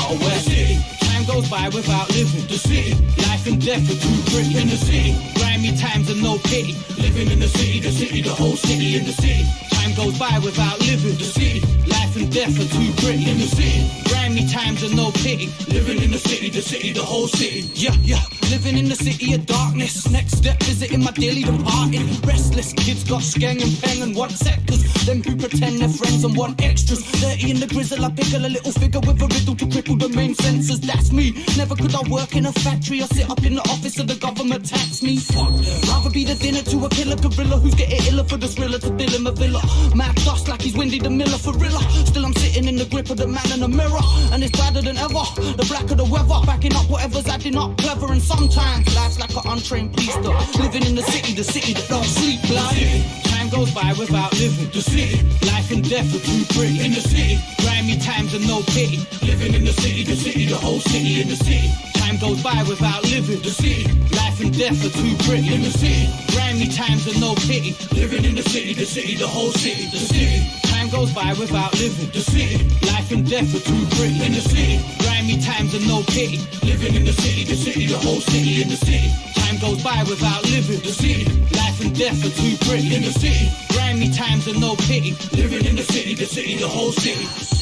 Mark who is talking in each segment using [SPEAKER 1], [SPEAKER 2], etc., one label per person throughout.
[SPEAKER 1] out of where. The city. Time goes by without living. The city. Life and death are too quick in the city. Grimy times and no pity. Living in the city, the whole city in the city. Time goes by without living. The city. Life and death are too quick in the city. Grimy times and no pity. Living in the city, the whole city. Yeah, yeah. Living in the city of darkness. Next step, visiting my daily departing. Restless kids got skeng and peng and want sectors. Them who pretend they're friends and want extras. Dirty in the grizzle, I pickle a little figure with a riddle to cripple the main sensors. That's me. Never could I work in a factory or sit up in the office of the government tax me. Fuck. Rather be the dinner to a killer gorilla who's getting iller for the thriller to bill him a villa. Mad dust like he's Windy the Miller for Rilla. Still I'm sitting in the grip of the man in the mirror. And it's badder than ever. The blacker the weather. Backing up whatever's adding up. Clever and sometimes life's like an untrained police dog. Living in the city that don't sleep blind. Time goes by without living. The city. Life and death are too quick in the city. Grimy times and no pity. Living in the city, the whole city in the city. Time goes by without living. The city. Life and death are too quick in the city. Grimy times and no pity. Living in the city, the whole city, the city. Time goes by without living. The city. Life and death are too quick in the city. Grimy times and no pity. Living in the city, the whole city in the city. Time goes by without living. The city. Life and death are too quick in the city. Grimy times and no pity. Living in the city, the whole city. In the city.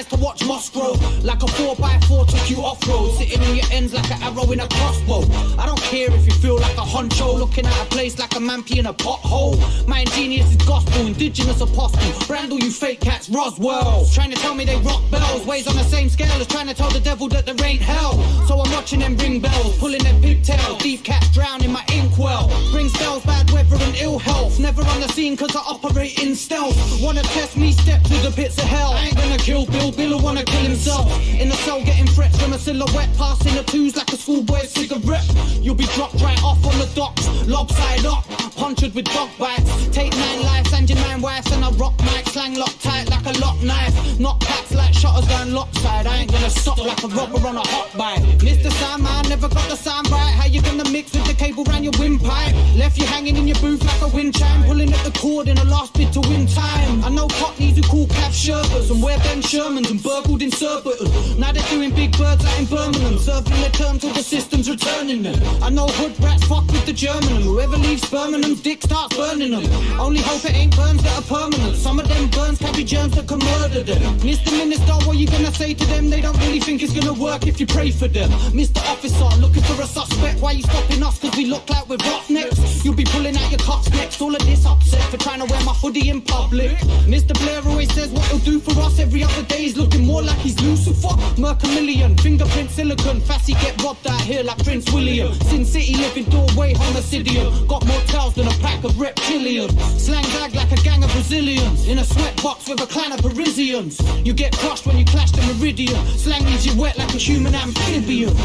[SPEAKER 1] To watch moss grow like a 4x4 took you off-road, sitting in your ends like an arrow in a crossbow. I don't care if you feel like a honcho, looking at a place like a mampy in a pothole. My ingenious is gospel, indigenous apostle. Brandle you fake cats, Roswell. Trying to tell me they rock bells, ways on the same scale as trying to tell the devil that there ain't hell. So I'm watching them ring bells, pulling their pigtails. Thief cats drown in my inkwell. Bring spells, bad weather and ill health. Never on the scene cause I operate in stealth. Wanna test me, step through the pits of hell. I ain't gonna kill Bill will wanna kill himself. In the cell getting threats from a silhouette. Passing the twos like a schoolboy's cigarette. You'll be dropped right off on the docks. Lopside up, punctured with dog bites. Take 9 lives and your 9 wives. And I rock mic, slang lock tight like a lock knife. Knock cats like shutters going lopside. I ain't gonna stop like a robber on a hot bike. Mr. Sandman, never got the sound right. How you gonna mix with the cable round your windpipe? Left you hanging in your booth like a wind chime. Pulling at the cord in the last bit to win time. I know cockneys who call calf sherbets and wear Ben Shermans and burgled in Surbiton. Now they're doing big birds out in Birmingham, serving their term till the system's returning them. I know hood rats fuck with the German. Whoever leaves Birmingham's dick starts burning them. Only hope it ain't burns that are permanent. Some of them burns carry germs that can murder them. Mr. Minister, what you gonna say to them? They don't really think it's gonna work if you pray for them. Mr. Officer, looking for a suspect. Why you stopping us? Cause we look like we're roughnecks. You'll be pulling out your cops next. All of this upset for trying to wear my hoodie in public. Mr. Blair always says what he'll do for us. Every other day he's looking more like he's Lucifer. Mercamillion, fingerprint silicon. Fassy get robbed out here like Prince William. Sin City living doorway homicidium. Got more tails than a pack of reptilians. Slang bag like a gang of Brazilians. In a sweatbox with a clan of Parisians. You get crushed when you clash the meridian. Slang leaves you wet like a human amphibian.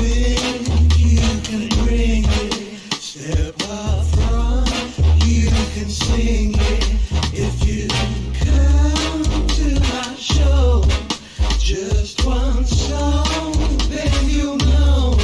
[SPEAKER 2] You can bring it, step up front. You can sing it if you come to my show. Just one song, then you'll know.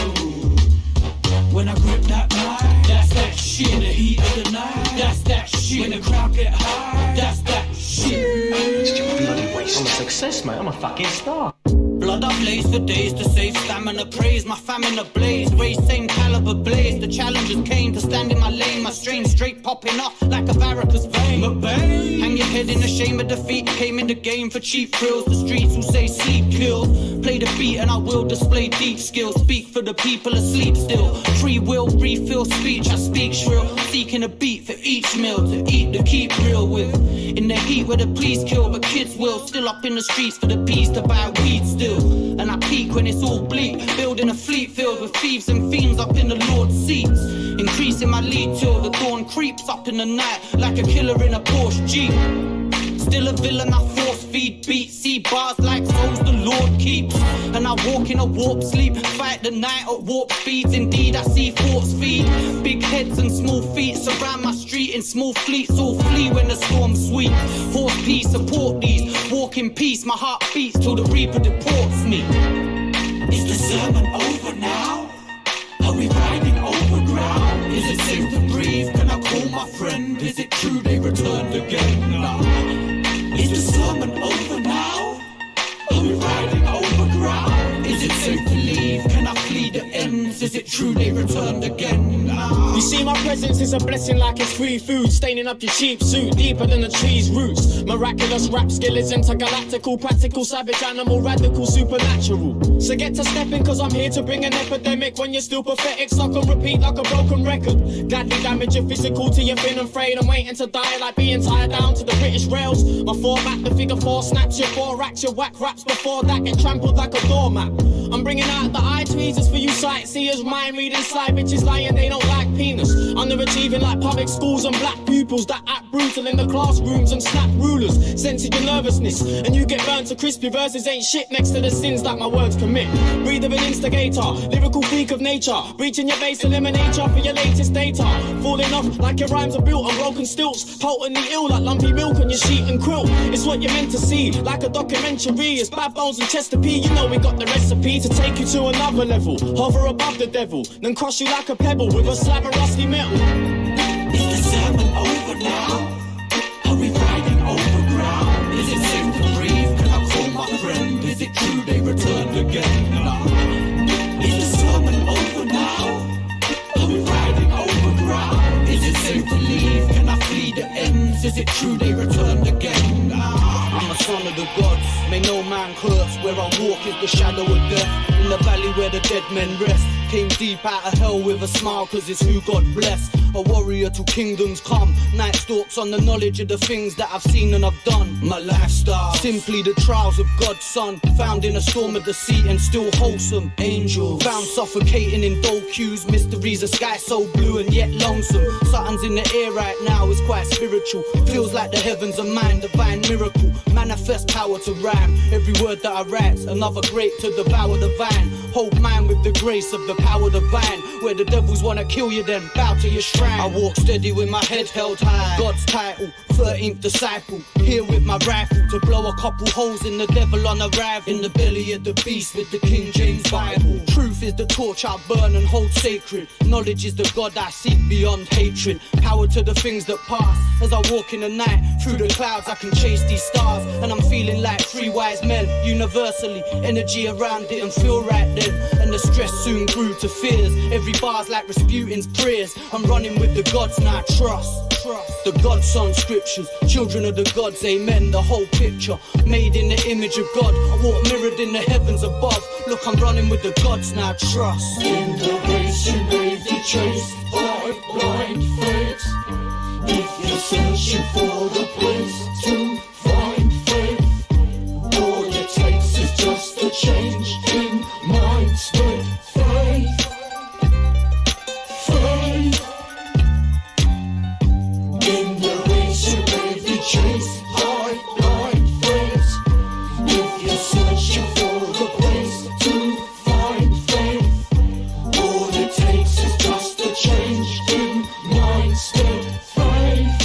[SPEAKER 1] When I grip that mic, that's that shit. In the heat of the night, that's that shit. When the crowd get high, that's that shit.
[SPEAKER 3] It's just a bloody waste. I'm a success, mate. I'm a fucking star.
[SPEAKER 1] Blood I blaze for days to save stamina praise. My famine ablaze, race same caliber blaze. The challengers came to stand in my lane. My strain straight popping up like a varicose vein. Hang your head in the shame of defeat. Came in the game for cheap thrills. The streets who say sleep kills. Play the beat and I will display deep skills. Speak for the people asleep still. Free will, refill speech, I speak shrill. Seeking a beat for each meal to eat to keep real with. In the heat where the police kill, but kids will. Still up in the streets for the peas to buy weed still. And I peak when it's all bleak. Building a fleet filled with thieves and fiends up in the Lord's seats. Increasing my lead till the dawn creeps up in the night like a killer in a Porsche Jeep. Still a villain, I force feed beats. See bars like souls the Lord keeps. And I walk in a warp sleep. Fight the night at warp speeds. Indeed I see force feed. Big heads and small feet surround my street in small fleets. All flee when the storm sweeps. Horse peace, support these. Walk in peace, my heart beats till the reaper deports me.
[SPEAKER 2] Is the sermon over now? Are we riding over ground? Is it safe to breathe? Can I call my friend? Is it true they returned again? No. Is the sermon over now? Are we riding over ground? Is it safe to leave? Can I flee the ends? Is it true they returned again? No.
[SPEAKER 4] You see my presence is a blessing like it's free food. Staining up your cheap suit, deeper than the tree's roots. Miraculous rap skill is intergalactical. Practical, savage, animal, radical, supernatural. So get to stepping cause I'm here to bring an epidemic. When you're still pathetic, stuck on repeat like a broken record. Gladly damage your physical till you're thin and frayed. I'm waiting to die like being tied down to the British rails. My format, the figure 4 snaps your 4 racks. Your whack raps before that get trampled like a doormat. I'm bringing out the eye tweezers for you sightseers. Mind reading sly bitches lying, they don't like penis. Underachieving like public schools and black pupils that act brutal in the classrooms and snap rulers. Sense your nervousness and you get burnt to crispy verses. Ain't shit next to the sins that my words commit. Breathe of an instigator, lyrical freak of nature. Breaching your base, eliminate you for your latest data. Falling off like your rhymes are built on broken stilts. Potently ill like lumpy milk on your sheet and quilt. It's what you're meant to see, like a documentary. It's bad bones and Chester P. You know we got the recipe to take you to another level. Hover above the devil, then crush you like a pebble with a slab of rusty metal.
[SPEAKER 2] Is the sermon over now? Are we riding over ground? Is it safe to breathe? Can I call my friend? Is it true they returned again? No. Is the sermon over now? Are we riding over ground? Is it safe to leave? Can I flee the ends? Is it true they returned again? No.
[SPEAKER 1] I'm a son of the gods, may no man curse. Where I walk is the shadow of death. In the valley where the dead men rest. Came deep out of hell with a smile cause it's who God bless. A warrior till kingdoms come. Night stalks on the knowledge of the things that I've seen and I've done. My lifestyle, simply the trials of God's son. Found in a storm of the sea and still wholesome. Angels, found suffocating in dull cues. Mysteries, a sky so blue and yet lonesome. Something's in the air right now, it's quite spiritual. Feels like the heavens are mine, divine miracle. Manifest power to rhyme. Every word that I write's another grape to devour the vine. Hold mine with the grace of the power divine. Where the devils wanna kill you then bow to your shrine. I walk steady with my head held high. God's title, 13th disciple. Here with my rifle to blow a couple holes in the devil on arrival. In the belly of the beast with the King James Bible. Truth is the torch I burn and hold sacred. Knowledge is the God I seek beyond hatred. Power to the things that pass. As I walk in the night, through the clouds I can chase these stars. And I'm feeling like 3 wise men. Universally, energy around didn't feel right then. And the stress soon grew to fears. Every bar's like Rasputin's prayers. I'm running with the gods now, trust. The God's son scriptures, children of the gods, amen. The whole picture, made in the image of God. Walk mirrored in the heavens above. Look, I'm running with the gods now, trust.
[SPEAKER 2] In the race you may be chased by blind fate. If you're searching for the place to find faith, all it takes is just a change in mind state. Faith. In the race you may be chased by blind fate. If you're searching for the place to find faith, all it takes is just a change in mind state. Faith.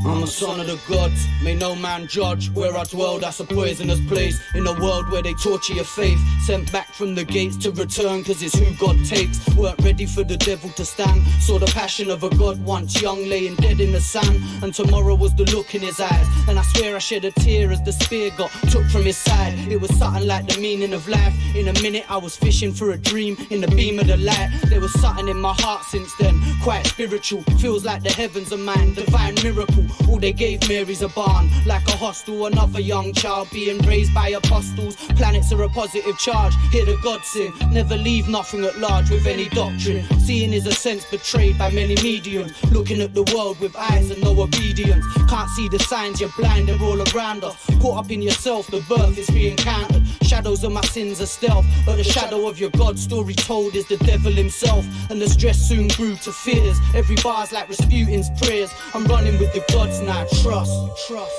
[SPEAKER 1] I'm a son of the gods, may no man judge. Where I dwell, that's a poisonous place. In a world where they torture your faith. Sent back from the gates to return, cause it's who God takes. Weren't ready for the devil to stand. Saw the passion of a God once young, laying dead in the sand. And tomorrow was the look in his eyes. And I swear I shed a tear as the spear got took from his side. It was something like the meaning of life. In a minute I was fishing for a dream in the beam of the light. There was something in my heart since then, quite spiritual. Feels like the heavens are mine, divine miracle. All they they gave Mary's a barn. Like a hostel, another young child being raised by apostles. Planets are a positive charge, hear the God sing. Never leave nothing at large with any doctrine. Seeing is a sense betrayed by many mediums. Looking at the world with eyes and no obedience. Can't see the signs, you're blind, they're all around us. Caught up in yourself, the birth is re-encountered. Shadows of my sins are stealth, but the shadow of your God story told is the devil himself. And the stress soon grew to fears. Every bar's like Rasputin's prayers. I'm running with the gods now, trust.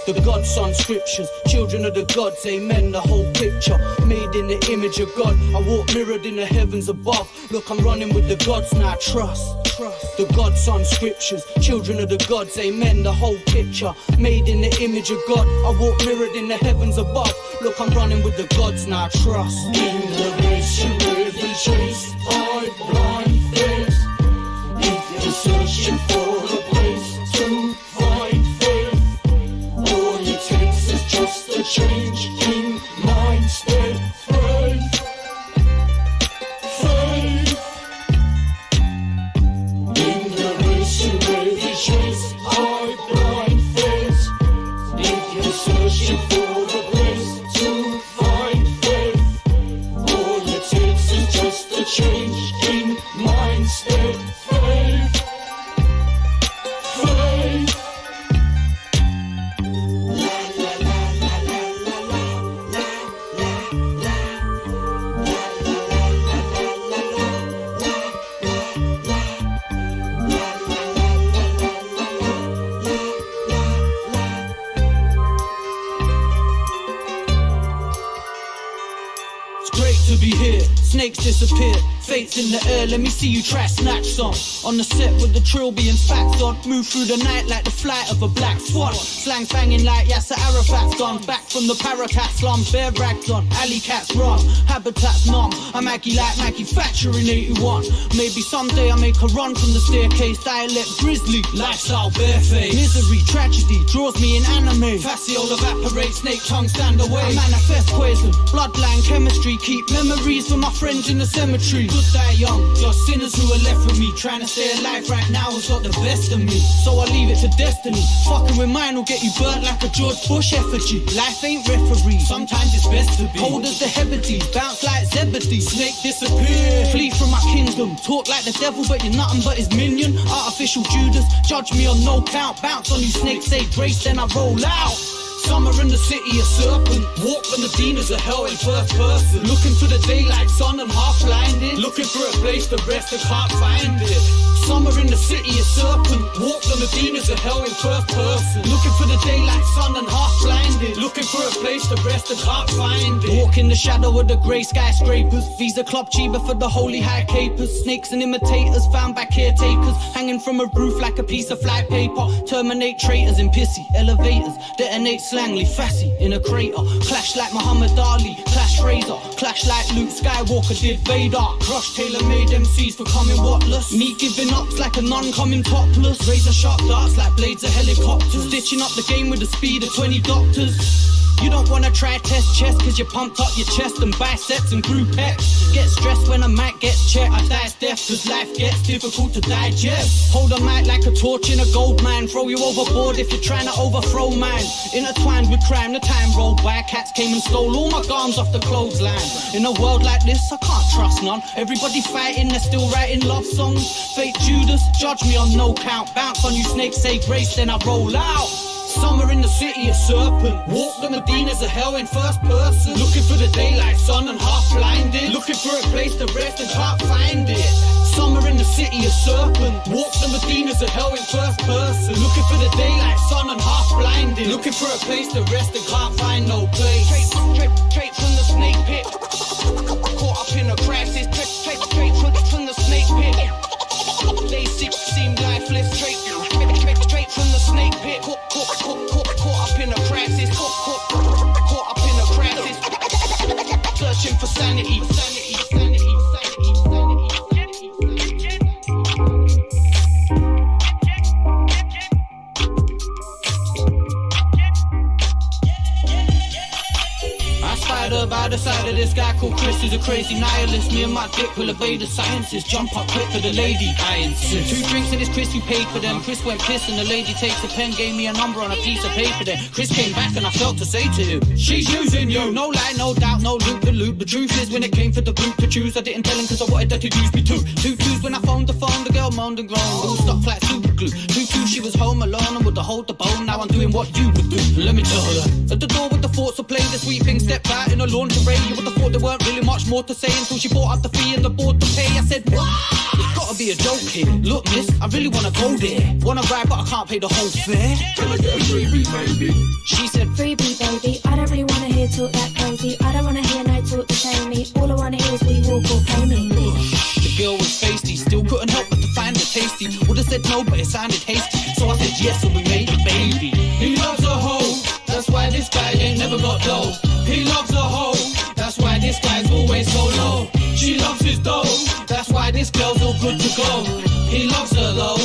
[SPEAKER 1] The God's son scriptures, children of the gods, amen. The whole picture, made in the image of God. I walk mirrored in the heavens above. Look, I'm running with the gods now, trust. The God's son scriptures, children of the gods, amen. The whole picture, made in the image of God. I walk mirrored in the heavens above. Look, I'm running with the gods now, trust.
[SPEAKER 2] In the race you really chase by blind faith. If you're searching for a place to find faith, all it takes is just a change in mindset. Faith. In the race you really chase by blind faith. If you're searching for a place to find faith, all it takes is just a change in mindset. Faith. Faith.
[SPEAKER 1] It's great to be here. Snakes disappear, fate's in the air, let me see you try snatch some. On the set with the trillions facts on. Move through the night like the flight of a black swan. Slang banging like Yasser Arafat's gone. Back from the Paracat slums, bare rags on. Alley cats run, habitats numb. I'm Aggie like Maggie Thatcher in 81. Maybe someday I make a run from the staircase. Dialect grizzly, lifestyle bareface. Misery, tragedy, draws me in anime. Fasciole evaporate, snake tongue stand away. I manifest poison, bloodline chemistry. Keep memories for my friends in the cemetery. Good die young, you're sinners who are left with me. Trying to stay alive right now has got the best of me. So I leave it to destiny. Fucking with mine will get you burnt like a George Bush effigy. Life ain't referee, sometimes it's best to be. Cold as the Hebrides, bounce like Zebedee. Snake disappear, flee from my kingdom. Talk like the devil but you're nothing but his minion. Artificial Judas, judge me on no count. Bounce on you snakes, say grace then I roll out. Summer in the city, a serpent. Walk the Medinas of hell in first person. Looking for the daylight sun and half blinded. Looking for a place to rest and can't find it. Summer in the city, a serpent. Walk the Medinas of hell in first person. Looking for the daylight sun and half blinded. Looking for a place to rest and can't find it. Walk in the shadow of the grey skyscrapers. Visa Club Chiba for the holy high capers. Snakes and imitators found by caretakers. Hanging from a roof like a piece of fly paper. Terminate traitors in pissy elevators. Detonate slangly fassy in a crater. Clash like Muhammad Ali. Clash Fraser. Clash like Luke Skywalker did Vader. Crush tailor-made MCs for coming whatless. Me giving up like a nun coming topless. Razor sharp darts like blades of helicopters. Stitching up the game with the speed of 20 doctors. You don't wanna try test chest cause you pumped up your chest and biceps and grew pecs. Get stressed when a mic gets checked. I die deaf cause life gets difficult to digest. Hold a mic like a torch in a gold mine. Throw you overboard if you're trying to overthrow mine. Intertwined with crime, the time rolled by. Cats came and stole all my guns off the clothesline. In a world like this I can't trust none. Everybody fighting, they're still writing love songs. Fake Judas, judge me on no count. Bounce on you snakes, say grace then I roll out. Summer in the city, a serpent. Walk the Medinas of hell in first person. Looking for the daylight sun and half blinded. Looking for a place to rest and can't find it. Summer in the city, a serpent. Walk the Medinas of hell in first person. Looking for the daylight sun and half blinded. Looking for a place to rest and can't find no place. Straight from the snake pit. Caught up in a crisis. Straight from the snake pit. Day 6 seemed lifeless. Straight from the snake pit. Caught up in a crisis. Caught up in a crisis. Searching for sanity. I spied by the side of this guy called Chris, who's a crazy nihilist. Me and my dick will obey the sciences. Jump up quick for the lady, I insist. 2 drinks and it's Chris who paid for them. Chris went piss and the lady takes a pen, gave me a number on a piece of paper then. Chris came back and I felt to say to him, she's using you. No lie, no doubt, no loop the loop. The truth is when it came for the group to choose, I didn't tell him cause I wanted her to use me too. 2 twos when I phoned the phone, the girl moaned and groaned. All stuck like super glue. 2 twos, she was home alone and would hold the bone. Now I'm doing what you would do. Let me tell her. At the door with the thoughts of play, the sweeping stepped out in a lingerie. You would have thought there weren't really much more to say until she brought up the fee and the board to pay. I said, what? It's gotta be a joke here. Look, miss, I really wanna go there. Wanna ride, but I can't pay the whole fare. Can I get a freebie, baby? She said,
[SPEAKER 5] freebie, baby. I don't really wanna hear talk that crazy. I don't wanna hear no talk to shame me. All I wanna hear is we walk or pay me.
[SPEAKER 1] The girl was feisty, still couldn't help but to find it tasty. Would've said no, but it sounded hasty. So I said yes, and we made a baby. He loves a hoe, that's why this guy ain't never got dough. He loves a hoe, that's why this guy's always so low. She loves his dough, that's why this girl's all good to go. He loves her though,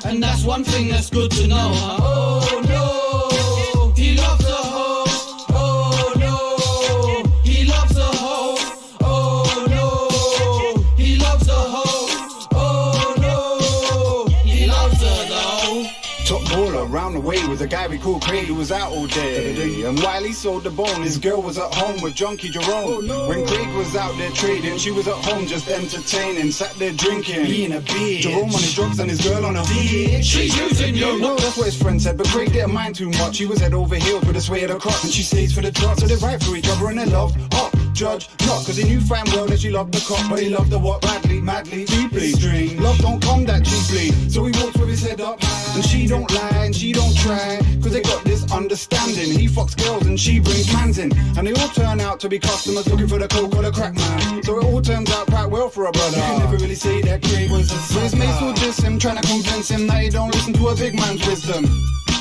[SPEAKER 1] and that's one thing that's good to know. Oh no, he loves a hoe. Oh no, he loves a hoe. Oh no, he loves a hoe. Oh no, he loves her though.
[SPEAKER 6] Top baller round the way was a guy we called Craig who was out all day. And while he sold the bone, his girl was at home with Junkie Jerome. When Craig was out there trading, she was at home just entertaining, sat there drinking, being a bitch. Jerome on his drugs and his girl on her dick.
[SPEAKER 1] She's using you.
[SPEAKER 6] No, that's what his friend said, but Craig didn't mind too much. He was head over heels with a sway of the cross, and she stays for the drop. So they ride for each other and they loved up. Judge not, cause he knew fine well that she loved the cop, but he loved her what? Badly, madly, deeply. String love don't come that cheaply, so he walks with his head up high. And she don't lie and she don't try, cause they got this understanding. He fucks girls and she brings mans in, and they all turn out to be customers looking for the coke or the crack man. So it all turns out quite well for a brother. You can never really say that Craig was a sucker. So his mates will diss him, trying to convince him that he don't listen to a big man's wisdom.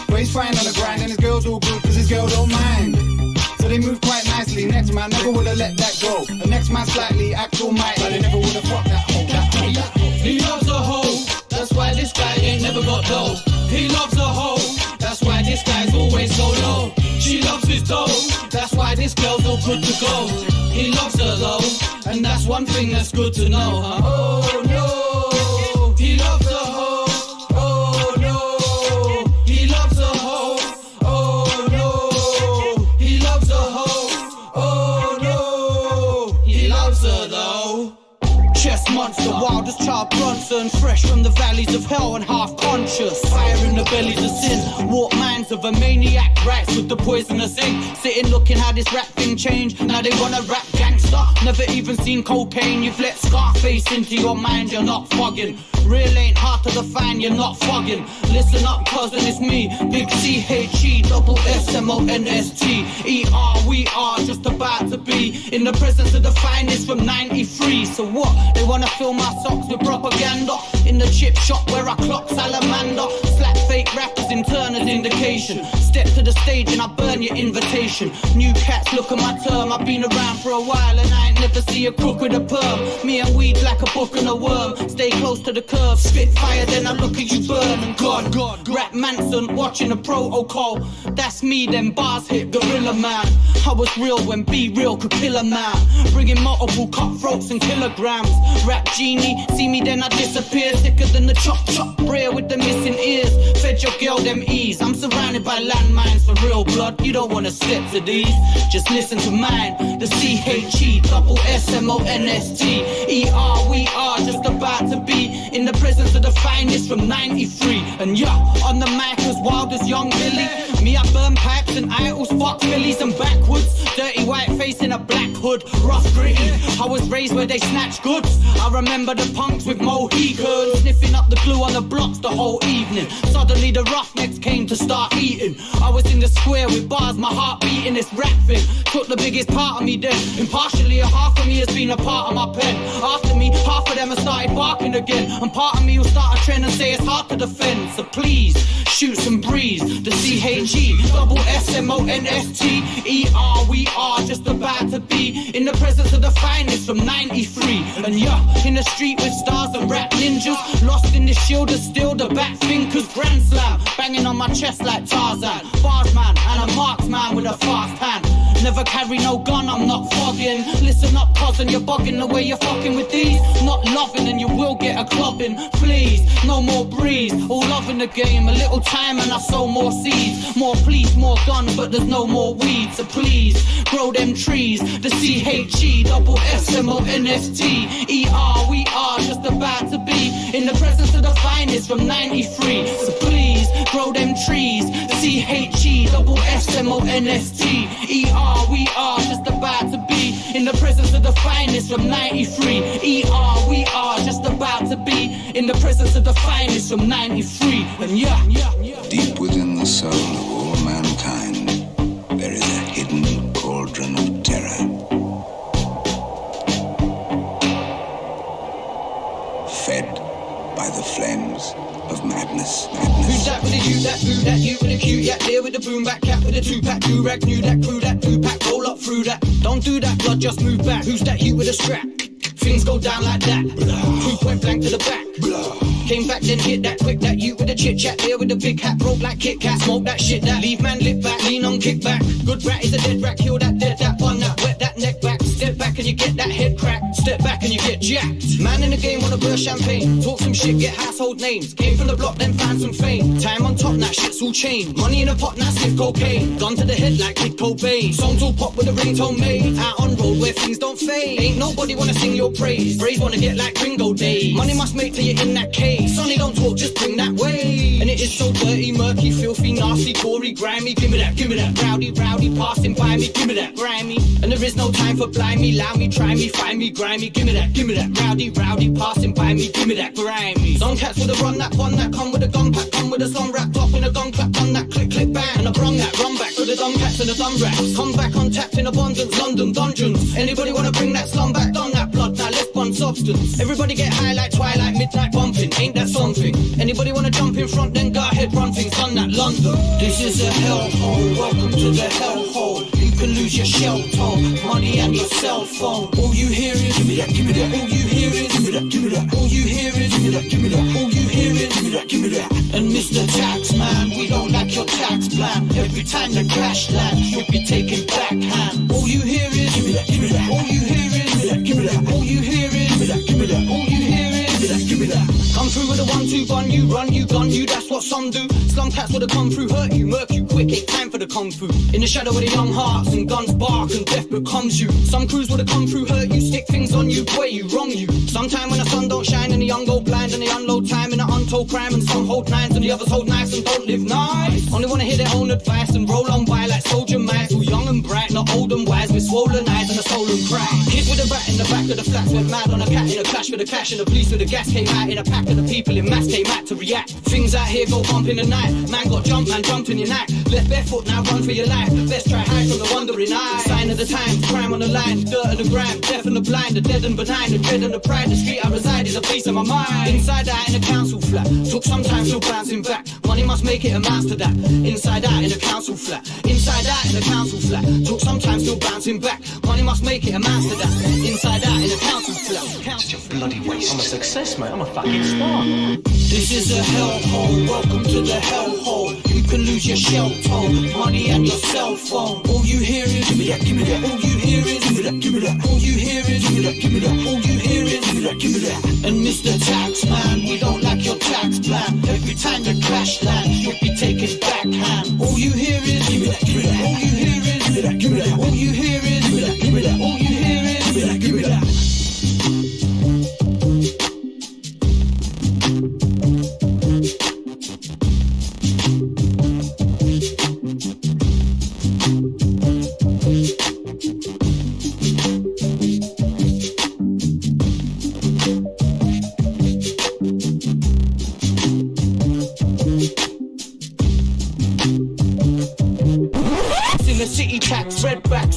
[SPEAKER 6] But he's fine on the grind and his girl's all good cause his girl don't mind. So they move quite nicely. Next man never would've let that go. The next man slightly acts all mighty, but they never would've fucked that hoe, that hoe, that hoe.
[SPEAKER 1] He loves a hoe, that's why this guy ain't never got dough. He loves a hoe, that's why this guy's always so low. She loves his dough, that's why this girl's all good to go. He loves her though, and that's one thing that's good to know. Oh no, he loves a hoe. Oh no, he loves a hoe. Oh no, he loves a hoe. Oh no, he loves her though. Chest monster, wildest child Bronson, fresh from the valleys of hell and half conscious. Fire in the bellies of sin, warp minds of a maniac. Rights with the poisonous ink, sitting looking how this rap thing changed. Now they wanna rap gangster, never even seen cocaine. You've let Scarface into your mind, you're not fugging. Real ain't hard to define, you're not fugging. Listen up cousin, it's me, big C-H-E, double S-M-O-N-S-T E-R, we are just about to be in the presence of the finest from 93. So what? They wanna fill my socks with propaganda in the chip shop where I clock salamander. Slap fake rappers in turn as indication. Step to the stage and I burn your invitation. New cats look at my term, I've been around for a while and I ain't never see a crook with a perm. Me and weed like a book and a worm. Stay close to the curve, spit fire then I look at you burn. And God, Rap Manson watching the protocol. That's me, them bars hit Gorilla Man. I was real when be real could kill a man. Bringing multiple cutthroats and kilograms. Rap genie, see me then I disappear. Sicker than the chop brayer with the missing ears. Fed your girl them ease. I'm surrounded by landmines for real blood. You don't wanna step to these, just listen to mine. The C-H-E, double S-M-O-N-S-T E-R, we are just about to be in the presence of the finest from 93. And yeah, on the mic as wild as young Billy. Me I burn pipes and idols, fuck Phillies and backwards. Dirty white face in a black hood, rough gritty. I was raised where they snatch goods. I remember the punks with Mohegans, sniffing up the glue on the blocks the whole evening. Suddenly the roughnecks came to start eating. I was in the square with bars, my heart beating. This rap thing took the biggest part of me then. Impartially, a half of me has been a part of my pen. After me, half of them have started barking again. And part of me will start a trend and say it's hard to defend. So please, shoot some breeze. The C-H-E, double S-M-O-N-S-T E-R, we are just about to be in the presence of the finest from 93. And yeah, in the street with stars and rap ninjas. Lost in the shield of steel, the back thinkers. Grand slam, banging on my chest like Tarzan. Bars man, and a marksman with a fast hand. Never carry no gun, I'm not fogging. Listen up, cousin, you're bugging the way you're fucking with these. Not loving and you will get a clubbing. Please, no more breeze. All love in the game, a little time and I sow more seeds. More police, more gun, but there's no more weed. So please, grow them trees. The CHE, double SMONSTER. We are just about to be in the presence of the finest from 93. So please, grow them trees. The CHE, double SMONSTER. We are just about to be in the presence of the finest from 93. We are just about to be in the presence of the finest from 93. And yeah.
[SPEAKER 7] Deep within the soul of all mankind, there is a hidden cauldron of terror. Fed by the flames of madness.
[SPEAKER 1] Who's that with a you, that boo, that you with a cute yak, there with a boom back cat with a 2-pack, do-rag, knew that crew, that 2-pack, roll up through that. Don't do that, blood, just move back. Who's that you with a strap? Things go down like that. Crew point blank to the back. Came back, then hit that quick, that you with a chit-chat, there with a big hat, broke like Kit Kat, smoke that shit, that leave man lit back, lean on kick back. Good rat is a dead rat, kill that dead, that bun, that wet, that neck back. Step back and you get that head crack. Step back and you get jacked. Man in the game wanna burst champagne. Talk some shit, get household names. Came from the block, then found some fame. Time on top, now shit's all changed. Money in a pot, now stiff cocaine. Gun to the head like Kid Cobain. Songs all pop with a ringtone made. Out on road where things don't fade. Ain't nobody wanna sing your praise. Braves wanna get like Ringo Days. Money must make till you're in that cave. Sonny don't talk, just bring that way. And it is so dirty, murky, filthy, nasty, gory, grimy. Give me that, rowdy, passing by me. Give me that, grimy. And there is no time for blimey, allow me, try me, find me, grimy. Give me that, rowdy, passing by me. Give me that, grimy. Some cats with a run that, one that come with a gun pack, come with a song wrapped up in a gun clap, on that click, bang, and a brung that, run back with the dumb cats and the dumb rats. Come back untapped in abundance, London dungeons. Anybody wanna bring that slum back, done that blood, now let's bun substance. Everybody get high like twilight, midnight bumping, ain't that something? Anybody wanna jump in front, then go ahead, run things, done that London. This is a hellhole, welcome to the hellhole. You can lose your shell tone, money and your cell phone. All you hear is give me that, all you hear is give me that, all you hear is give me that, all you hear is give me that. And Mr. Taxman, we don't like your tax plan. Every time the crash lands, you'll be taking backhand. All you hear is give me that, all you hear is give me that, all you hear is give me that, all you hear is give me that. Come through with a 1-2 gun, you run, you gun you, that's what some do. Slum cats would have come through, hurt you, murk you quick, ain't time for the kung fu. In the shadow of the young hearts and guns bark and death becomes you. Some crews would have come through, hurt you, stick things on you, way you, wrong you. Sometime when the sun don't shine and the young go blind and they unload time in an untold crime, and some hold nines and the others hold knives and don't live nice. Only wanna hear their own advice and roll on by like soldier mice, all young and bright, not old and wise, with swollen eyes and a stolen cry. Kid with a bat in the back of the flats went mad on a cat in a clash with a cash, and the police with the gas came out in a pack of the people in mass came out to react. Things out here go bump in the night. Man got jumped, man jumped in your neck. Left barefoot, now run for your life. Best try hide from the wandering eye. Sign of the times, crime on the line, dirt on the grime, deaf and the blind, the dead and benign, the dread and the pride. The street I reside is a piece of my mind. Inside out in a council flat, took some time still bouncing back. Money must make it amounts to that. Inside out in a council flat, inside out in a council flat, took some time still bouncing back. Money must make it amounts to that. Inside out in a council flat.
[SPEAKER 3] Such a bloody waste. I'm a success, mate. I'm a fucking star.
[SPEAKER 1] This is a hellhole, welcome to the hellhole. You can lose your shell tone, money and your cell phone. All you hear is give me that, all you hear is give me that, all you hear is give me that, all you hear is give me that. And Mr. Taxman, we don't like your tax plan. Every time the crash lands, you'll be taking backhand. All you hear is give me that, all you hear is give me that, all you hear is give me that, all you hear is give me that.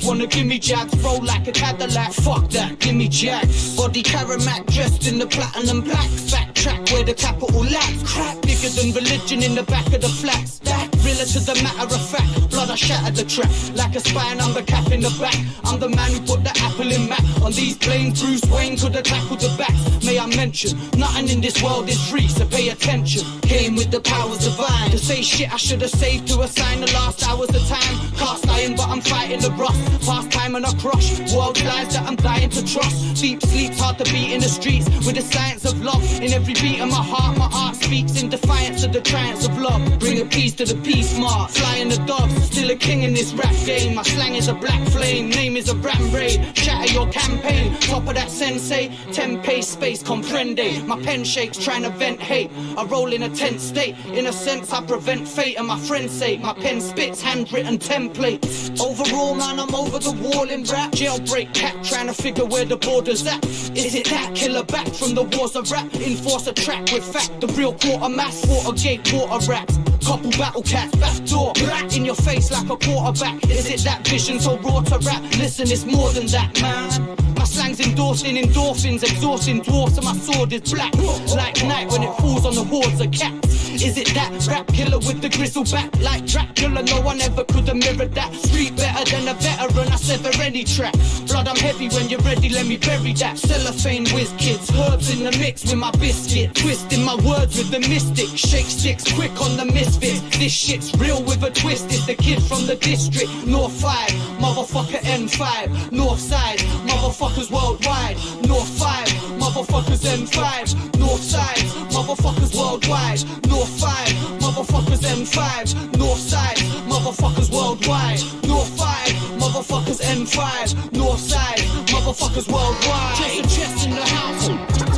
[SPEAKER 1] Wanna give me jabs, roll like a Cadillac. Fuck that, give me jabs. Body Caramac, dressed in the platinum black. Fat track where the capital lacks. Crap bigger than religion in the back of the flats. That realer to the matter of fact. Blood I shattered the trap like a spine on the cap in the back. I'm the man who put the apple in Mac. On these planes, Bruce Wayne could have tackled the backs. May I mention, nothing in this world is free, so pay attention. Came with the powers divine to say shit I should have saved to assign the last hours of time. Cast I fighting, but I'm fighting the rust. Past time and I crush world lies that I'm dying to trust. Deep sleep's hard to beat in the streets with the science of love. In every beat of my heart speaks in defiance of the triumphs of love. Bring a peace to the peace mark. Flying the doves, still a king in this rap game. My slang is a black flame, name is a ram raid. Shatter your campaign, top of that sensei. 10 pace space, comprende. My pen shakes, trying to vent hate. I roll in a tense state. In a sense, I prevent fate, and my friends say my pen spits handwritten templates. Overall, man, I'm over the wall in rap. Jailbreak cat, trying to figure where the border's at. Is it that killer back from the wars of rap? Enforce a track with fact, the real quarter mass, Watergate, water rap. Couple battle cats, backdoor, black in your face like a quarterback. Is it that vision so raw to rap? Listen, it's more than that, man. My slang's endorsing endorphins, exhausting dwarfs, and my sword is black. Like night when it falls on the hordes of cats. Is it that rap killer with the grizzle back? Like Dracula, no one ever could have mirrored that. Street better than a veteran, I sever any track. Blood, I'm heavy when you're ready, let me bury that. Cellophane whiz kids, herbs in the mix with my biscuit. Twisting my words with the mystic. Shake sticks quick on the misfits. This shit's real with a twist. It's the kid from the district. North 5, motherfucker N5. North side, motherfuckers worldwide. North 5, motherfuckers N5. North side, motherfuckers worldwide. North 5, motherfuckers M5. North side, motherfuckers worldwide. North 5, motherfuckers M5. North side, motherfuckers worldwide. Chest to chest in the house.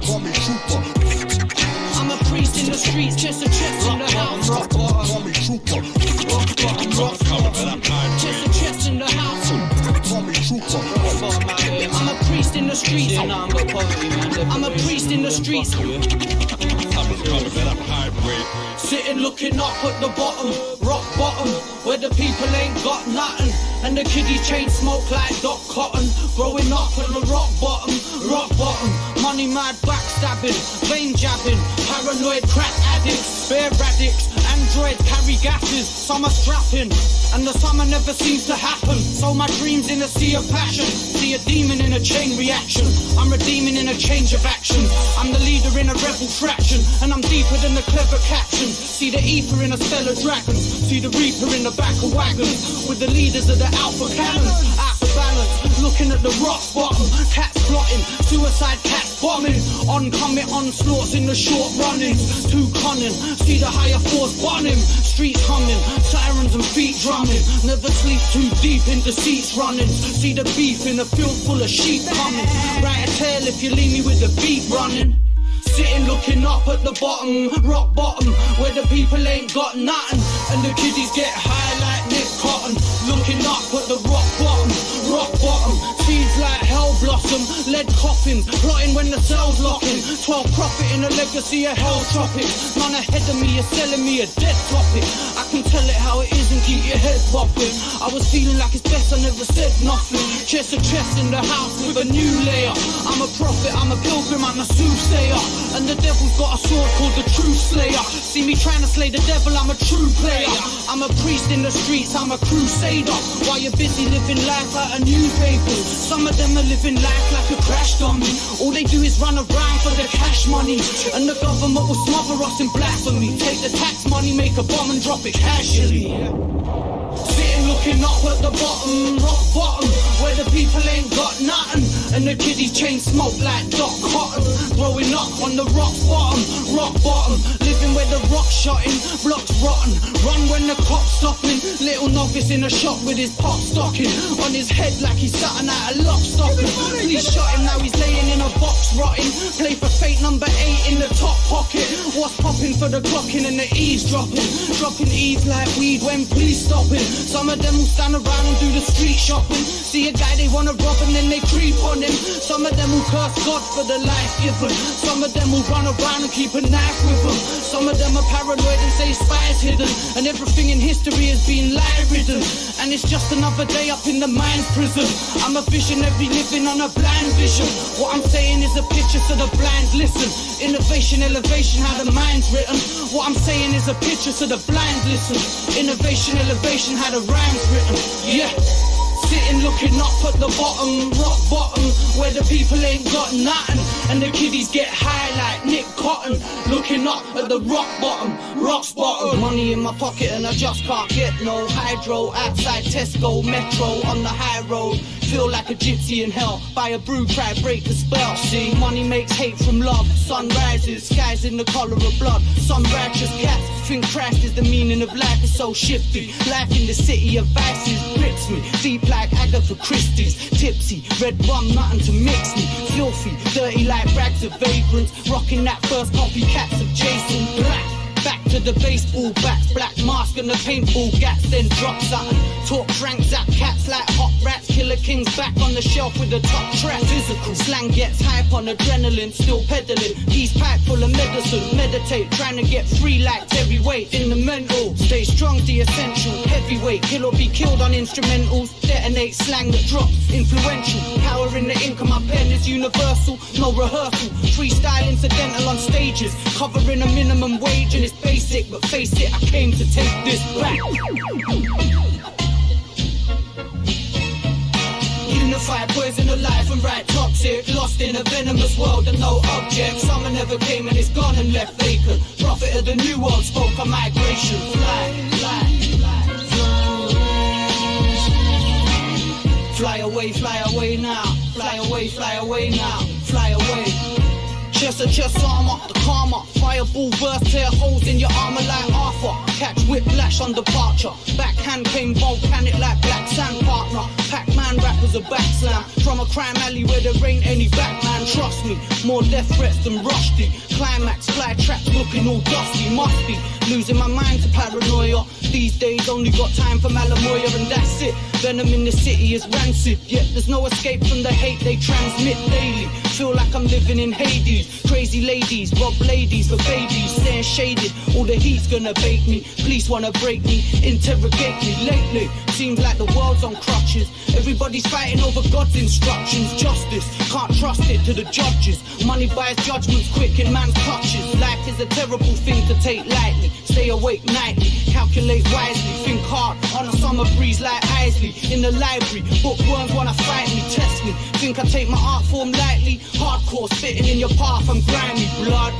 [SPEAKER 8] Call me trooper.
[SPEAKER 1] I'm a priest in the streets. Chest to chest in the house.
[SPEAKER 8] Call me trooper.
[SPEAKER 1] Chest to chest in the house.
[SPEAKER 8] Call me trooper.
[SPEAKER 1] I'm a priest in the streets. I'm a priest in the streets. Sitting looking up at the bottom, rock bottom, where the people ain't got nothing. And the kiddies chain smoke like Doc Cotton. Growing up on the rock bottom, money mad backstabbing, vein jabbing, paranoid crack addicts, bear addicts, androids carry gases, some are strapping, and the summer never seems to happen. So my dreams in a sea of passion, see a demon in a chain reaction. I'm redeeming in a change of action. I'm the leader in a rebel fraction, and I'm deeper than the clever caption. See the ether in a stellar dragon, see the reaper in the back of wagons, with the leaders of the alpha cannon. Out of balance, looking at the rock bottom, cats plotting, suicide cats bombing, oncoming onslaughts in the short runnings. Too cunning, see the higher force bottom, streets humming, sirens and feet drumming. Never sleep too deep into seats running. See the beef in a field full of sheep coming. Write a tale if you leave me with the beat running. Sitting looking up at the bottom, rock bottom, where the people ain't got nothing, and the kiddies get high like Nick Cotton. Looking up at the rock bottom, seeds like hell blossom, lead coffins, plotting when the cell's locking. 12 profit in a legacy of hell tropics. None ahead of me is selling me a dead topic. I can tell it how it is and keep your head popping. I was feeling like it's best I never said nothing. Chest to chest in the house with a new layer. I'm a prophet, I'm a pilgrim, I'm a soothsayer. And the devil's got a sword called the Truth Slayer. See me trying to slay the devil, I'm a true player. I'm a priest in the streets, I'm a crusader. While you're busy living life like a newspaper, some of them are living life like a crash dummy. All they do is run around for the cash money, and the government will smother us in blasphemy. Take the tax money, make a bomb and drop it casually. Sitting looking up at the bottom, rock bottom, where the people ain't got nothing, and the kiddies chain smoke like Doc Cotton. Growing up on the rock bottom, living where the rock's shotting, blocks rotten. Run when the cops stopping. Little novice in a shop with his pop stocking on his head like he's something out of lock stocking. Police shot him, now he's laying in a box rotting. Play for fate number 8 in the top pocket. What's popping for the clocking and the eavesdropping? Dropping eaves like weed when police stopping. Some of them will stand around and do the street shopping. See a guy they wanna rob and then they creep on him. Some of them will curse God for the life given. Some of them will run around and keep a knife with them. Some of them are paranoid and say spies hidden, and everything in history has been lie-ridden. And it's just another day up in the mind's prison. I'm a visionary living on a blind vision. What I'm saying is a picture so the blind listen. Innovation, elevation, how the mind's written. What I'm saying is a picture so the blind listen. Innovation, elevation, how the rhyme's written. Yeah. Sitting looking up at the bottom, rock bottom, where the people ain't got nothing. And the kiddies get high like Nick Cotton. Looking up at the rock bottom, rocks bottom. Money in my pocket and I just can't get no hydro. Outside Tesco, Metro, on the high road. Feel like a gypsy in hell. Buy a brew, try break the spell. See, money makes hate from love. Sun rises, skies in the colour of blood. Some righteous cats think Christ is the meaning of life. Is so shifty. Life in the city of vices grips me. Deep like Agatha Christie's. Tipsy, red rum, nothing to mix me. Filthy, dirty like rags of vagrants. Rocking that first copycats of Jason Black. Back to the baseball bats, black mask and the paintball gats, then drop something. Talk frank zap cats like hot rats. Killer Kings back on the shelf with the top track. Physical slang gets hype on adrenaline, still peddling. Peace pipe full of medicine, meditate, trying to get free like heavyweight in the mental. Stay strong, the essential, heavyweight. Kill or be killed on instrumentals. Detonate slang that drops, influential. Power in the ink of my pen is universal, no rehearsal. Freestyle incidental on stages, covering a minimum wage and it's basic, but face it, I came to take this back. Unified poison of life and right toxic. Lost in a venomous world and no object. Summer never came and it's gone and left vacant. Prophet of the new world spoke on migration. Fly, fly, fly, fly. Fly away now. Fly away now. Fly away. Chest to chest armor, the karma. Fireball burst, tear holes in your armor like Arthur. Catch whiplash on departure. Backhand came volcanic like black sand partner. Pac-Man rappers a backslam. From a crime alley where there ain't any Batman. Trust me, more death threats than Rusty. Climax, fly traps looking all dusty. Must be losing my mind to paranoia. These days only got time for Malamoya and that's it. Venom in the city is rancid. Yet there's no escape from the hate they transmit daily. Feel like I'm living in Hades. Crazy ladies, rob ladies for babies. Staying shaded, all the heat's gonna bake me. Police wanna break me, interrogate me. Lately, seems like the world's on crutches. Everybody's fighting over God's instructions. Justice, can't trust it to the judges. Money buys judgments quick in man's clutches. Life is a terrible thing to take lightly. Stay awake nightly, calculate wisely. Think hard, on a summer breeze like Isley. In the library, bookworms wanna fight me, test me. Think I take my art form lightly. Hardcore, spitting in your path, I'm grimy, blood.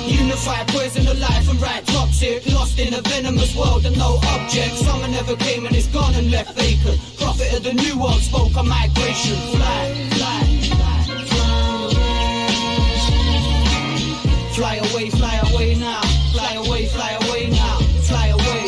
[SPEAKER 1] Unified poison of life and right toxic. Lost in a venomous world and no object. Summer never came and it's gone and left vacant. Prophet of the new world spoke on migration. Fly, fly, fly, fly. Fly away now. Fly away now. Fly away.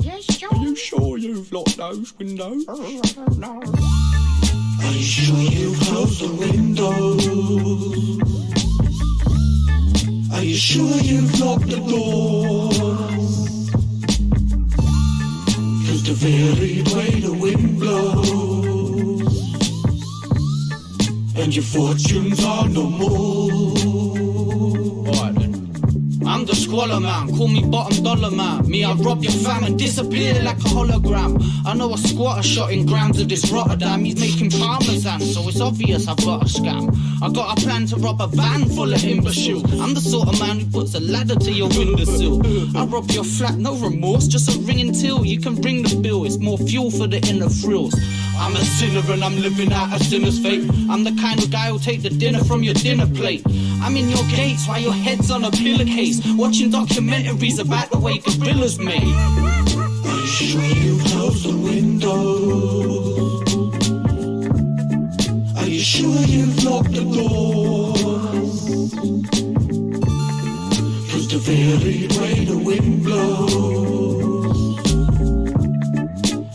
[SPEAKER 4] Yes, John. Are you sure you've locked those windows?
[SPEAKER 2] Are you sure you've closed the windows? Are you sure you've locked the doors? 'Cause the varied way the wind blows and your fortunes are no more.
[SPEAKER 1] Alright then. I'm the squalor man, call me bottom dollar man. Me, I rob your fam and disappear like a hologram. I know a squatter shot in grams of this Rotterdam. He's making parmesan, so it's obvious I've got a scam. I got a plan to rob a van full of imbecile. I'm the sort of man who puts a ladder to your windowsill. I rob your flat, no remorse, just a ringing till. You can ring the bill, it's more fuel for the inner thrills. I'm a sinner and I'm living out a sinner's fate. I'm the kind of guy who'll take the dinner from your dinner plate. I'm in your gates while your head's on a pillowcase, watching documentaries about the way gorillas made.
[SPEAKER 2] Are you sure you closed the windows? Are you sure you've locked the doors? 'Cause the varied way the wind blows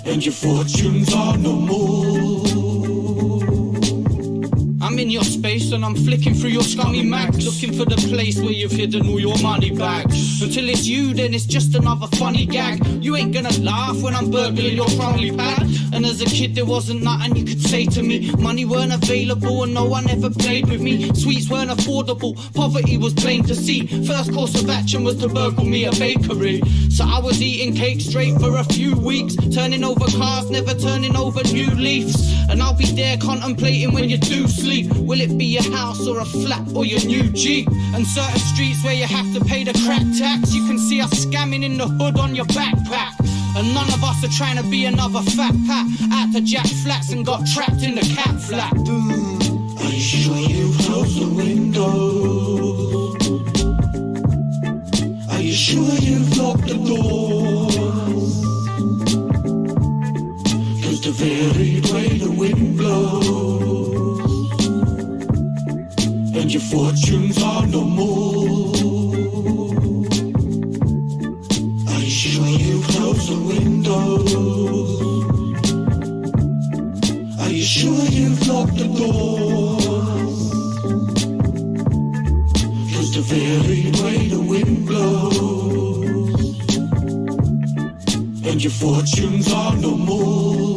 [SPEAKER 2] and your fortunes are no more.
[SPEAKER 1] I'm in your space and I'm flicking through your scummy mags, looking for the place where you've hidden all your money bags. Until it's you, then it's just another funny gag. You ain't gonna laugh when I'm burgling your crumbly pad. And as a kid there wasn't nothing you could say to me. Money weren't available and no one ever played with me. Sweets weren't affordable, poverty was plain to see. First course of action was to burgle me a bakery. So I was eating cake straight for a few weeks, turning over cars, never turning over new leaves. And I'll be there contemplating when you do sleep. Will it be your house or a flat or your new Jeep? And certain streets where you have to pay the crack tax, you can see us scamming in the hood on your backpack. And none of us are trying to be another fat pat out to Jack Flats and got trapped in the cat flap.
[SPEAKER 2] Are you sure you closed the window? Are you sure you've locked the door? Cause the varied way the wind blows and your fortunes are no more. Are you sure you closed the window? Are you sure you've locked the door? Cause the varied way the wind blows and your fortunes are no more.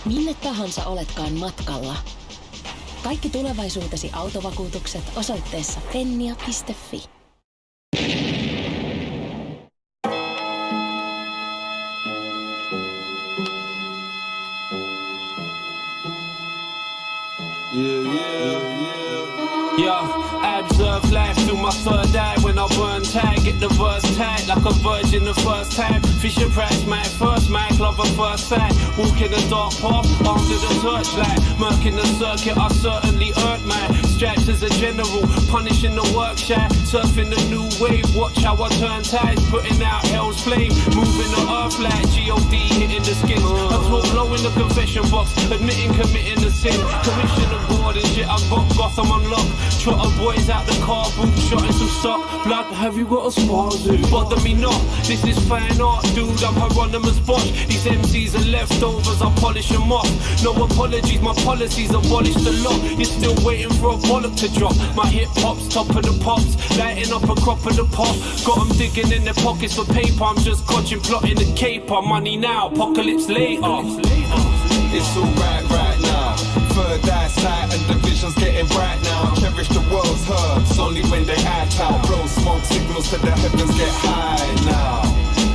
[SPEAKER 9] Minne tahansa oletkaan matkalla. Kaikki tulevaisuutesi autovakuutukset osoitteessa fennia.fi.
[SPEAKER 10] Yeah, I observe life through my third eye. When I burn tight, get the verse tight like a virgin the first time. Fisher Price, my first mic, love at first sight. Walking the dark path, under the searchlight. Murking the circuit, I certainly earned my stripes as a general. Punishing the work shy, surfing the new wave. Watch how I turn tides, putting out hell's flame. Moving the earth like G.O.D. hitting the skin. I talk low in the confession box, admitting committing the sin. Commission the board and shit, I've got Gotham unlocked. Trotter boys out the car boot, shotting some stock. Blood, have you got a spazoo? Bother me not, this is fine art, dude, I'm Hieronymus Bosch. These MCs are leftovers, I polish them off. No apologies, my policies abolish the law. You're still waiting for a bollock to drop. My hip-hop's top of the pops, lighting up a crop of the pop. Got them digging in their pockets for paper, I'm just cotching, plotting the caper. Money now, apocalypse later.
[SPEAKER 11] It's alright right now. Third eyesight and the vision's getting bright now. Cherish the world's herbs, only when they act out. Blow smoke signals to the heavens get high now.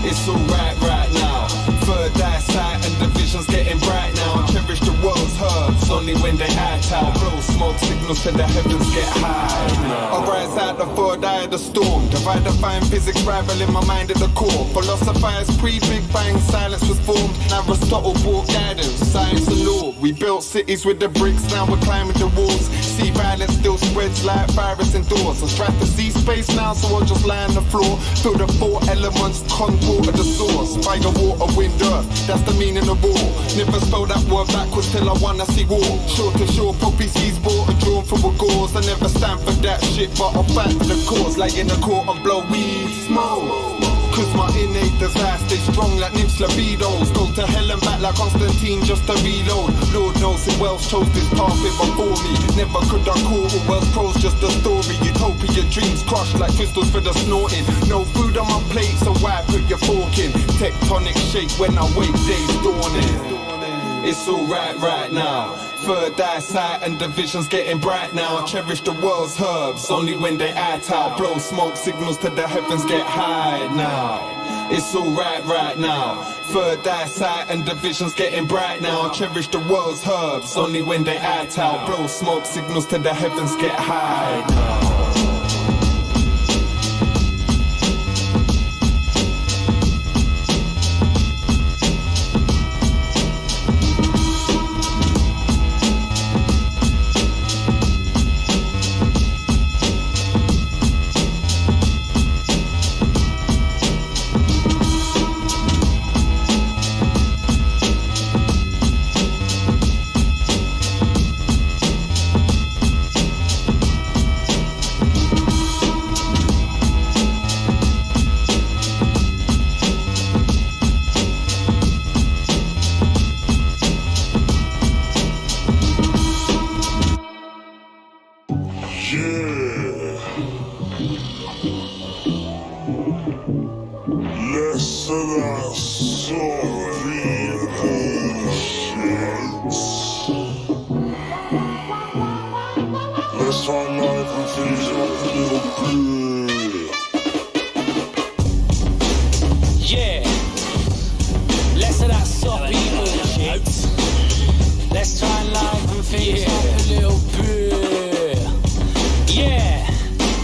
[SPEAKER 11] It's alright right now. Third eyesight and the vision's getting bright now. Cherish the world's herbs, only when they act out. Blow smoke signals to the heavens get high now. I rise out the third eye of the storm. Divide the fine physics rival in my mind at the core. Philosophized pre-Big Bang, silence was formed. Aristotle brought guidance, science and law. We built cities with the bricks, now we're climbing the walls. See violence still spreads like virus indoors. I strive to see space now, so I'll just lie on the floor. Feel the four elements, concord of the source. Fire, water, wind, earth, that's the meaning of war. Never spell that word backwards till I wanna see war. Shore to shore, poppy seeds bought and drawn from a gauze. I never stand for that shit, but I'll fight for the cause. Like in the court and blow weed smoke. Cause my innate desire stay strong like nymphs libidos. Go to hell and back like Constantine just to reload. Lord knows who else chose this path before me. Never could I call all Welsh pros just a story. Utopia dreams crushed like crystals for the snorting. No food on my plate, so why put your fork in? Tectonic shake when I wake, day's dawning. It's alright right now. Third eyesight and the vision's getting bright now. Cherish the world's herbs, only when they act out. Blow smoke signals to the heavens get high now. It's alright right now. Third eyesight and the vision's getting bright now. Cherish the world's herbs, only when they act out. Blow smoke signals to the heavens get high now.
[SPEAKER 8] Let's try life and finish up a little bit.
[SPEAKER 10] Yeah, less of that soppy bullshit. Let's try life and finish up a little bit. Yeah,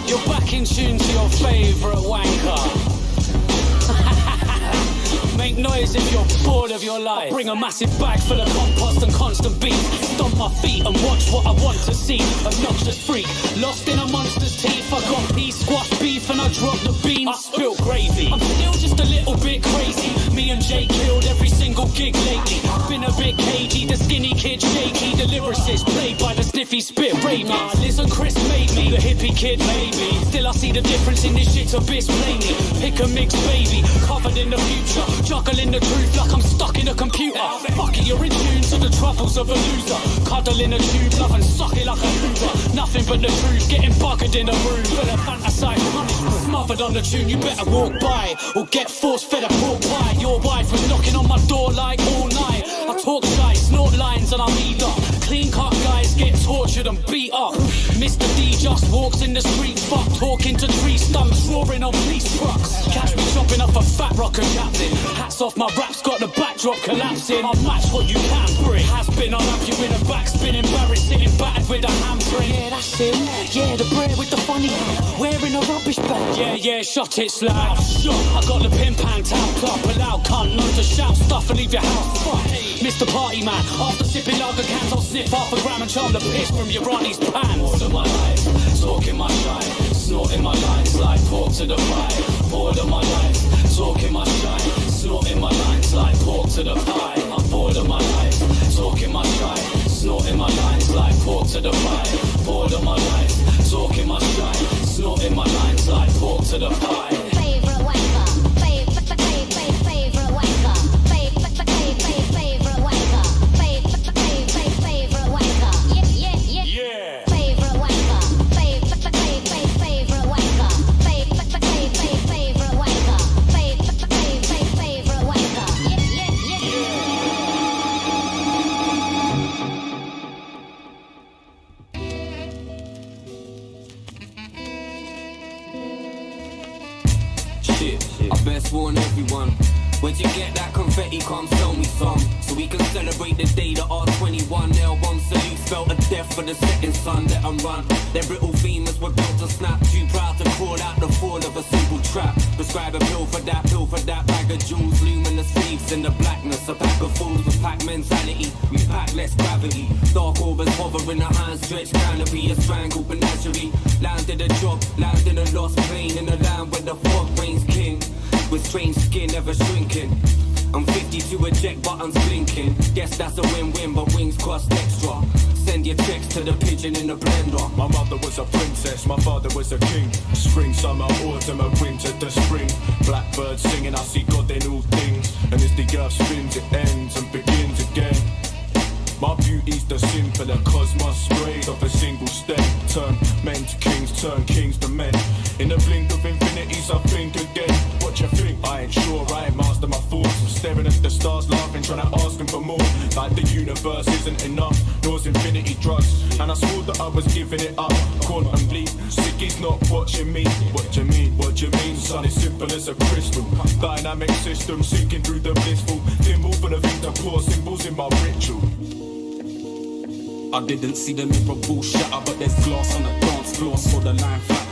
[SPEAKER 10] you're back in tune to your favourite wanker. Make noise if you're bored of your life. I bring a massive bag full of compost and constant beef. Stomp my feet and watch what I want to see. Obnoxious freak, lost in a monster's teeth. I got pea, squash beef and I dropped the beans. I spilt gravy, I'm still just a little bit crazy. Me and Jay killed every single gig lately. Been a bit cagey, the skinny kid shaky. The lyricist played by the sniffy spit Ray me. Liz and Chris made me, the hippie kid maybe. Still I see the difference in this shit's abyss plainly. Pick a mix baby, covered in the future. Juggling the truth like I'm stuck in a computer. Fuck it, you're in tune to the troubles of a loser. Cuddle in a tube, love and suck it like a hoover. Nothing but the truth, getting buggered in a room. Full of fantasized punishment, smothered on the tune. You better walk by or get force-fed a pork pie. Your wife was knocking on my door like all night. I talk shy, snort lines and I'm eat up. Clean-cut guys get tortured and beat up. Mr. D just walks in the street, fuck talking to tree stumps, roaring on police trucks. Catch me chopping up a fat rocker chaplain. Hats off, my rap's got the backdrop collapsing. I match what you can bring. Has been, I'll have you in a backspin, embarrassed, sitting battered with a handprint. Yeah, that's him. Yeah, the brer with the funny hat, wearing a rubbish bag. Yeah, shot it slap. Shot. I got the pin pan tapped up, a loud cunt, known to shout stuff and leave your house. Fuck, Mr. Party Man. After sipping lager cans, I'll sniff half a gram and charm the piss from your Ronnie's pants. Bored of my life, talking my shine, snorting my lines like pork to the pie. Bored of my life, talking my shine, snorting my lines like pork to the pie. I'm bored of my life, talking my shine, snorting my lines like pork to the pie. Bored of my life, talking my shine, snorting my lines like pork to the pie.
[SPEAKER 5] Favorite wanker, favorite wanker, favorite wanker, favorite wanker, favorite wanker. Yeah. Favorite wanker, favorite wanker, favorite wanker, favorite wanker.
[SPEAKER 10] Shit, I best warn everyone. Where'd you get that confetti? Come tell me some, so we can celebrate the day that R21 L-bomb salute spelled a death for the setting sun. Let 'em run. Their brittle femurs were built to snap. Too proud to crawl out the fall of a simple trap. Prescribe a pill for that bag of jewels. Luminous thieves in the blackness. A pack of fools with pack mentality. We pack less gravity. Dark orbits hovering, a hand stretched canopy. A strangled menagerie. Landed a job, landed a lost plane in a land where the fog reigns king. With strange skin never shrinking. I'm 50 to eject buttons blinking. Guess that's a win-win, but wings cost extra. Send your checks to the pigeon in the blender.
[SPEAKER 12] My mother was a princess, my father was a king. Spring, summer, autumn and winter to spring. Blackbirds singing, I see God in all things. And as the earth spins, it ends and begins again. My beauty's the symbol of cosmos sprayed off a single stem. Turn men to kings, turn kings to men. In the blink of infinities I think again. What you think? I ain't sure, I ain't master my thoughts. I'm staring at the stars laughing, trying to ask them for more. Like the universe isn't enough, nor's infinity drugs. And I swore that I was giving it up. Quantum leap, sicky's not watching me. What you mean? What you mean? Son, it's simple as a crystal. Dynamic system sinking through the blissful. Thimble for the victor, pour symbols in my ritual.
[SPEAKER 13] I didn't see the mirror ball shatter, but there's glass on the dance floor, saw the line flatten.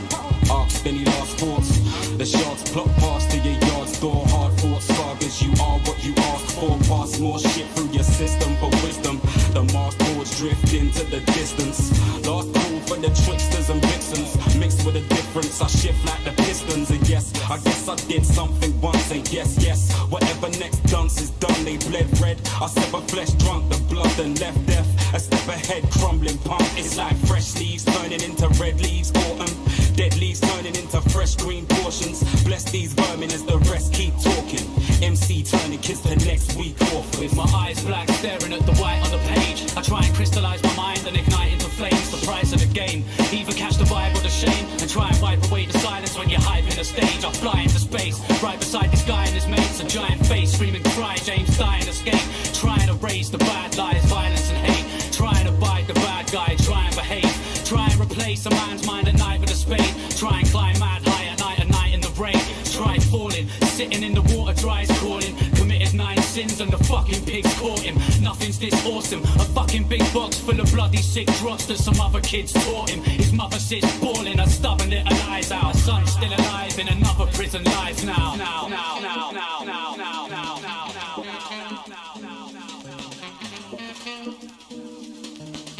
[SPEAKER 13] Asked any last thoughts. The shards plot past to your yard's door. Hard fought sagas, you are what you asked for. Pass more shit through your system for wisdom. The masked boards drift into the distance. Last call for the tricksters and vixens. Mixed with a difference, I shift like the pistons. And yes, I guess I did something once. And yes, whatever next dance is done, they bled red. I sever flesh drunk, the blood and left death. A step ahead, crumbling pump. It's like fresh leaves turning into red leaves. Autumn Dead leaves turning into fresh green portions. Bless these vermin as the rest keep talking. MC turning kids to next week off.
[SPEAKER 14] With my eyes black, staring at the white on the page, I try and crystallize my mind and ignite into flames. The price of the game, either catch the vibe or the shame, and try and wipe away the silence when you're hyping the stage. I fly into space, right beside this guy and his mates. A giant face screaming cry, James dying escape. Trying to raise the bad lies, violence and hate. Trying to bite the bad guy, try and behave. Try and replace a man's mind at night with a spade. Try and climb mad high at night in the rain. Try falling, sitting in the water dry is calling. Committed 9 sins and the fucking pigs caught him. Nothing's this awesome. A fucking big box full of bloody sick drops that some other kids taught him. His mother sits bawling, her stubborn little eyes out. Her son's still alive in another prison life now.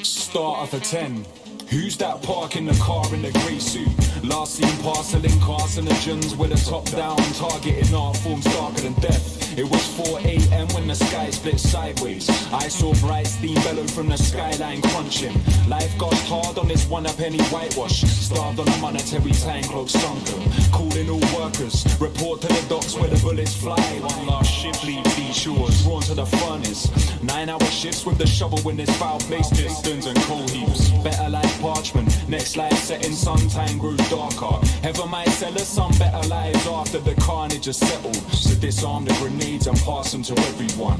[SPEAKER 12] Start of a 10. Who's that parking the car in the grey suit? Last seen parceling carcinogens with a top down, targeting art forms darker than death. It was 4 AM when the sky split sideways. I saw bright steam bellow from the skyline crunching. Life got hard on this 1 penny whitewash. Starved on a monetary time clock sunken. Calling all workers, report to the docks where the bullets fly. One last ship leave these shores, drawn to the furnace. 9-hour shifts with the shovel in this foul place. Pistons and coal heaps. Better like parchment, next life setting sometime grows darker. Heaven might sell us some better lives after the carnage is settled. So disarm the grenades and pass them to everyone.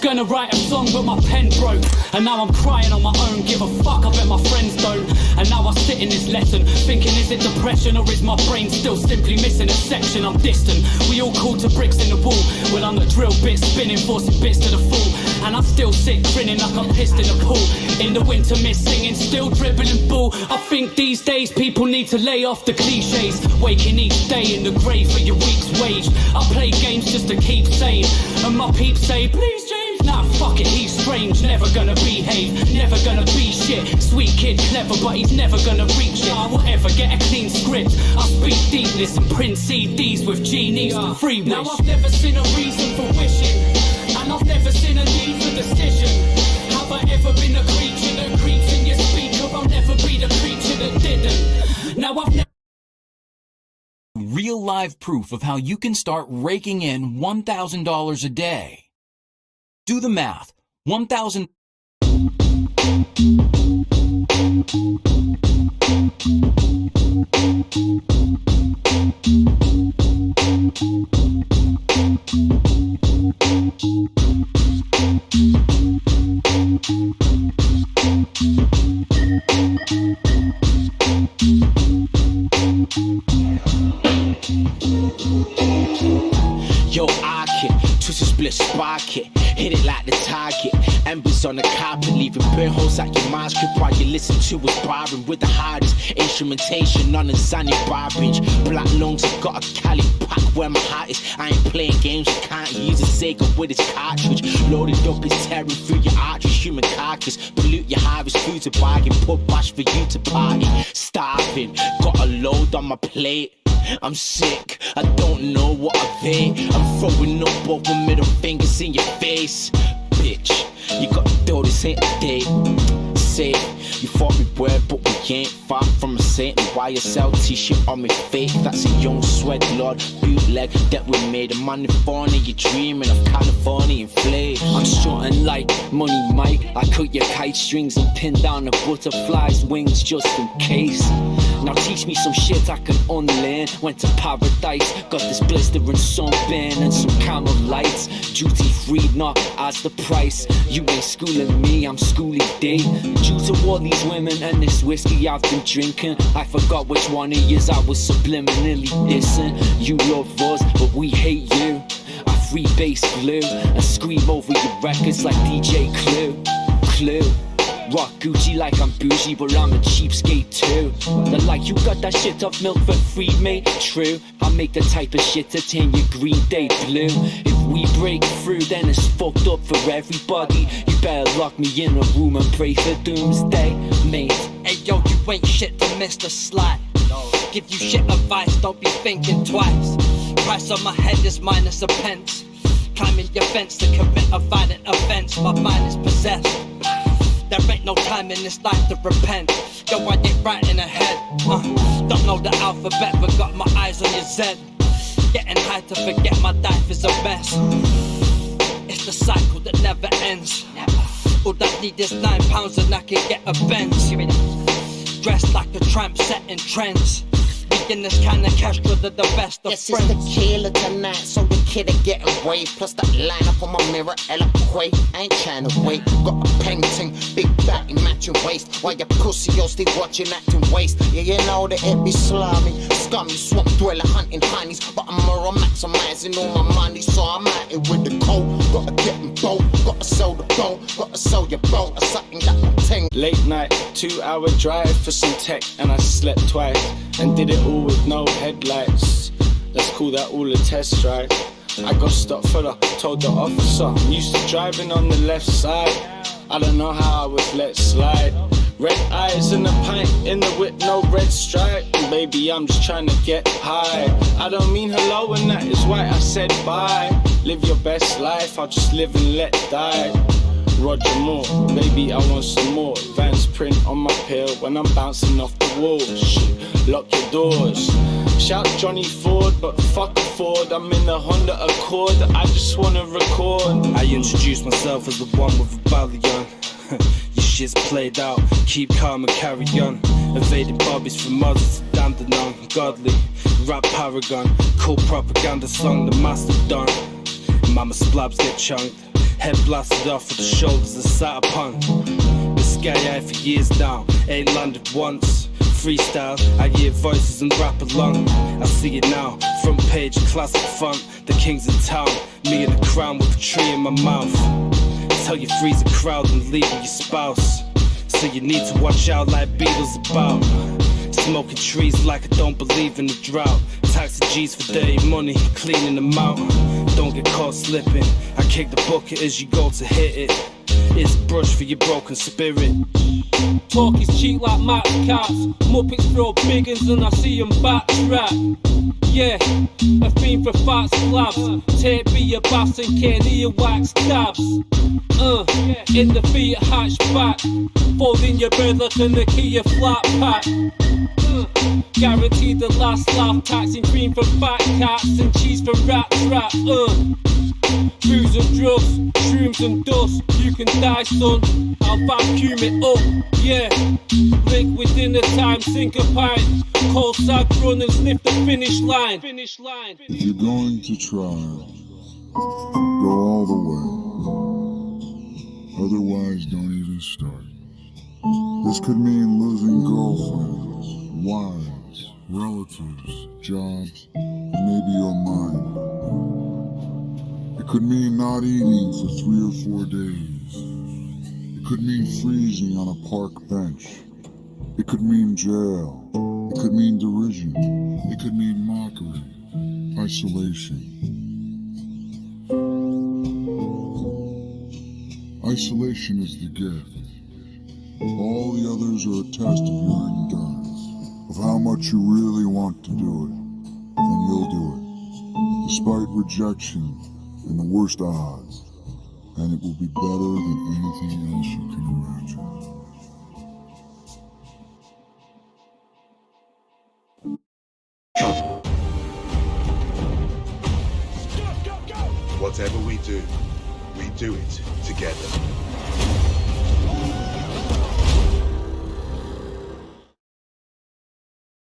[SPEAKER 14] Gonna write a song but my pen broke, and now I'm crying on my own. Give a fuck, I bet my friends don't. And now I sit in this lesson thinking, is it depression or is my brain still simply missing a section? I'm distant, we all call to bricks in the wall. Well, I'm the drill bit spinning, forcing bits to the full. And I still sit grinning like I'm pissed in a pool. In the winter mist singing, still dribbling bull. I think these days people need to lay off the cliches. Waking each day in the grave for your week's wage. I play games just to keep sane, and my peeps say, please James. Nah, fuck it, he's strange, never gonna behave, never gonna be shit. Sweet kid, clever, but he's never gonna reach it. I will ever get a clean script. I speak deepness and print CDs with genies to free wish. Now I've never seen a reason for wishing, and I've never seen a need for decision. Have I ever been a creature that creeps in your speaker? I'll never be the creature that didn't. Now I've never...
[SPEAKER 15] Real live proof of how you can start raking in $1,000 a day. Do the math. 1,000.
[SPEAKER 16] Yo, arc it, twist a split, spark it, hit it like the target. Embers on the carpet, leaving burn holes like your mind's grip while you listen to us barring with the hardest instrumentation on a sunny bar bench. Black lungs, I got a Cali pack where my heart is. I ain't playing games, you can't use a Sega with its cartridge. Loaded up, it's tearing through your arteries, human carcass. Pollute your harvest, food's a bargain, put bash for you to party. Starving, got a load on my plate. I'm sick, I don't know what I've ate. I'm throwing up both my middle fingers in your face. Bitch, you got to do this ain't a date. Say, you thought we were, but we ain't. Far from a saint. YSL t-shirt on my face. That's a young sweat lord bootleg that we made. I'm on the phone and you're dreaming of California and flay.
[SPEAKER 17] I'm strutting like Money Mike. I cut your kite strings and pin down the butterfly's wings just in case. Now teach me some shit I can unlearn. Went to paradise, got this blistering sunburn and some camel lights. Duty free, not as the price. You ain't schooling me, I'm schooling D. Due to all these women and this whiskey I've been drinking, I forgot which one of yous I was subliminally dissing. You love us, but we hate you. I free bass glue and scream over your records like DJ Clue. Rock Gucci like I'm bougie, but I'm a cheapskate too. They're like, you got that shit off Milk for free, mate. True, I make the type of shit to turn your Green Day blue. If we break through, then it's fucked up for everybody. You better lock me in a room and pray for doomsday, mate.
[SPEAKER 18] Hey yo, you ain't shit to Mr. Sly. Give you shit advice, don't be thinking twice. Price on my head is minus a pence. Climbing your fence to commit a violent offense. My mind is possessed. There ain't no time in this life to repent. Yo, I get right in the head. Don't know the alphabet, but got my eyes on your Z. Getting high to forget my life is a mess. It's the cycle that never ends. All I need is £9 and I can get a Benz. Dressed like a tramp, setting trends. In this kind of cash, good are the best of
[SPEAKER 19] this
[SPEAKER 18] friends.
[SPEAKER 19] This is the killer tonight, so the kid will get away. Plus that line up on my mirror, eloquate. I ain't trying to wait. Got a painting, big back and matching waist. While your pussy, you're still watching acting waste. Yeah, you know that it be slimy, scummy, swamp dweller, hunting honeys. But I'm more maximizing all my money, so I'm at it with the cold. Gotta get them both, gotta sell the boat, gotta sell your boat, or something that will ting.
[SPEAKER 10] Late night, 2-hour drive for some tech, and I slept twice. And did it all with no headlights. Let's call that all a test drive. I got stopped for the, told the officer I'm used to driving on the left side. I don't know how I was let slide. Red eyes and a pint in the whip, no red stripe. And baby, I'm just trying to get high. I don't mean hello and that is why I said bye. Live your best life, I'll just live and let die. Roger Moore, baby, I want some more. Vans print on my pill when I'm bouncing off the walls. Shit, lock your doors. Shout Johnny Ford, but fuck a Ford. I'm in a Honda Accord, I just wanna record.
[SPEAKER 20] I introduce myself as the one with a battalion. Your shit's played out, keep calm and carry on. Evaded Barbies from Moses to Dandenong. Godly, rap paragon, cool propaganda song, the mastodon. Mama splabs get chunked. Head blasted off with the shoulders and sat upon. The sky eye for years now, ain't landed once. Freestyle, I hear voices and rap along. I see it now, front page, classic font. The king's in town, me in the crown with a tree in my mouth. Tell you freeze the crowd and leave with your spouse. So you need to watch out like Beatles about. Smoking trees like I don't believe in the drought. Taxi G's for dirty money, cleaning them out. Don't get caught slipping. I kick the bucket as you go to hit it. It's a brush for your broken spirit.
[SPEAKER 10] Talk is cheap like Matt Cats. Muppets throw big uns and I see them backtrack. Yeah, a theme for fat slabs. Tape be your bass and can't hear wax stabs. In the Fiat hatchback. Folding your bed like an IKEA flat pack. Guaranteed the last laugh. Taxing cream for fat cats and cheese for rat trap. Booze and drugs, shrooms and dust. You can die, son. I'll vacuum it up. Yeah, liquid dinner time, sink a pint. Cold sack run and sniff the finish line.
[SPEAKER 8] If you're going to try, go all the way. Otherwise, don't even start. This could mean losing girlfriends, wives, relatives, jobs, maybe your mind. could mean not eating for 3 or 4 days. It could mean freezing on a park bench. It could mean jail. It could mean derision. It could mean mockery, isolation. Isolation is the gift. All the others are a test of your endurance, of how much you really want to do it, and you'll do it, despite rejection and the worst odds, and it will be better than anything else you can imagine.
[SPEAKER 21] Whatever we do it together.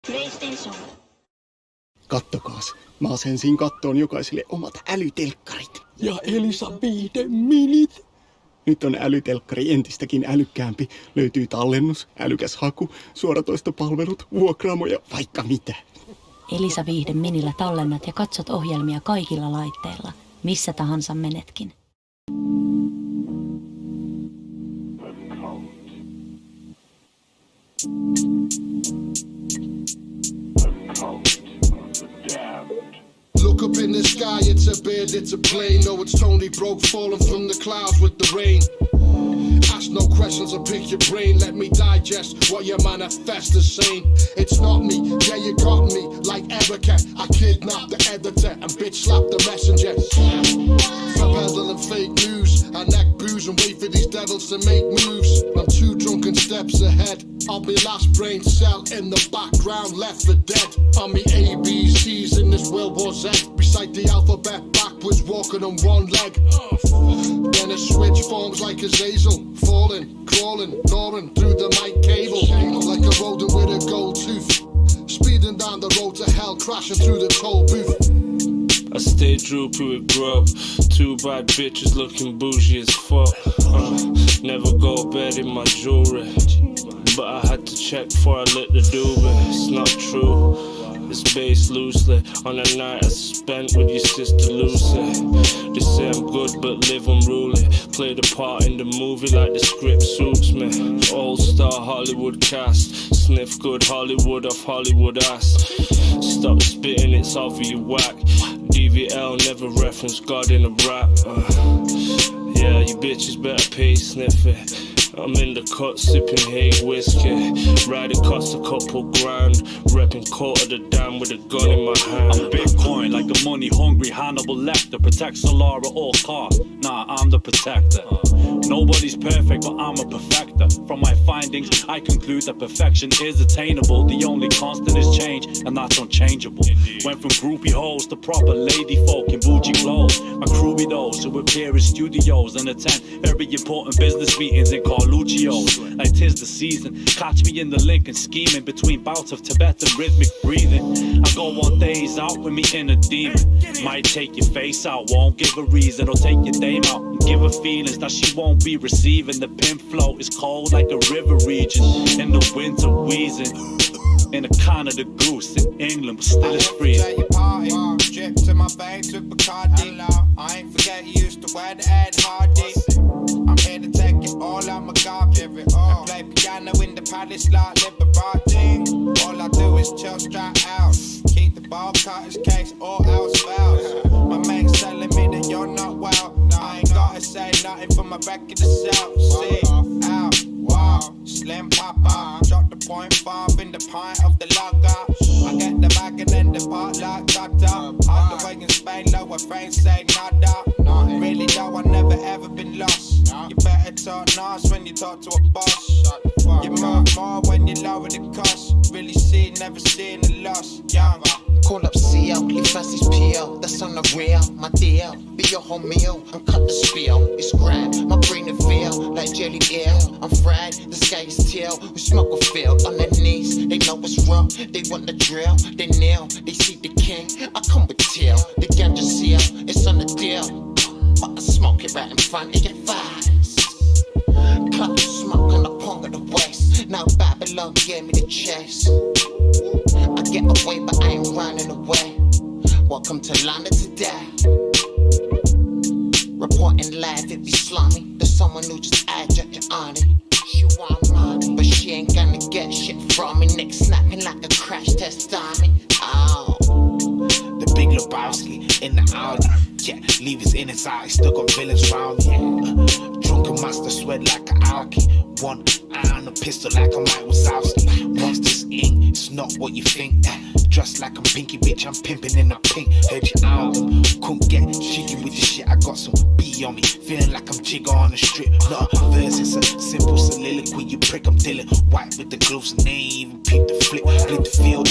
[SPEAKER 5] PlayStation.
[SPEAKER 22] Kattokaas, mä asensin kattoon jokaiselle omat älytelkkarit. Ja Elisa viihden minit. Nyt on älytelkkari entistäkin älykkäämpi. Löytyy tallennus, älykäs haku, suoratoistopalvelut, vuokraamo ja vaikka mitä.
[SPEAKER 9] Elisa Viihden minillä tallennat ja katsot ohjelmia kaikilla laitteilla, missä tahansa menetkin.
[SPEAKER 23] Look up in the sky, it's a bird, it's a plane. No, it's Tony Broke falling from the clouds with the rain. Ask no questions or pick your brain. Let me digest what you manifest as saying. It's not me, yeah, you got me. Like Erica, I kidnapped the editor and bitch slapped the messenger. For peddling fake news, I neck booze and wait for these devils to make moves. I'm 2 drunken steps ahead. I'll be last brain cell in the background, left for dead. On me ABCs in this World War Z. Recite the alphabet backwards, walking on one leg. Then a switch forms like a Zazel. Falling, crawling, gnawing through the mic cable. Like a rodent with a gold tooth. Speeding down the road to hell, crashing through the toll booth.
[SPEAKER 10] I stay droopy with grub. 2 bad bitches looking bougie as fuck. Never go bed in my jewelry. But I had to check before I lit the doobie. It's not true, it's based loosely on a night I spent with your sister Lucy. They say I'm good but live unruly. Play the part in the movie like the script suits me. All-star Hollywood cast. Sniff good Hollywood off Hollywood ass. Stop spitting, it's off of your whack. DVL never reference God in a rap. Yeah, you bitches better pay sniffing. I'm in the cut, sipping Hague whiskey. Riding cost a couple grand. Repping Court of the Dam with a gun in my hand.
[SPEAKER 24] I'm Bitcoin like a money-hungry Hannibal Lecter. Protect Solar at all costs. Nah, I'm the protector. Nobody's perfect, but I'm a perfecter. From my findings, I conclude that perfection is attainable. The only constant is change, and that's unchangeable. Went from groupie hoes to proper lady folk in bougie clothes. My crew be those who appear in studios and attend very important business meetings in Carluccio's. Like 'tis the season, catch me in the Lincoln scheming between bouts of Tibetan rhythmic breathing. I go on days out with me inner demon. Might take your face out, won't give a reason, or take your dame out and give her feelings that she won't be receiving. The pin flow is cold like a river region. In the winter wheezing. In a Canada Goose in England, but still it's freezing.
[SPEAKER 25] Drip to my face with Bacardi. I ain't forget you used to wear the Ed Hardy. I'm here to take it all, I'm a god, give it all. I play piano in the palace like Liberati. All I do is chill straight out. Keep the ball cutters case, all else fails. My mate's telling me that you're not well. I ain't gotta say nothing for my record to sell. See, out, wow, slim papa. Drop the 0.5 in the pint of the lager. I get the bag and then depart like Tata. All the way in Spain, lower frames say nada. Really though, I've never ever been lost. You better talk nice when you talk to a boss. You move more when you lower the cost. Really see, never seen the loss. Young.
[SPEAKER 19] Call up CL, live fast as PL, that's on the real, my DL. Be your whole meal and cut the spiel. It's grand, my brain and feel like jelly ale. I'm fried, the sky is teal. We smoke a field on their knees. They know what's wrong, they want the drill. They kneel, they see the king. I come with tail, the ganja seal, it's on the deal. But I smoke it right in front of your face. Cloud smoke on the palm of the waist. Now Babylon gave me the chase. I get away, but I ain't running away. Welcome to London today. someone who just hijacked your honor. She want money, but she ain't gonna get shit from me. Neck snapping like a crash test dummy. Oh,
[SPEAKER 16] The Big Lebowski in the Audi. Yeah, leave his innards out, he still got villains round. Yeah, drunken master sweat like an alky. One eye on a pistol like a Mike Wazowski. Monsters Inc., it's not what you think. Dressed like I'm Pinky, bitch, I'm pimping in the pink. Heard your album, couldn't get jiggy with the shit. I got some B on me, feeling like I'm Jigger on the strip. Not a verse, it's a simple soliloquy. You prick, I'm dealing white with the gloves and they ain't even peep the flip. Split the field,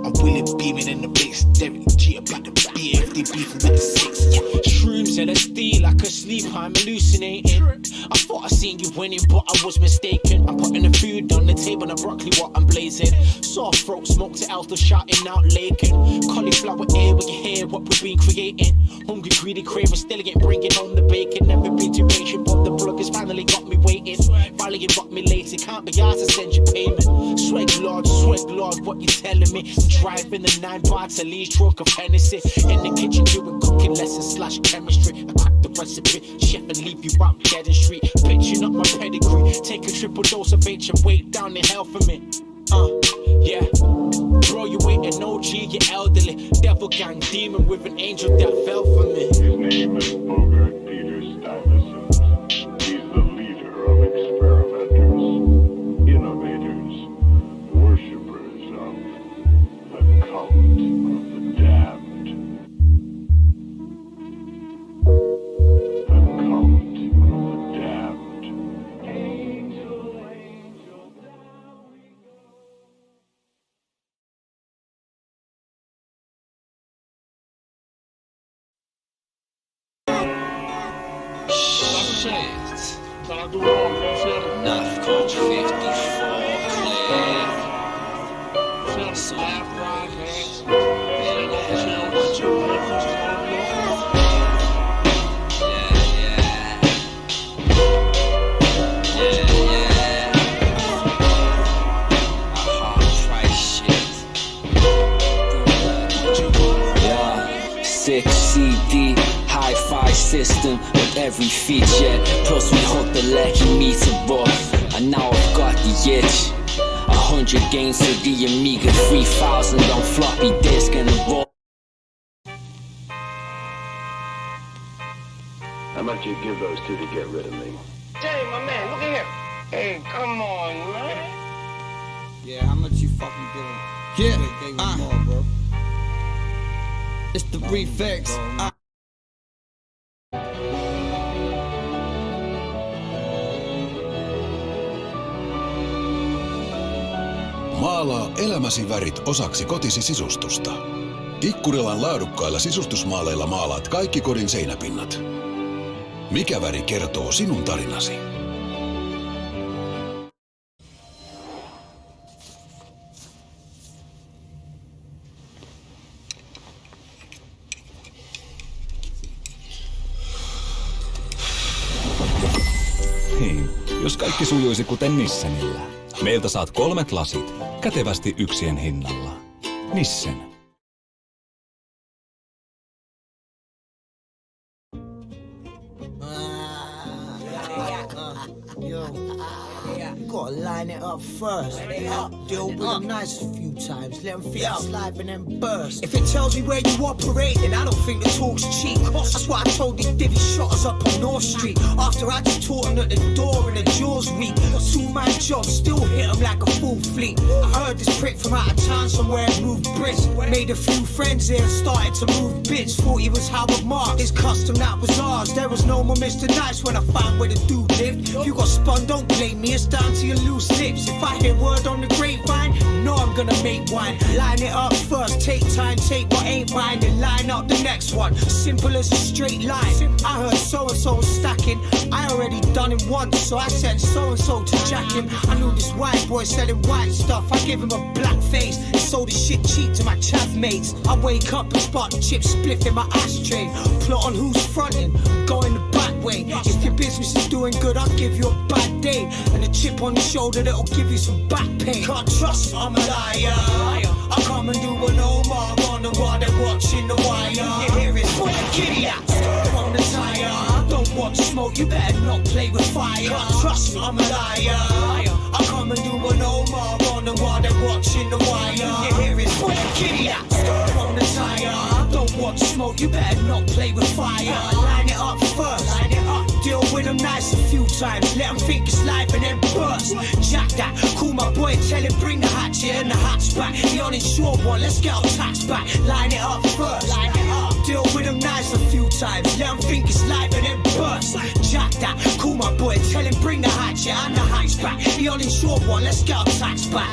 [SPEAKER 16] I'm willing beaming in the base. Derek G, I beat the BFD beefing with the six.
[SPEAKER 17] Shrooms LSD like asleep, I'm hallucinating. I thought I seen you winning, but I was mistaken. I'm putting the food on the table and broccoli what I'm blazing. Soft throat, smoked it out, shouting out Lakin. Cauliflower ear with your hair, what we've been creating. Hungry, greedy, craving, still ain't bringing home the bacon. Never been too patient, but the plug has finally got me waiting. Rallying, got me late, it can't be asked to send you payment. Swag Lord, what you telling me? Driving the 9 bars, a leash truck of Hennessy. In the kitchen doing cooking lessons / chemistry. I crack the recipe, chef and leave you out dead in street. Bitching up my pedigree, take a triple dose of H and wait down in hell for me. Yeah. Bro, you ain't an OG, you're elderly. Devil gang demon with an angel that fell for me.
[SPEAKER 1] His name is Bogart Peter Stuyvesant. He's the leader of experimenters, innovators, worshippers of the cult of the damned. The cult of the damned. Angel, angel, down we go.
[SPEAKER 17] Shit. Enough coach 54 clear. Slap rockets.
[SPEAKER 3] Sick CD, hi-fi system with every feature. Plus we hooked the Lecky meter box, and now I've got the itch. 100 games to the Amiga 3000 on floppy disk and a raw.
[SPEAKER 21] How much you give those two to get rid of me?
[SPEAKER 4] Hey, my man, look at here. Hey, come on, man.
[SPEAKER 6] Yeah, how much you fucking give him? Yeah, more, bro. It's the prefix.
[SPEAKER 7] Maalaa elämäsi värit osaksi kotisi sisustusta. Tikkurilan laadukkailla sisustusmaaleilla maalaat kaikki kodin seinäpinnat. Mikä väri kertoo sinun tarinasi?
[SPEAKER 26] Niin, jos kaikki sujuisi kuten Nissanilla. Meiltä saat 3 lasit, kätevästi yksien hinnalla. Nissen.
[SPEAKER 27] Gotta line it up first. Deal with them nice a few times. Let them feel alive and then burst. If it tells me where you operate, then I don't think the talk's cheap. That's why I told these divvy shotters up on North Street. After I just taught them at the door in the jaws week. 2-man job, still hit them like a full fleet. I heard this prick from out of town somewhere moved brisk. Made a few friends here and started to move bits. Thought he was Howard Marks. His custom, that was ours. There was no more Mr. Nice when I found where the dude lived. If you got spun, don't blame me. It's down to your loose lips. If I hear word on the grapevine, you know I'm gonna make wine. Line it up first, take time, take what ain't mine, then line up the next one. Simple as a straight line. I heard so-and-so was stacking. I already done it once, so I sent so-and-so to jack him. I knew this white boy selling white stuff. I give him a black face and sold the shit cheap to my chav mates. I wake up and spot the chip spliff in my ashtray. Plot on who's fronting, going the back way. If your business is doing good, I'll give you a bad day. And a chip on the shoulder that'll give you some back pain. Can't trust, I'm a liar. I come and do an Omar on the wall, they're watching the wire. You hear it, put a kitty out on the tire. Don't watch smoke, you better not play with fire. Trust me, I'm a liar. I come and do an Omar on the while they're watching the wire. You hear it? Giddy up, start on the tire. Don't watch smoke, you better not play with fire. Line it up first, line it up. Deal with them nice a few times. Let them think it's live and then burst. Jack that, call my boy, tell him bring the hatchet and the hatchback. The uninsured one, let's get our tax back. Line it up first, line it up. Deal with them nice a few times. Let them think it's live and then burst. Jack that, call my boy, tell him bring the hatchet and the hatchback. The uninsured one, let's get our tax back.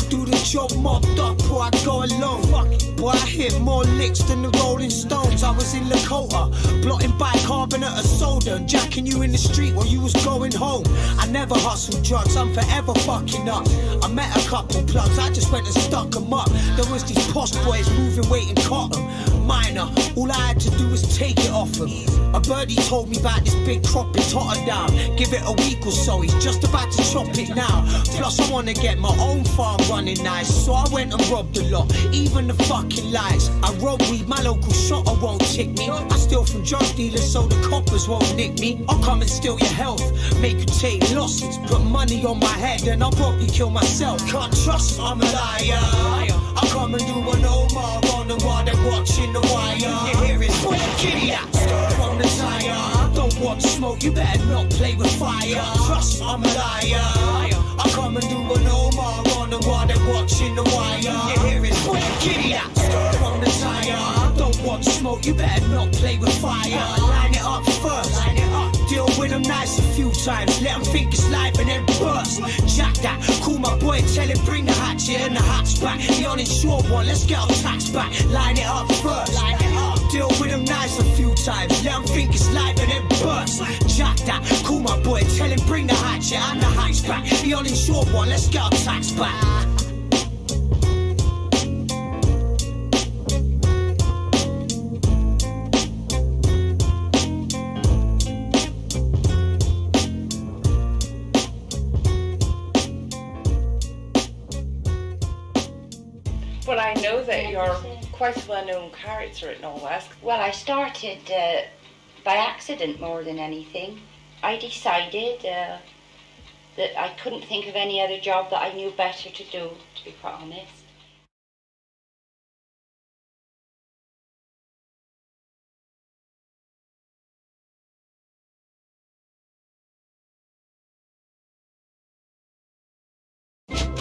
[SPEAKER 27] Do the job mobbed up or I go alone. Fuck it. Boy, I hit more licks than the Rolling Stones. I was in Lakota, blotting bicarbonate of soda and jacking you in the street while you was going home. I never hustled drugs, I'm forever fucking up. I met a couple plugs, I just went and stuck them up. There was these posh boys moving weight and cotton. Minor, all I had to do was take it off him. A birdie told me about this big crop in Tottenham. Give it a week or so, he's just about to chop it now. Plus I wanna get my own farm running nice, so I went and robbed a lot, even the fucking lies. I rob weed, my local shotter won't tick me. I steal from drug dealers so the coppers won't nick me. I'll come and steal your health, make you take losses, put money on my head and I'll probably kill myself. Can't trust me, I'm a liar. I come and do an Omar on the while they're watching the wire. You hear it? Giddy up, start on the tire. Don't watch smoke, you better not play with fire. Trust me, I'm a liar. I come and do an Omar on the while they're watching the wire. You hear it? Giddy up, start on the tire. Don't watch smoke, you better not play with fire. Line it up first, line it up. Deal with them nice a few times. Let them think it's live and then burst. Jack that, call my boy, tell him bring the hatchet and the hatchback. The uninsured one, let's get our tax back. Line it up first, line it up. Deal with them nice a few times. Let them think it's live and then burst. Jack that, call my boy, tell him bring the hatchet and the hatchback. The uninsured one, let's get our tax back.
[SPEAKER 2] But I know that you're quite a well-known character at Norwest.
[SPEAKER 11] Well, I started by accident more than anything. I decided that I couldn't think of any other job that I knew better to do, to be quite honest.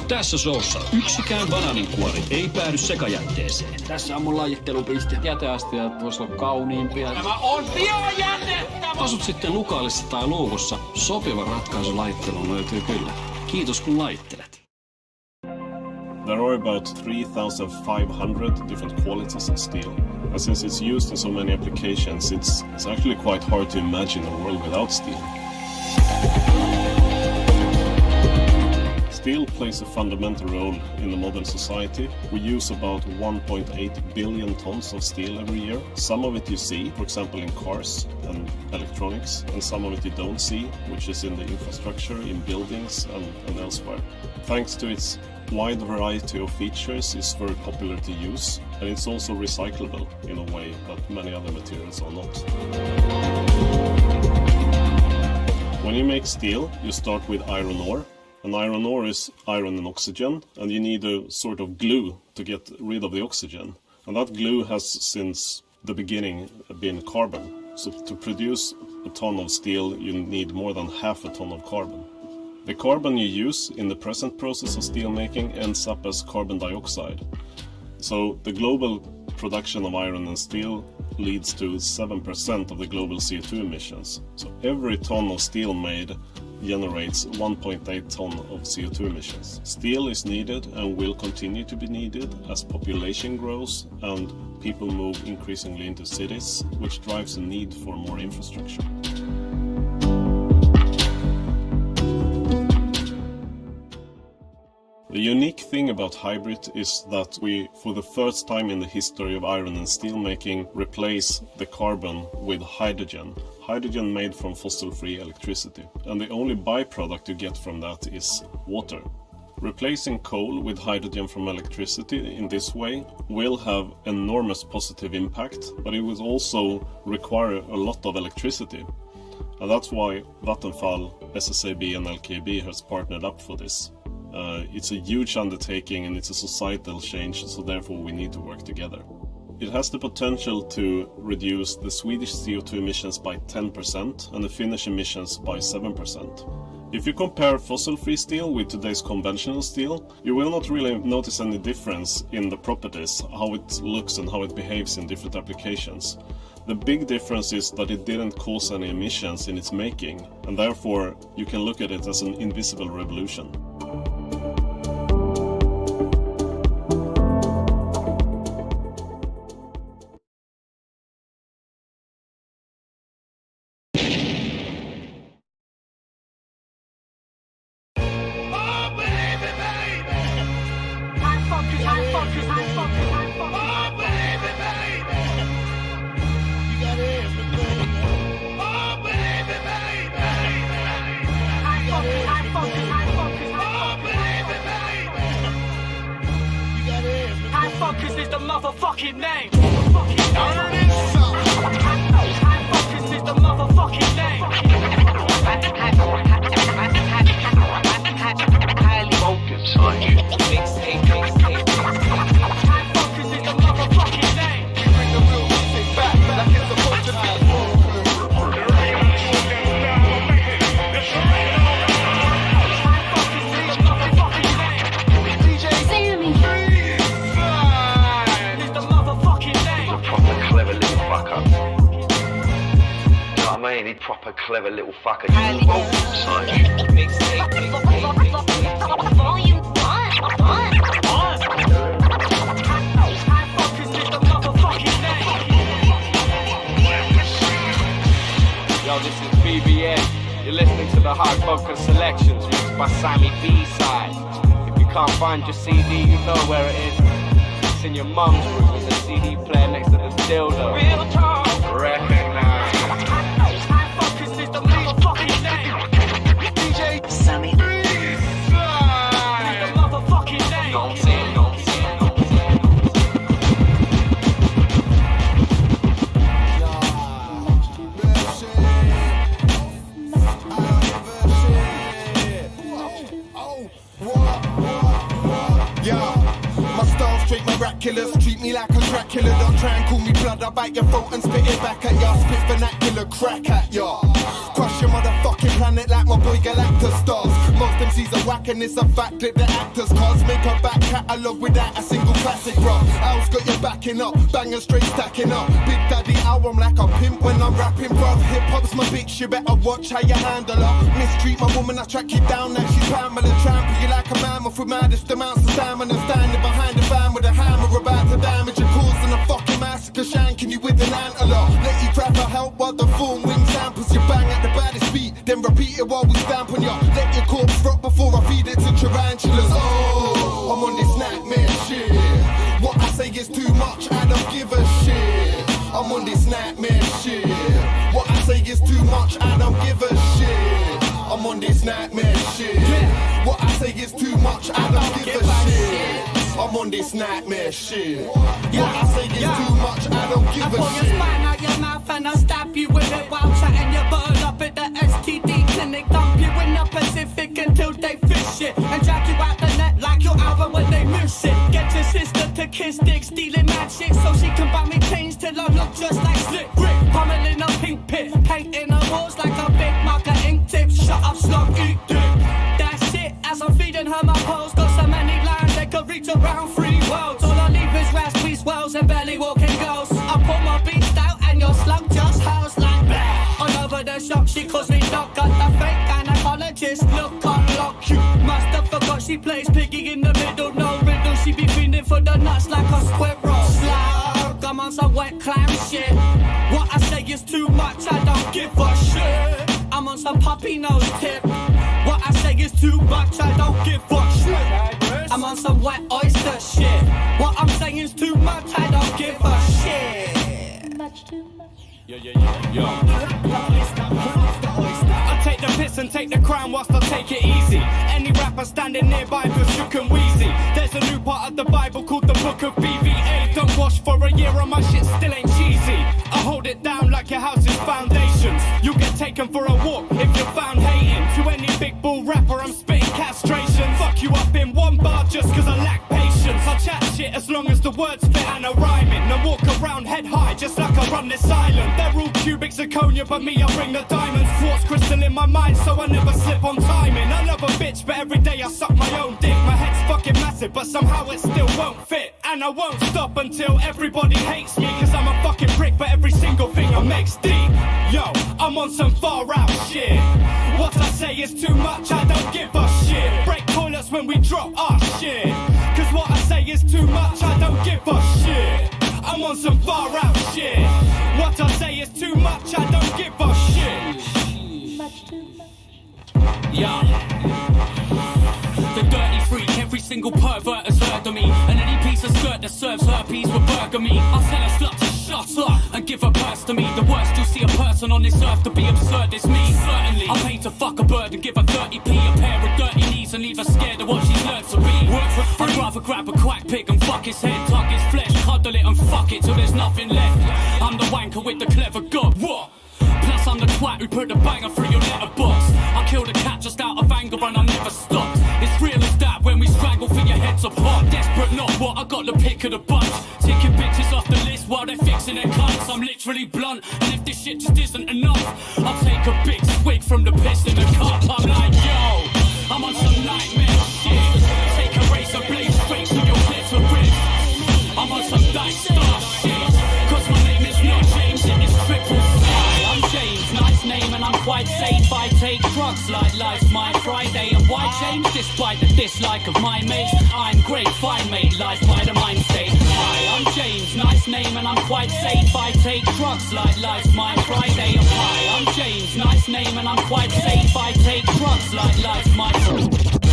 [SPEAKER 12] Tässä showssa yksikään banaaninkuori ei päädy sekajätteeseen.
[SPEAKER 17] Tässä on mun lajittelupiste. Jäteastiat vois olla kauniimpia.
[SPEAKER 12] Tämä on biojätettä! Asut sitten Lukaalissa tai Luukossa, sopiva ratkaisu lajitteluun löytyy kyllä. Kiitos kun lajittelet.
[SPEAKER 13] There are about 3,500 different qualities of steel. And since it's used in so many applications, it's actually quite hard to imagine a world without steel. Steel plays a fundamental role in the modern society. We use about 1.8 billion tons of steel every year. Some of it you see, for example, in cars and electronics, and some of it you don't see, which is in the infrastructure, in buildings and elsewhere. Thanks to its wide variety of features, it's very popular to use, and it's also recyclable in a way that many other materials are not. When you make steel, you start with iron ore. And iron ore is iron and oxygen, and you need a sort of glue to get rid of the oxygen. And that glue has, since the beginning, been carbon. So to produce a ton of steel, you need more than half a ton of carbon. The carbon you use in the present process of steel making ends up as carbon dioxide. So the global production of iron and steel leads to 7% of the global CO2 emissions. So every ton of steel made generates 1.8 ton of CO2 emissions. Steel is needed and will continue to be needed as population grows and people move increasingly into cities, which drives the need for more infrastructure. The unique thing about hybrid is that we, for the first time in the history of iron and steel making, replace the carbon with hydrogen. Hydrogen made from fossil-free electricity. And the only byproduct you get from that is water. Replacing coal with hydrogen from electricity in this way will have enormous positive impact, but it will also require a lot of electricity. And that's why Vattenfall, SSAB and LKAB has partnered up for this. It's a huge undertaking and it's a societal change, so therefore we need to work together. It has the potential to reduce the Swedish CO2 emissions by 10% and the Finnish emissions by 7%. If you compare fossil-free steel with today's conventional steel, you will not really notice any difference in the properties, how it looks and how it behaves in different applications. The big difference is that it didn't cause any emissions in its making, and therefore you can look at it as an invisible revolution.
[SPEAKER 10] Focus is the motherfucking name. Focus is the motherfucking name. Highly focused on you. Mixtape. Focus is the motherfucking name. We bring the real music back like it's supposed to be.
[SPEAKER 21] He's proper clever little fucker. You focus on you. Mixtape. Volume 1.
[SPEAKER 10] Yo, this is BBN. You're listening to the Hard Focus Selections mixed by Sammy B-Side. If you can't find your CD, you know where it is. It's in your mum's room in the CD player next to the dildo. Real talk. Recognize.
[SPEAKER 21] Sammy.
[SPEAKER 27] Miraculous, treat me like a Dracula. Don't try and call me blood, I'll bite your throat and spit it back at ya. Spit vernacular, crack at ya. Crush your motherfucking planet like my boy Galactus stars. Most MCs are whack and it's a fact that the actors cars make a back catalogue without a single classic, bro. Owl's got your backing up, bangers straight stacking up. Big Daddy Owl, I'm like a pimp when I'm rapping, bro. Hip-hop's my bitch, you better watch how you handle her. Mistreat my woman, I track you down like she's Pamela. Trample you like a mammoth with maddest amounts of stamina. Standing behind the van with a hammer about to damage your cause and a fucking massacre, shanking you with an antelope. Let you grab her help while the full wing samples you bang at the baddest beat, then repeat it while we stamp on ya. Let your corpse rot before I feed it to tarantulas. Oh, I'm on this nightmare shit. What I say is too much, I don't give a shit. I'm on this nightmare shit. What I say is too much, I don't give a shit. I'm on this nightmare shit. What I say is too much, I don't give a shit. I'm on this nightmare shit. What I say is too much, I don't give a shit. I pull your spine out your mouth and I'll stab you with it while chatting your bird up at the STD clinic. Dump you in the Pacific until they fish it and drag you out the net like your album when they miss it. Get your sister to kiss dick, stealing mad shit so she can buy me chains till I look just like Slick Rick. Pummeling a pink pit, painting her walls like a big marker ink tip. Shut up, slug, eat dick. That's it, as I'm feeding her my pose. Got so many lines they could reach around 3 worlds. All I leave is raspberry swells and belly walking ghosts. I pull my beast out and your slug just howls like blah. All over the shop she calls me dog. Got the fake gynecologist look unlock you. Must have forgot she plays piggy in the middle. No riddle, she be feeding for the nuts like a squirrel. Slug, I'm on some wet clam shit. What I say is too much, I don't give a shit. I'm on some puppy nose tip. What I say is too much, I don't give a shit. I'm on some wet oyster shit. What I'm saying is too much, I don't give a shit. Much too much. Yo. I take the piss and take the crown whilst I take it easy. Any rapper standing nearby feels shook and wheezy. There's a new part of the Bible called the Book of BVA. Don't wash for a year and my shit still ain't cheesy. I hold it down like your house's foundations. You get taken
[SPEAKER 10] take 'em for a walk if you're found hating. To any big bull rapper, I'm spitting castration. Fuck you up in one bar just 'cause I lack patience. I'll chat shit as long as the words fit and are rhyming. And walk around head high just like I run this island. They're all cubic zirconia, but me, I bring the diamonds. Quartz crystal in my mind, so I never slip on timing. I love a bitch, but every day I suck my own dick. My head's fucking massive, but somehow it still won't fit. And I won't stop until everybody hates me. 'Cause I'm a fucking prick, but every single thing I make's deep. Yo, I'm on some far out shit. What I say is too much, I don't give a shit. Break toilets when we drop our shit. 'Cause what I say is too much, I don't give a shit. I'm on some far out shit. What I say is too much, I don't give a shit. Yeah. The dirty freak, every single pervert has heard of me. And any piece of skirt that serves herpes will burger me. I'll tell a slut to shut up and give a purse to me. The worst you'll see a person on this earth to be absurd is me. Certainly, I'll pay to fuck a bird and give her 30p. A pair of dirty knees and leave her scared of what she's learned to be. Work for free. I'd rather grab a quack pig and fuck his head, tug his flesh, cuddle it and fuck it till there's nothing left. I'm the wanker with the clever gob. What? Plus I'm the twat who put the banger through your letterbox. I killed a cat just out of anger and I never stopped. It's real as that when we strangle for your heads apart. Desperate not what, I got the pick of the bunch. Taking bitches off the list while they're fixing their cunts. I'm literally blunt, and if this shit just isn't enough, I'll take a big swig from the piss in the cup. I'm like, yo, I'm on some nightmare shit. Take a razor blade straight to your clitoris. I'm on some Dice Star shit. 'Cause my name is not James, it is triple C. I'm James, nice name, and I'm quite safe. I take drugs like life's my Friday. And why change despite the dislike of my mates? I'm great, fine mate, life by the mind state. Hi, I'm James, nice name, and I'm quite safe. I take drugs like life's my Friday. And hi, I'm James, nice name, and I'm quite safe. I take drugs like life's my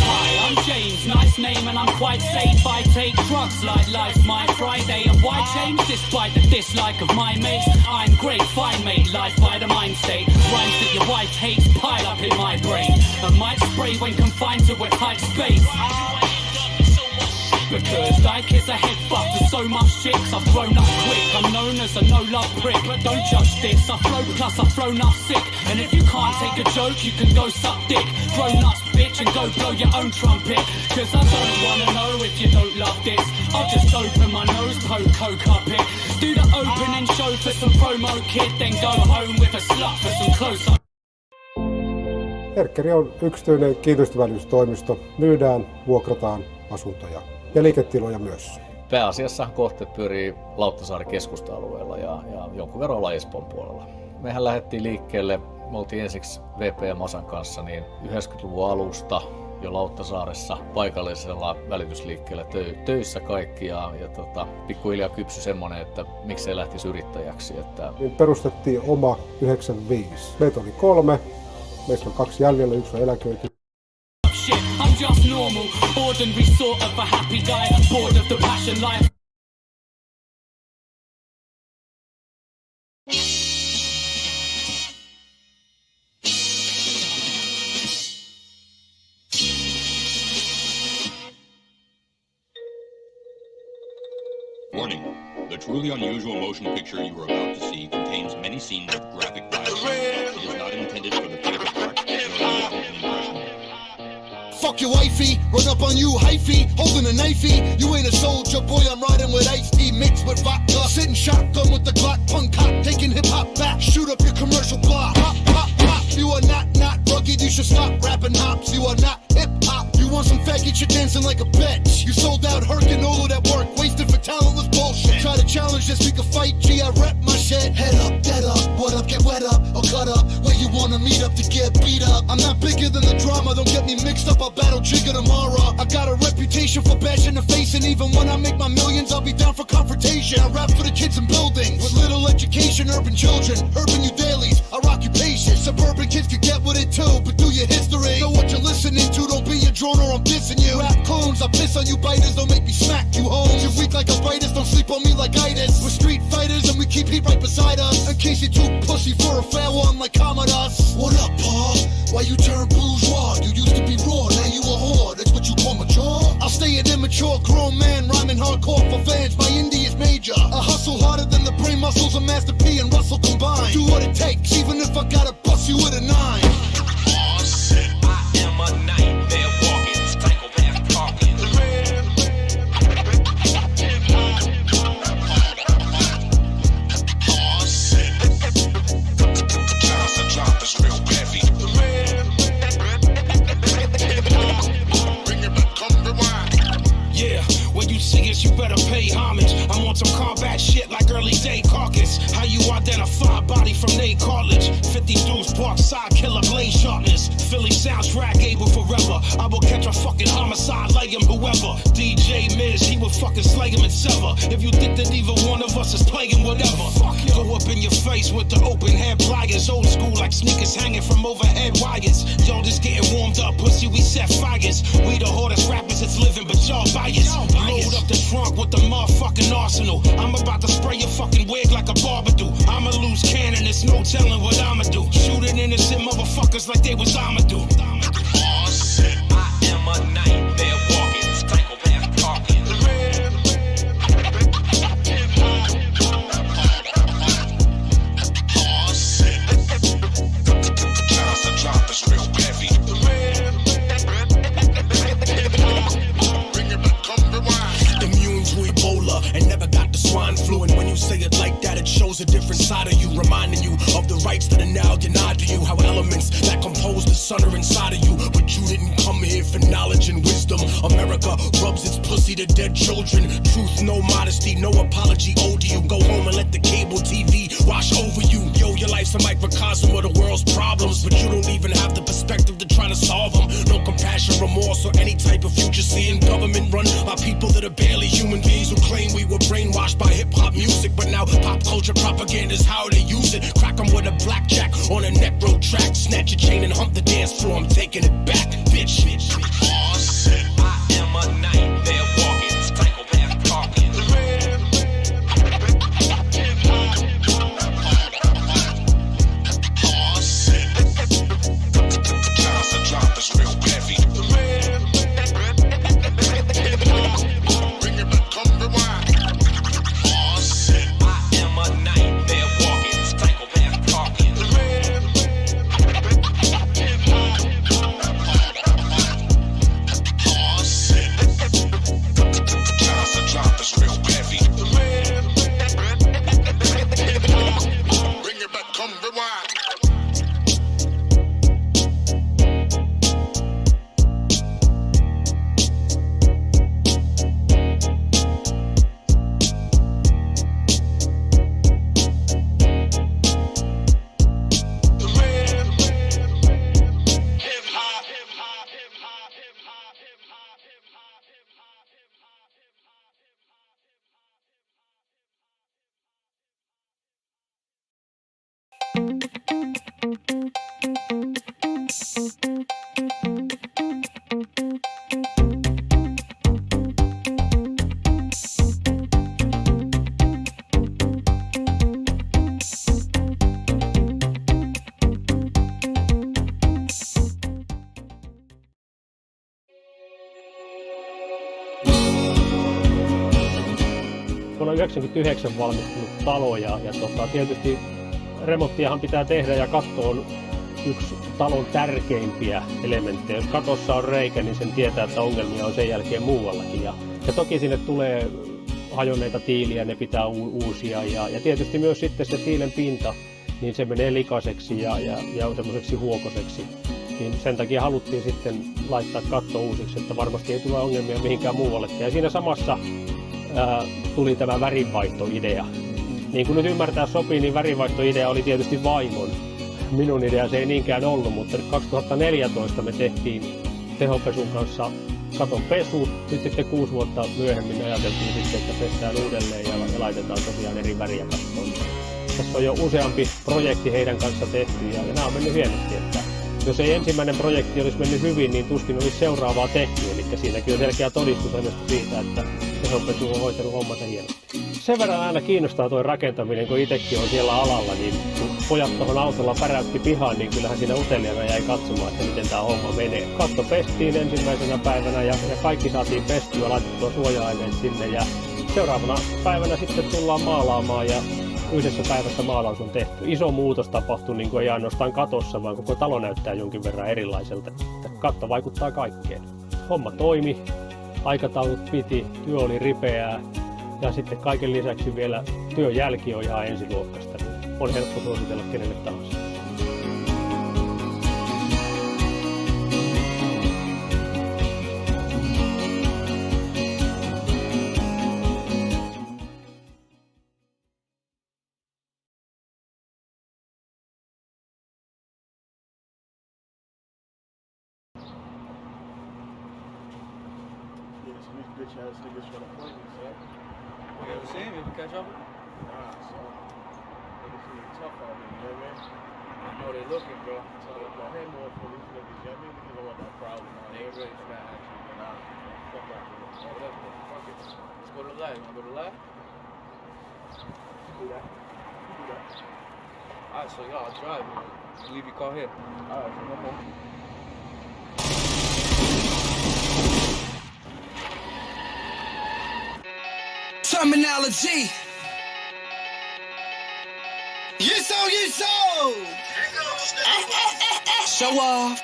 [SPEAKER 10] Hi, I'm James, nice name, and I'm quite safe. I take drugs like life's my Friday. And why change despite the dislike of my mates? I'm great, fine mate, life by the mind state. Rhymes that your wife hates pile up in my brain and might spray when confined to a tight space. Because like is a head fuck with so much chicks. I've grown up quick, I'm known as a no-love prick. But don't judge this, I flow plus I've flown up sick. And if you can't take a joke, you can go suck dick. Grown up bitch and go blow your own trumpet. 'Cause I don't wanna know if you don't love this. I'll just open my nose, poke coke up it. Do the opening show for some promo kid, then go home with a slut for some close-up.
[SPEAKER 5] Erkkeri on yksityinen kiinteistöväliystoimisto. Myydään, vuokrataan asuntoja ja liiketiloja myös.
[SPEAKER 8] Pääasiassa kohteet pyörii Lauttasaaren keskusta-alueella ja jonkun verran ollaan Espoon puolella. Mehän lähdettiin liikkeelle, me oltiin ensiksi VP ja Masan kanssa niin 90-luvun alusta jo Lauttasaaressa paikallisella välitysliikkeellä töissä kaikki ja pikkuhiljaa kypsy semmoinen, että miksei lähtisi yrittäjäksi.
[SPEAKER 5] Niin perustettiin oma 95. Meitä oli 3, meistä on 2 jäljellä, 1 on eläköity.
[SPEAKER 10] Shit, I'm just normal, ordinary sort of a happy guy, bored of the passion life.
[SPEAKER 14] Warning, the truly unusual motion picture you are about to see contains many scenes of graphic violence. It is not intended for the favorite part, nor an impression.
[SPEAKER 23] Fuck your wifey, run up on you, hyphy, holding a knifey. You ain't a soldier, boy, I'm riding with iced tea mixed with vodka. Sitting shotgun with the Glock, punk cop, taking hip-hop back. Shoot up your commercial block. Pop, pop, pop. You are not rugged, you should stop rapping hops. You are not hip-hop. You want some faggot, you're dancing like a bitch. You sold out Herkin, all of that work, wasted for talentless bullshit. Try to challenge this, we can fight, G, I rep my shit. Head up, dead up, what up, get wet up, or cut up. Where you wanna meet up to get beat up. I'm not bigger than the drama, don't get me mixed up, I'll battle Jigga tomorrow. I got a reputation for bashing the face, and even when I make my millions, I'll be down for confrontation. I rap for the kids in buildings, with little education, urban children, urban you dailies, our occupation. Suburban kids can get with it too, but do your history. Know what you're listening to, don't be a drone or I'm dissing you. Rap clones, I piss on you biters, don't make me smack you home. You're weak like a brightest, don't sleep on me like itis. We're street fighters and we keep heat right beside us. In case you're too pussy for a fair one like Commodus. What up, Paul? Why you turn bourgeois? You used to be raw, now you a whore. That's what you call mature? I'll stay an immature grown man, rhyming hardcore for fans. My indie is major. I hustle harder than the brain muscles of Master P and Russell combined. Do what it takes, even if I gotta bust you with a
[SPEAKER 9] 50 dudes, Parkside, killer blade sharpness. Philly soundtrack, able forever. I will catch a fucking homicide, lay him whoever. DJ Miz, he will fucking slay him and sever. If you think that either one of us is playing whatever, go up in your face with the open head pliers. Old school like sneakers hanging from overhead wires. Y'all just getting warmed up, pussy, we set fires. We the hardest rappers that's living, but y'all biased. Load up the trunk with the motherfucking arsenal. I'm about to spray your fucking wig like a barber do. I'm a loose cannon, there's no telling what I'ma do. Shooting innocent motherfuckers like they was Amadou.
[SPEAKER 21] Oh shit, I am a nightmare walking, psychopath talking. Oh shit, the drop is real heavy.
[SPEAKER 9] Immune to Ebola and never got the swine flu. And when you say it like that, it shows a different side of you, reminding you of the rights that are now denied to you. How elements that compose the sun are inside of you, but you didn't come here for knowledge and wisdom. America rubs its pussy to dead children. Truth, no modesty, no apology owed to you. Go home and let the cable TV wash over you. Yo, your life's a microcosm of the world's problems, but you don't even have the perspective to try to solve them. No compassion, remorse, or any type of future seeing. Government run by people that are barely human beings who claim we were brainwashed by hip-hop music, but now pop culture propaganda is how they use it. Crack them with a blackjack on a neck road track. Snatch a chain and hump the dance floor, I'm taking it back, bitch.
[SPEAKER 21] Oh shit, I am a nightmare walking, psychopath talking. Oh shit, the drop is real heavy. Bring it back, come rewind. Oh shit, I am a nightmare walking, psychopath talking. Oh shit, the drop is real heavy. Bring it back, come rewind.
[SPEAKER 15] Vuonna 1999 valmistunut talo ja tietysti remonttiahan pitää tehdä ja katto on yksi talon tärkeimpiä elementtejä. Jos katossa on reikä, niin sen tietää, että ongelmia on sen jälkeen muuallakin. Ja toki sinne tulee hajonneita tiiliä, ne pitää uusia ja tietysti myös sitten se tiilen pinta, niin se menee likaiseksi ja semmoiseksi huokoseksi. Niin sen takia haluttiin sitten laittaa katto uusiksi, että varmasti ei tule ongelmia mihinkään muuallekin. Ja siinä samassa tuli tämä värinvaihtoidea. Niin kuin nyt ymmärtää sopii, niin värinvaihtoidea oli tietysti vaimon. Minun idea se ei niinkään ollut, mutta nyt 2014 me tehtiin tehopesun kanssa katon pesu. Nyt sitten 6 vuotta myöhemmin ajateltiin sitten, että pestään uudelleen ja laitetaan tosiaan eri väriä kattoon. Tässä on jo useampi projekti heidän kanssa tehty ja nämä on mennyt hienosti. Että jos ei ensimmäinen projekti olisi mennyt hyvin, niin tuskin olisi seuraavaa tehty. Eli siinäkin on selkeä todistus siitä, että tehonpesu on hoitanut hommansa hienosti. Sen verran aina kiinnostaa tuo rakentaminen, kun itsekin on siellä alalla, niin kun pojat tuohon autolla päräytti pihaan, niin kyllähän siinä uteliaana jäi katsomaan, että miten tämä homma menee. Katto pestiin ensimmäisenä päivänä ja kaikki saatiin pestyä, laitettua suoja-aineet sinne ja seuraavana päivänä sitten tullaan maalaamaan ja yhdessä päivässä maalaus on tehty. Iso muutos tapahtui niin kuin ei ainoastaan katossa, vaan koko talo näyttää jonkin verran erilaiselta. Katto vaikuttaa kaikkeen. Homma toimi, aikataulut piti, työ oli ripeää ja sitten kaiken lisäksi vielä työn jälki on ihan ensiluokkasta. On helppo suositella kenelle tahansa.
[SPEAKER 16] bitch ass niggas trying to play me, son.
[SPEAKER 18] You ever see him? You ever catch up with him?
[SPEAKER 16] Nah, son. Niggas seem tough out here, you know what I mean?
[SPEAKER 18] I know they looking, bro.
[SPEAKER 16] So my head more for these niggas, you know what I mean? Niggas don't want that problem.
[SPEAKER 18] They ain't ready for that action.
[SPEAKER 16] Nah, fuck out here.
[SPEAKER 18] Oh, whatever, bro. Fuck it. Let's go to the live. You wanna go to the live?
[SPEAKER 16] Do that. Do that.
[SPEAKER 18] Alright, so y'all drive, man. Leave your car here.
[SPEAKER 16] Alright, so come on.
[SPEAKER 19] Terminology. You so. Show off.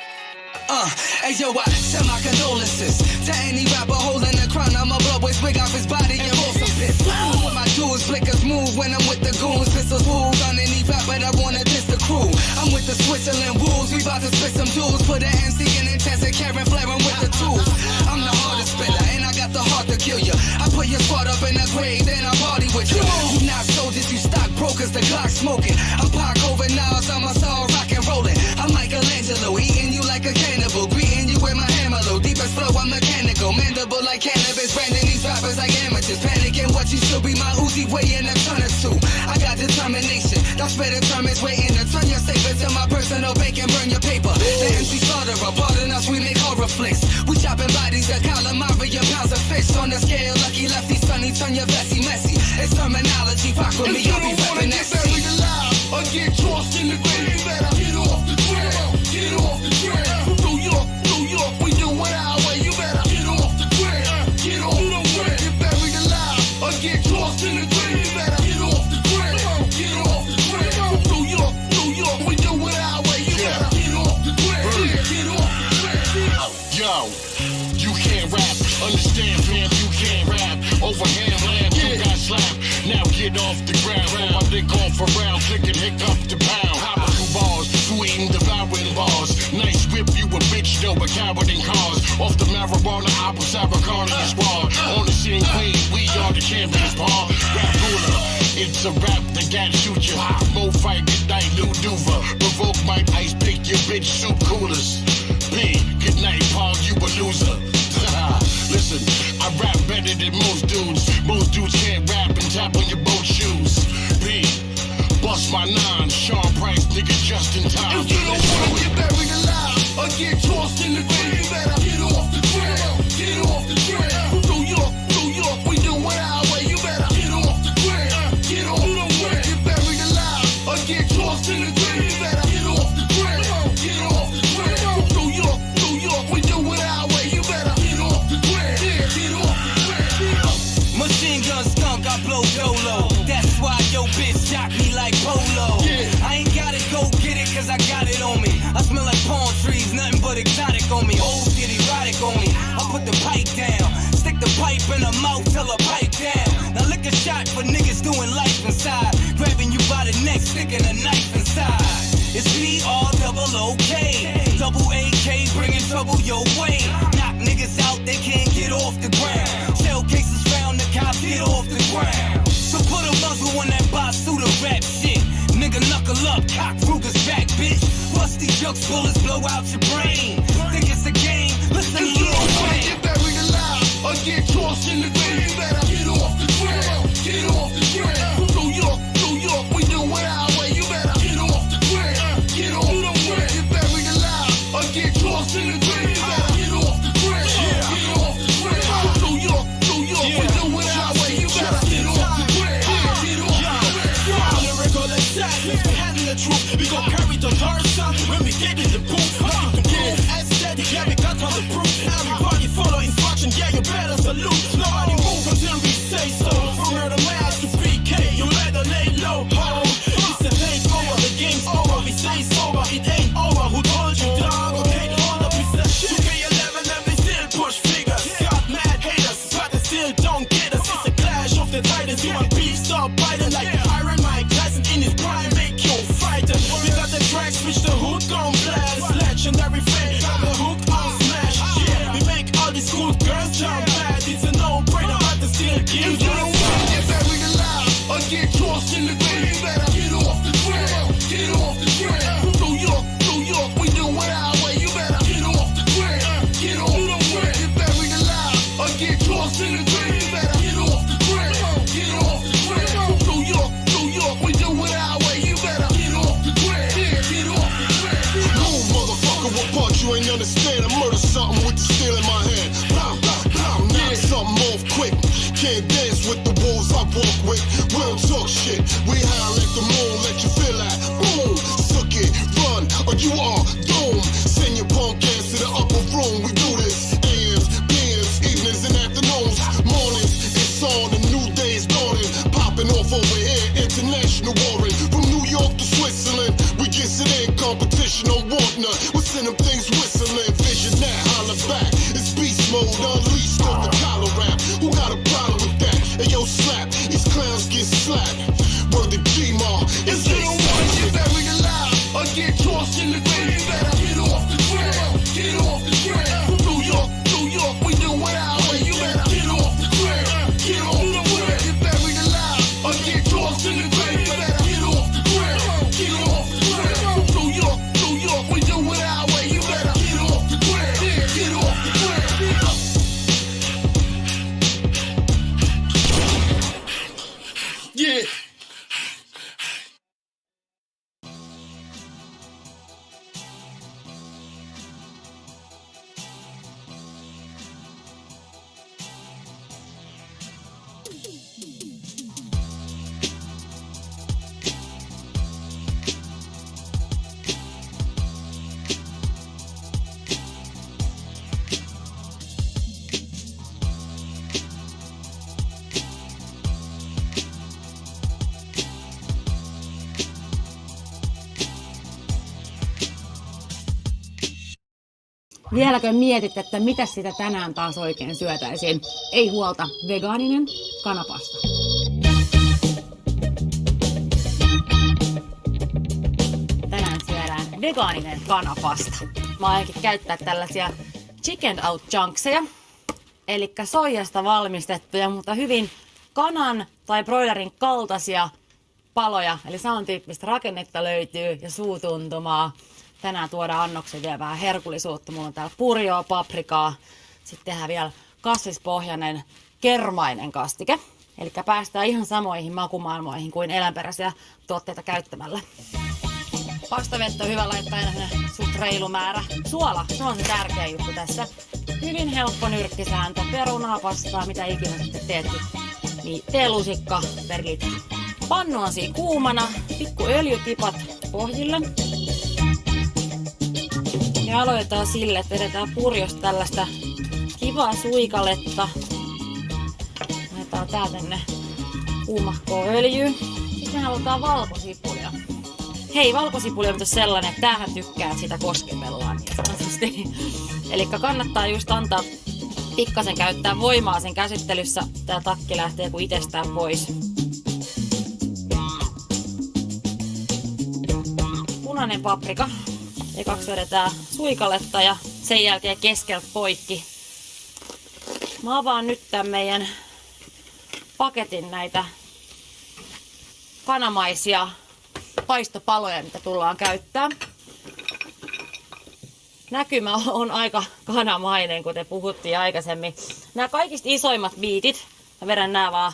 [SPEAKER 19] Hey yo, I send my condolences to any rapper holding the crown. I'ma blow his wig off his body and roll some piss. With my dudes, flickers move when I'm with the goons. Pistols move underneath rap, but I wanna diss the crew. I'm with the Switzerland wolves, we bout to spit some jewels. Put an MC in intensive care and flaring with the tools. I'm the hardest spitter, and I got the heart to kill you. I put your spot up in the grave, then I party with you. You not soldiers, you stockbrokers, the Glock smoking. I'm Pac over now, so I'm a star rock and rolling. I'm Michelangelo, eating you like a cannibal. Greeting you with my hammer low, deepest flow, I'm mechanical. Mandible like cannabis, branding these rappers like amateurs. Panicking what you should be, my Uzi weighing a ton or two. I got determination, that's where the term is waiting to turn your safe into my personal bank and burn your paper. The MC slaughter, pardon us, we make horror flicks. We chopping bodies, the calamari, your pounds of fish. On the scale, lucky lefty, sunny, turn your vesty messy. It's terminology, fuck with me, I'll be reppin' that
[SPEAKER 23] scene. Or get tossed in the grave, you better get off the trail. Get off the trail. New York, we do it our way. You better get off the trail. Get off the trail. Get buried alive or get tossed in the grave. You better get off the trail. Get off the trail. New York, we do it our way. You better get off the trail. Get off the trail.
[SPEAKER 9] Yo, you can't rap. Understand, fam, you can't rap. Overhand lamb, you got slapped. Now get off the ground. Put my dick on for round, clicking hiccup to pound. Powerful bars, sweetin' devouring bars. Nice whip, you a bitch, though, a coward in cars. Off the marijuana, apple cider carnival squad. On the scene clean, we are the champions, Paul. Rap ruler, it's a rap that got shoot you. Mo fight, good night, Lou Duva. Provoke my ice, pick your bitch, soup coolers. B, good night, Paul, you a loser. Listen, I rap better than most dudes. Most dudes can't rap and tap on your boat shoes. B, bust my nine, Sean Price, nigga, just in time.
[SPEAKER 23] If you don't wanna get buried alive or get tossed in the grave, you better get off the trail. Get off the trail. New York, we do it our way. You better get off the trail. Get off the trail. Get buried alive or get tossed in the grave, you better get off the trail. Get off the trail. New York, we do it our way. You better get off the trail. Get off the trail.
[SPEAKER 19] Machine gun skunk, I blow dolo. That's why yo bitch jock me like polo. I ain't gotta go get it cause I got it on me. I smell like palm trees, nothing but exotic on me. Old get erotic on me. I put the pipe down, stick the pipe in her mouth till her pipe down. Now lick a shot for niggas doing life inside. Grabbing you by the neck, sticking a knife inside. It's B-R-double-O-K, double AK, bringing trouble your way. Knock niggas out, they can't get off the ground. Shell cases found, the cops get off the ground. So put a muzzle on that Basuda rap shit. Nigga knuckle up, cock Ruger's back, bitch. Rusty jokes, bullets blow out your brain. Think it's a game, listen to Lil Wayne.
[SPEAKER 23] Get buried alive or get tossed in the grave, you better get off the trail. Get off the trail. New York, we do it our way. You better get off the trail. Get off the trail. Get buried alive or get tossed in the grave, you better get off the trail. Get off the trail. New York, we do it our way. You better get off the trail. Get off the trail.
[SPEAKER 9] Lyrical assassins, we handle the truth. We gon' carry the person when we get in the booth. Like you can prove, aesthetic, yeah, we got all the proof. Everybody follow instruction, yeah, you better salute. Nobody
[SPEAKER 23] me understand. I murder something with the steel in my hand. Pow, pow, pow, knock something off quick. Can't dance with the wolves I walk with. We don't talk shit. We high like the moon, let you feel that. Boom, suck it, run, or you are doomed. Send your punk ass to the upper room. We do this. AMs, PMs, evenings and afternoons, mornings. It's on, a new day is dawning. Popping off over here, international warring. From New York to Switzerland, we get it in. Competition on want none. We're sending things whistling. Vision that, holla back. It's beast mode, unleashed off the collar rap. Who got a problem with that? Hey yo, slap. These clowns get slapped. Word to G-Mar.
[SPEAKER 9] If you don't want to get buried alive or get tossed in the grave, you better get off the ground. Get off the ground. From New York, we do it our way. You better get off the ground. Get off the ground. Get buried alive or get tossed in the grave, you better get off the ground. Get off the ground. From New York, we do it our way. You better get off the ground. Get off the ground. Yeah.
[SPEAKER 1] Vieläkö mietit, että mitä sitä tänään taas oikein syötäisiin? Ei huolta, vegaaninen kanapasta. Tänään syödään vegaaninen kanapasta. Mä aionkin käyttää tällaisia chicken out chunkseja, eli soijasta valmistettuja, mutta hyvin kanan tai broilerin kaltaisia paloja, eli samantyyppistä rakennetta löytyy ja suutuntumaa. Tänään tuodaan annoksen vielä vähän herkullisuutta. Mulla on täällä purjoa, paprikaa. Sitten tehdään vielä kasvispohjainen kermainen kastike. Eli päästään ihan samoihin makumaailmoihin kuin eläinperäisiä tuotteita käyttämällä. Pastavettä on hyvä laittaa aina suht reilu määrä. Suola, se on se tärkeä juttu tässä. Hyvin helppo nyrkkisääntö. Perunaa, pastaa, mitä ikinä sitten teetkin. Niin teelusikka per litra. Pannu on siinä kuumana. Pikku öljytipat pohjille. Ja aloitetaan sille, että vedetään purjosta tällaista kivaa suikaletta. Laitetaan tää tänne kuumahkoon öljyyn. Sitten me halutaan valkosipulia. Hei, valkosipuli on myös sellainen, että tämähän tykkää, että sitä kosketellaan niin sanotusti. Eli kannattaa just antaa pikkasen käyttää voimaa sen käsittelyssä. Tää takki lähtee kuin itsestään pois. Punainen paprika. Ekaksi vedetään suikaletta ja sen jälkeen keskeltä poikki. Mä avaan nyt tämän meidän paketin näitä kanamaisia paistopaloja, mitä tullaan käyttää. Näkymä on aika kanamainen, kuten puhuttiin aikaisemmin. Nämä kaikista isoimmat biitit, mä vedän nämä vaan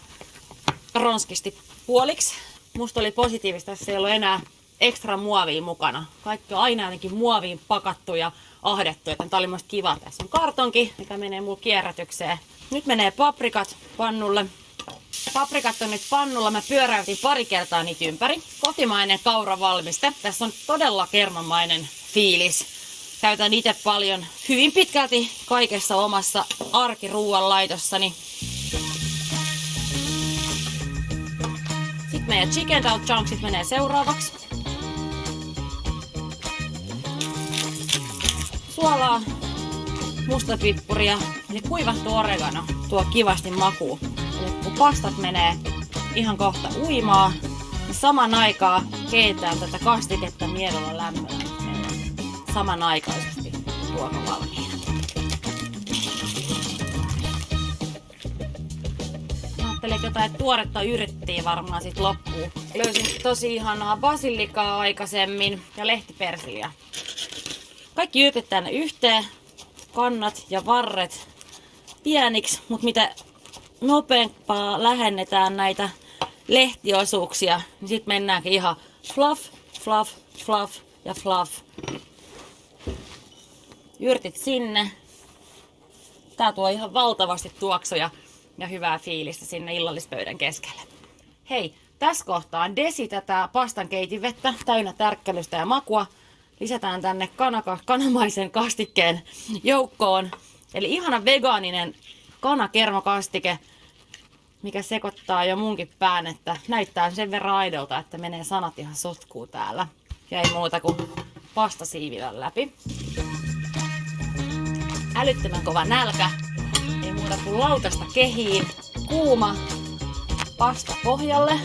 [SPEAKER 1] ronskisti puoliksi. Musta oli positiivista, että siellä ei ole enää ekstra muovia mukana. Kaikki on aina jotenkin muoviin pakattu ja ahdettu, joten tää oli musta kiva. Tässä on kartonki, mikä menee mulla kierrätykseen. Nyt menee paprikat pannulle. Paprikat on nyt pannulla. Mä pyöräytin pari kertaa niitä ympäri. Kotimainen kauravalmiste. Tässä on todella kermamainen fiilis. Käytän itse paljon hyvin pitkälti kaikessa omassa arkiruuanlaitossani. Sitten meidän chicken out chunksit menee seuraavaksi. Suolaa, mustapippuria ja kuivattu oregano tuo kivasti makuun. Eli kun pastat menee ihan kohta uimaa, niin saman aikaa keitetään tätä kastiketta miedolla lämmöllä. Samanaikaisesti ruoka valmiina. Ajattelin, että jotain tuoretta yritettiin varmaan sit loppuun. Löysin tosi ihanaa basilikaa aikaisemmin ja lehtipersiliä. Kaikki yrtetään yhteen, kannat ja varret pieniksi, mutta mitä nopeampaa lähennetään näitä lehtiosuuksia, niin sitten mennäänkin ihan fluff, fluff, fluff ja fluff. yrtit sinne. Tää tuo ihan valtavasti tuoksuja ja hyvää fiilistä sinne illallispöydän keskelle. Hei, tässä kohtaa desi tätä pastan keitinvettä täynnä tärkkelystä ja makua. Lisätään tänne kanamaisen kastikkeen joukkoon. Eli ihana vegaaninen kanakermakastike, mikä sekoittaa jo munkin pään, että näyttää sen verran aidolta, että menee sanat ihan sotkuun täällä. Ja ei muuta kuin pasta siivillä läpi. Älyttömän kova nälkä. Ei muuta kuin lautasta kehiin. Kuuma pasta pohjalle.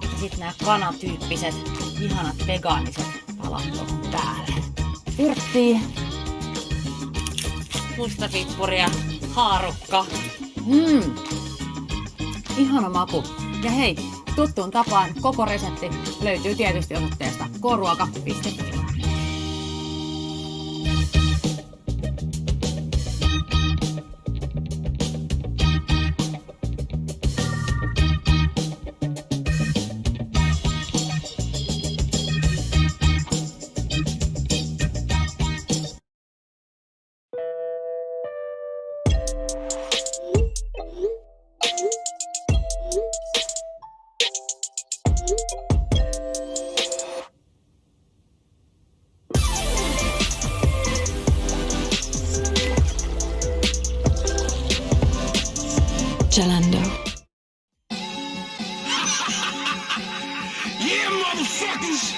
[SPEAKER 1] Ja sitten nämä kanatyyppiset, ihanat vegaaniset palat päälle. Yrttiä, mustapippuria, haarukka. Ihana maku. Ja hei, tuttuun tapaan koko resepti löytyy tietysti osoitteesta koruoka.fi.
[SPEAKER 3] Jalando.
[SPEAKER 9] Yeah, motherfuckers,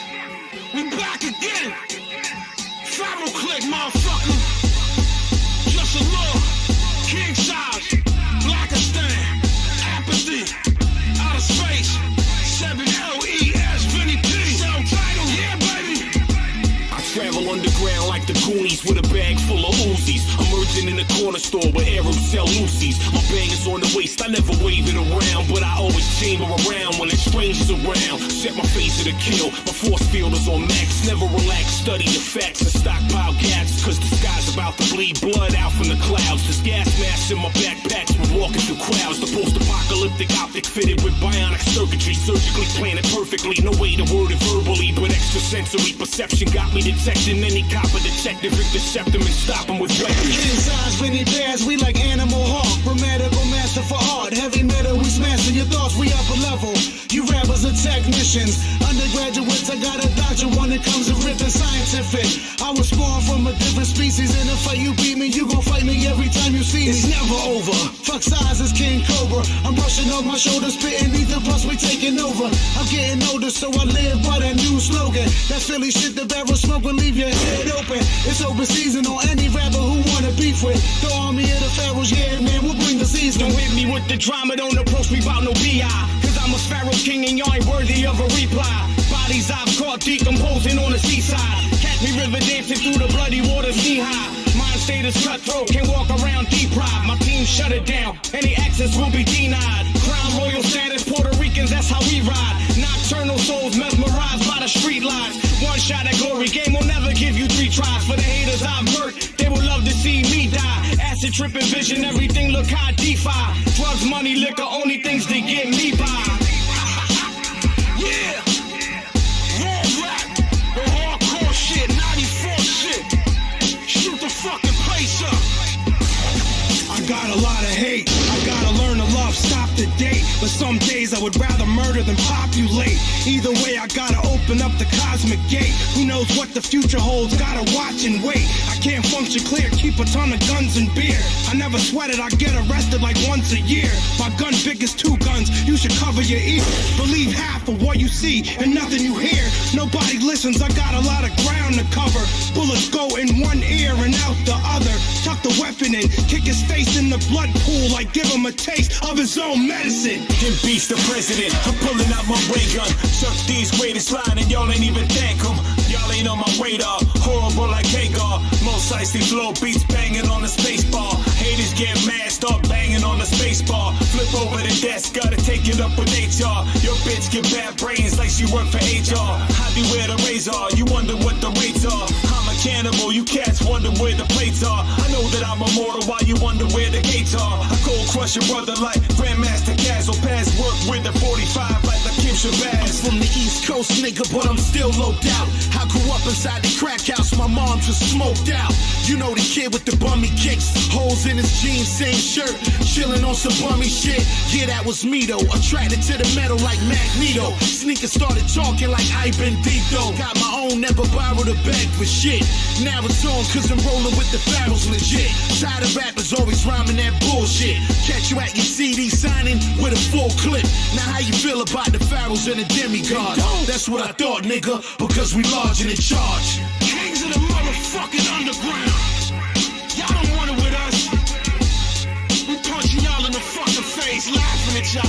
[SPEAKER 9] we back again. Family click, motherfucker. Just a look, king size, Blackistan, apathy, outer space, 7LES, Vinny P. Self-titled, yeah, baby. I travel underground like the Goonies with a bag full of Uzis. Emerging in the corner store where Arabs sell Lucy's. My bang is on the waist, I never wave it around, but I always chamber around when it's strangers around. Set my face to the kill, my force field is on max. Never relax, study the facts and stockpile gaps, cause the sky's about to bleed blood out from the clouds. There's gas masks in my backpacks, we're walking through crowds. The post-apocalyptic optic fitted with bionic circuitry, surgically planted perfectly. No way to word it verbally, but extrasensory perception got me detecting any copper detective. Intercept them and stop them with weapons.
[SPEAKER 27] Inside many bears, we like Animal Hawk. Grammatical master for art. Heavy metal, we smashing your thoughts, we upper level. You rappers are technicians. Undergraduates, I got a doctorate when it comes to ripping scientific. I was spawned from a different species. In a fight you beat me, you gon' fight me every time you see me. It's never over. Fuck size is King Cobra. I'm brushing off my shoulders, spitting ether, plus we taking over. I'm getting older, so I live by that new slogan. That Philly shit, the barrel smoke will leave your head open. It's open season on any rapper who wanna beef with. The army of the pharaohs, yeah man, we'll bring the season.
[SPEAKER 9] Don't hit me with the drama, don't approach me about no BI. Cause I'm a pharaoh king and y'all ain't worthy of a reply. Bodies I've caught decomposing on the seaside. Catch me river dancing through the bloody water knee high. Mind state is cutthroat, can't walk around deprived. My team shut it down, any access will be denied. Crown royal status, Puerto Ricans, that's how we ride. Nocturnal souls mesmerized by the street lights. One shot at glory, game will never give you 3 tries. For the haters I've murked, they would love to see me die. Acid tripping vision, everything look high DeFi. Drugs, money, liquor, only things they get me by. Yeah, raw rap, the hardcore shit, 94 shit. Shoot the fucking place up.
[SPEAKER 27] I got a lot of hate, I gotta learn to love, stop the date. But some days I would rather murder than populate. Either way I gotta open up the cosmic gate. Who knows what the future holds, gotta watch and wait. I can't function clear, keep a ton of guns and beer. I never sweat it, I get arrested like once a year. My gun big as 2 guns, you should cover your ears. Believe half of what you see and nothing you hear. Nobody listens, I got a lot of ground to cover. Bullets go in one ear and out the other. Tuck the weapon in, kick his face in the blood pool like give him a taste of his own medicine.
[SPEAKER 9] Him beats the president, I'm pulling out my ray gun. Chuck D's greatest line and y'all ain't even thank him. Y'all ain't on my radar, horrible like Hagar. Most icy flow beats banging on the space bar. Haters get mad, start banging on the space bar. Flip over the desk, gotta take it up with HR. Your bitch get bad brains like she work for HR. I be where the razor, you wonder what the rates are. I'm a cannibal, you cats wonder where the plates are. I know that I'm immortal, why you wonder where the gates are. I cold crush your brother like Grandmaster Castle. Pass work with the 45 like the Kim Shabazz.
[SPEAKER 27] I'm from the East Coast, nigga, but I'm still low out. I grew up inside the crack house, my mom
[SPEAKER 9] arms are smoked out. You know the kid with the bummy kicks, holes in his jeans, same shirt, chilling on some bummy shit. Yeah, that was me though, attracted to the metal like Magneto. Sneakers started talking like I been Dito. Got my own, never borrowed a bag for shit. Now it's on cause I'm rolling with the Pharaohs legit. Tired of rappers always rhyming that bullshit. Catch you at your CD signing with a full clip. Now how you feel about the Pharaohs and the demigods? That's what I thought, nigga, because we large and in charge. Kings of the motherfucking underground. Y'all don't want it with us. We punching y'all in the fucking face, laughing at y'all.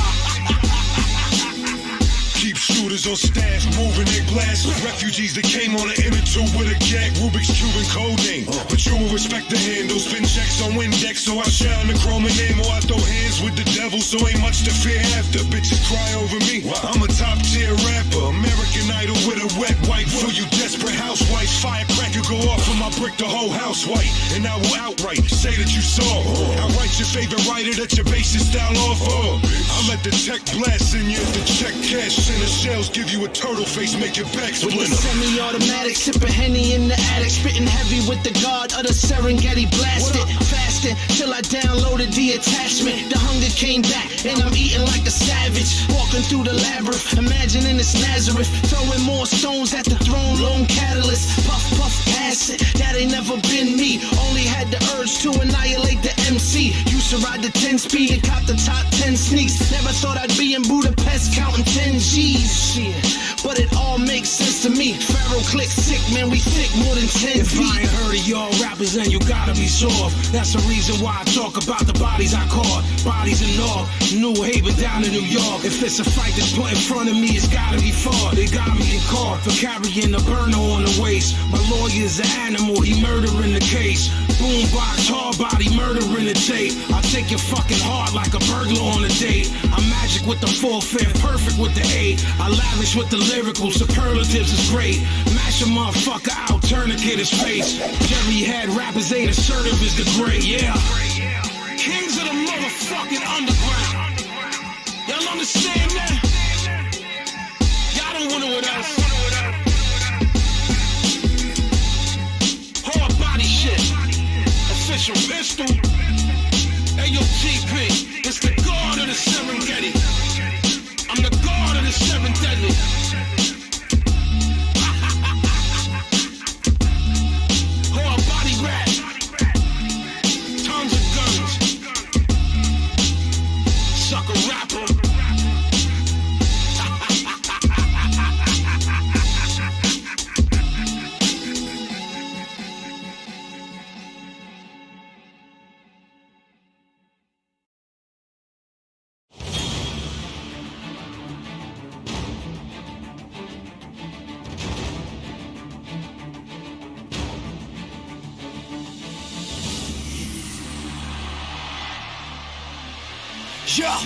[SPEAKER 9] Keep shooters on stash, moving they blast. Refugees that came on an inner tube with a gag, Rubik's Cube and code name. But you will respect the handle, spin checks on Windex, so I shine the chrome and name. Or I throw hands with the devil, so ain't much to fear after. Bitches cry over me, I'm a top tier rapper. American Idol with a wet wipe for you desperate housewives. Firecracker go off and I brick the whole house white. And I will outright say that you saw. I'll write your favorite writer that your basic style off of. I'll let the tech blast in you, the check cash. In the shells give you a turtle face, make your back splinter. With the semi-automatic, sipping Henny in the attic, spitting heavy with the guard of the Serengeti, blasted, fasting till I downloaded the attachment. The hunger came back and I'm eating like a savage, walking through the labyrinth, imagining it's Nazareth, throwing more stones at the throne, lone catalyst, puff puff acid. That ain't never been me. Only had the urge to annihilate the MC. Used to ride the 10-speed and cop the top 10 sneaks. Never thought I'd be in Budapest counting 10 G's. Shit, but it all makes sense to me. Pharaoh click sick, man, we thick more than 10 feet. If I ain't heard of y'all rappers, then you gotta be soft. That's the reason why I talk about the bodies I caught. Bodies in North, New Haven down in New York. If it's a fight that's put in front of me, it's gotta be fought. They got me in court for carrying a burner on the waist. My lawyer's an animal, he murdering the case. Boombox, hard body, murdering the tape. I take your fucking heart like a burglar on a date. I'm magic with the 4/5, perfect with the 8. I lavish with the lyrical, superlatives is great. Mash a motherfucker out, tourniquet his face. Jerry had rappers ain't assertive is the great, yeah. Kings of the motherfucking underground. Y'all understand that? Y'all don't want it with us. Hard body shit. Official pistol. Ayo TP, it's the guard of the Serengeti. I'm the guard of the 7 deadly. Hard body rap. Tons of guns. Sucker rapper.
[SPEAKER 4] Yeah.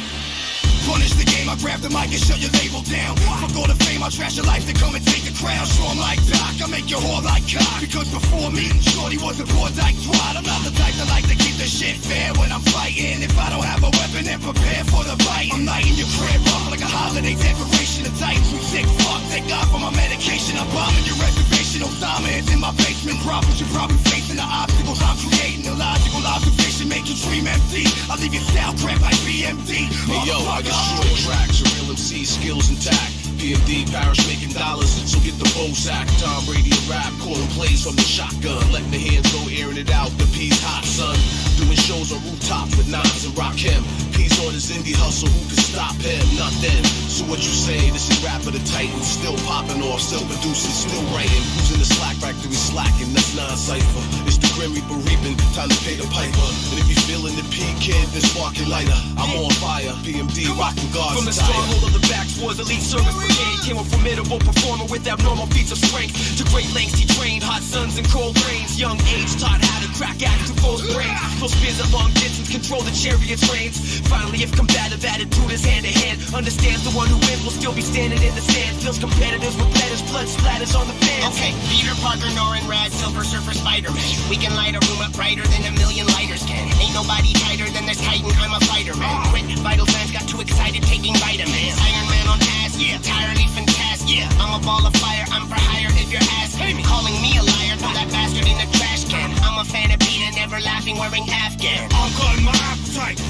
[SPEAKER 4] Punish the game, I grab the mic and shut your label down. Fuck all the fame, I'll trash your life to come and take the crown. Strong like Doc, I make your whore like cock. Because before me, Shorty was a poor dyke twat. I'm not the type that like to keep the shit fair when I'm fighting. If I don't have a weapon, then prepare for the bite. I'm lighting your crib up like a holiday decoration of Titans. We sick fuck, thank God for my medication. I'm bombing your reservation, Osama is in my basement. Problems you're probably facing, the obstacles I'm creating. Illogical observation make you dream empty. I'll leave your style crap like BMD.
[SPEAKER 6] Hey yo, I got short tracks, a real MC, skills intact. PMD, parish making dollars, so get the bow sack. Tom Brady a rap, calling plays from the shotgun. Letting the hands go, airing it out, the P's hot, son. Doing shows on rooftops with Nas and Rakim. P's on his indie hustle, who can stop him? Nothing. So what you say, this is rap of the Titans. Still popping off, still producing, still writing. Who's in the slack factory slacking? That's non-cypher. It's the Grim Reaper reaping, time to pay the piper. And if you feeling the P kid, then spark your lighter. I'm on fire, PMD, rocking guards.
[SPEAKER 7] From the stronghold of the backwoods, elite service brigade came a formidable performer with abnormal feats of strength. To great lengths he trained, hot suns and cold rains. Young age taught how to crack acts to foes' brains. Those spears at long distance control the chariot's reins. Finally, if combative attitude is hand to hand, understands the one who wins will still be standing in the stands. Feels competitors with letters, blood splatters on the fans.
[SPEAKER 20] Okay, Peter Parker, Norrin, Rad, Silver Surfer, Spider-Man. We can light a room up brighter than a million lighters can. Ain't nobody tighter than this Titan, I'm a fighter, man. Quit, vital signs got too excited taking vitamins. Iron Man on ass, yeah, entirely fantastic. Yeah, I'm a ball of fire, I'm for hire if your ass. Calling me a liar, throw that bastard in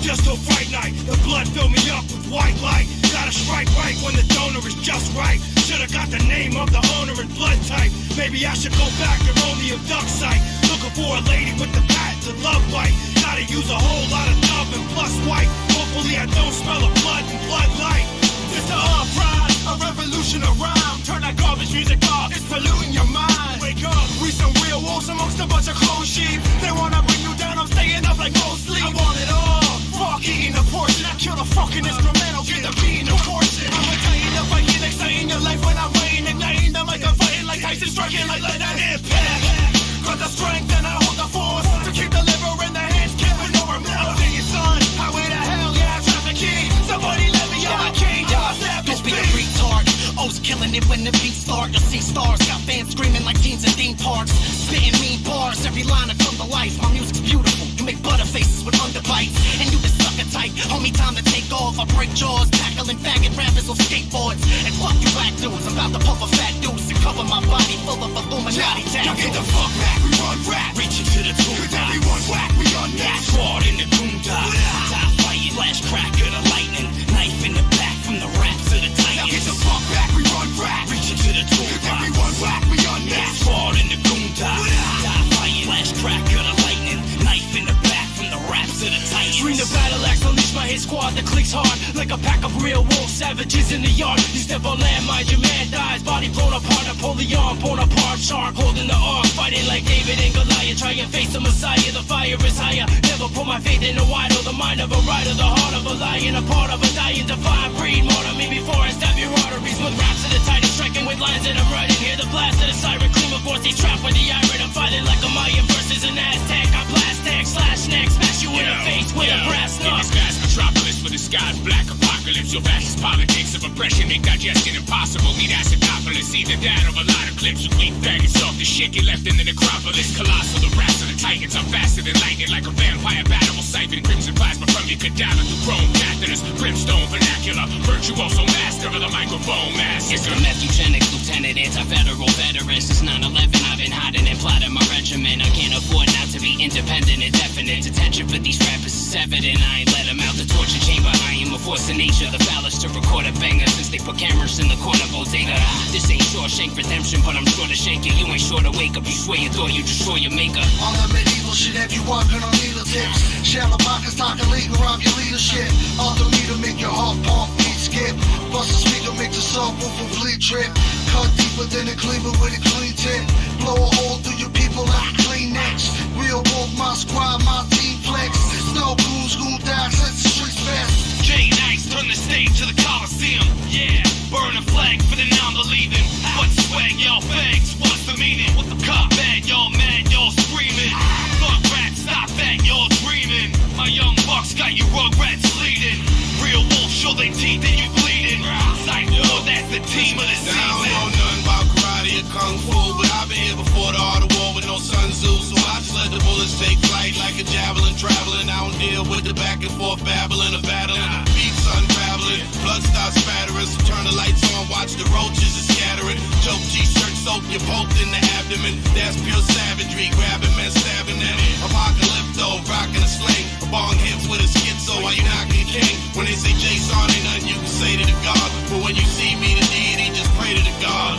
[SPEAKER 4] just till fight night. The blood filled me up with white light. Gotta strike right when the donor is just right. Should've got the name of the owner and blood type. Maybe I should go back and roll the abduct site. Looking for a lady with the patented love bite. Gotta use a whole lot of dove and plus white. Hopefully I don't smell of blood and bloodlight. It's the uprise, a revolution around. Turn that garbage music off, it's polluting your mind. Wake up, we some real wolves amongst a bunch of close sheep. They wanna bring you down, I'm staying up like no sleep. I want it all, fuck eating a portion. I kill the fucking instrumental, get the beat in the portion. I'ma tell you the fighting, exciting your life when I'm waiting. Igniting them like I'm fighting, like Tyson striking, like that impact. Got the strength and I hold the force to keep the liver in the hands, kept with no remorse. I'm thinking, son, highway to hell, yeah, I trap the key. Somebody let me out my cage, don't be a retard. O's killing it when the beat start. You'll see stars, got fans screaming like teens in theme parks. Spitting mean bars, every line I come to life. My music's beautiful, you make butter faces with underbites. And you the sucker type, homie, time to take off. I break jaws, tackling faggot rappers on skateboards. And fuck you black dudes, I'm about to pump a fat deuce and cover my body full of Illuminati tattoos. Now get the fuck back, we run rap, reaching to the tomb. Cause everyone whack, we on that. Squad in the boondock, die fighting, flash cracker, the lightning. Knife in the back from the rap to the Titans. Now get the fuck back, we run rap, reaching to the tomb. Cause everyone whack, we on that. Squad in the boondock, die fighting, flash cracker, the lightning. Knife in the back from the rap to the Titans. Bring the battle axe, unleash my hit squad that clicks hard. Like a pack of real wolf savages in the yard. You step on landmines, your man dies. Body blown apart, Napoleon, born apart. Shark holding the arm, fighting like David and Goliath. Try and face the Messiah, the fire is higher. Never put my faith in a idol. The mind of a rider, the heart of a lion. A part of a dying divine breed. More to me before I stab your arteries. With raps to the titan, striking with lines that I'm writing. Hear the blast of the siren, clean of force. He's trapped with the iron. I'm fighting like a Mayan versus an Aztec. I blast tag, slash neck, smash you in the face with a brass knuck.
[SPEAKER 2] In the sky's metropolis, with the sky's black apocalypse. Your fascist politics of oppression make digestion impossible. Need acidophilus, either that or a lot of clips. You weak faggots off the shit, get left in the necropolis. Colossal, the rats of the titans. I'm faster than lightning, like a vampire battle. Siphon crimson plasma from your cadaver through chrome catheters. Brimstone vernacular, virtuoso master of the microphone master.
[SPEAKER 11] It's the methugenic lieutenant, anti-federal veteran. Since 9/11, I've been hiding and plotting my regiment. I can't afford not to be independent and definite. Attention for these rappers is evident. I ain't let them out the torture chamber. I am a force of nature, the phallus to record a banger. Since they put cameras in the corner of Bodega. This ain't Shawshank Redemption, but I'm sure to shank you. You ain't sure to wake up. You swear you thought you destroy your maker.
[SPEAKER 17] All the medieval shit have you walking on needle tips. Shallow pockets talking legal, rob your leadership. All the meter make your heart pump, beat skip. Bust a speaker, make the subwoofer bleed trip. Cut deeper than a cleaver with a clean tip. Blow a hole through your people like Kleenex. Real wolf, my squad, my team flex. Snow goons, goon dogs, let the streets best.
[SPEAKER 2] Jay Nice, turn the stage to the Coliseum. Yeah, burn a flag for the non-believing. What's swag, y'all fags? What's the meaning? What the cop bad, y'all mad, y'all screaming. Fuck rats, stop that, y'all dreaming. My young bucks got you rugrats bleeding. Real wolves show they teeth and you bleeding. Sight war, that's the team of the season.
[SPEAKER 6] I don't know nothing about karate or kung fu, but I've been here before the art of war with no Sun Tzu. So I just let the bullets take flight like a javelin traveling. I don't deal with the back and forth babbling or battling. Beats unraveling, blood starts spattering. So turn the lights on, watch the roaches are scattering. Choke t-shirt soak, you poked in the abdomen. That's pure savagery, grabbing men, stabbing them. Apocalypto, rocking a sling. A bong hits with a schizo while you knocking king. When they say Jason, ain't nothing you can say to the God. But when you see me, the deity, just pray to the God.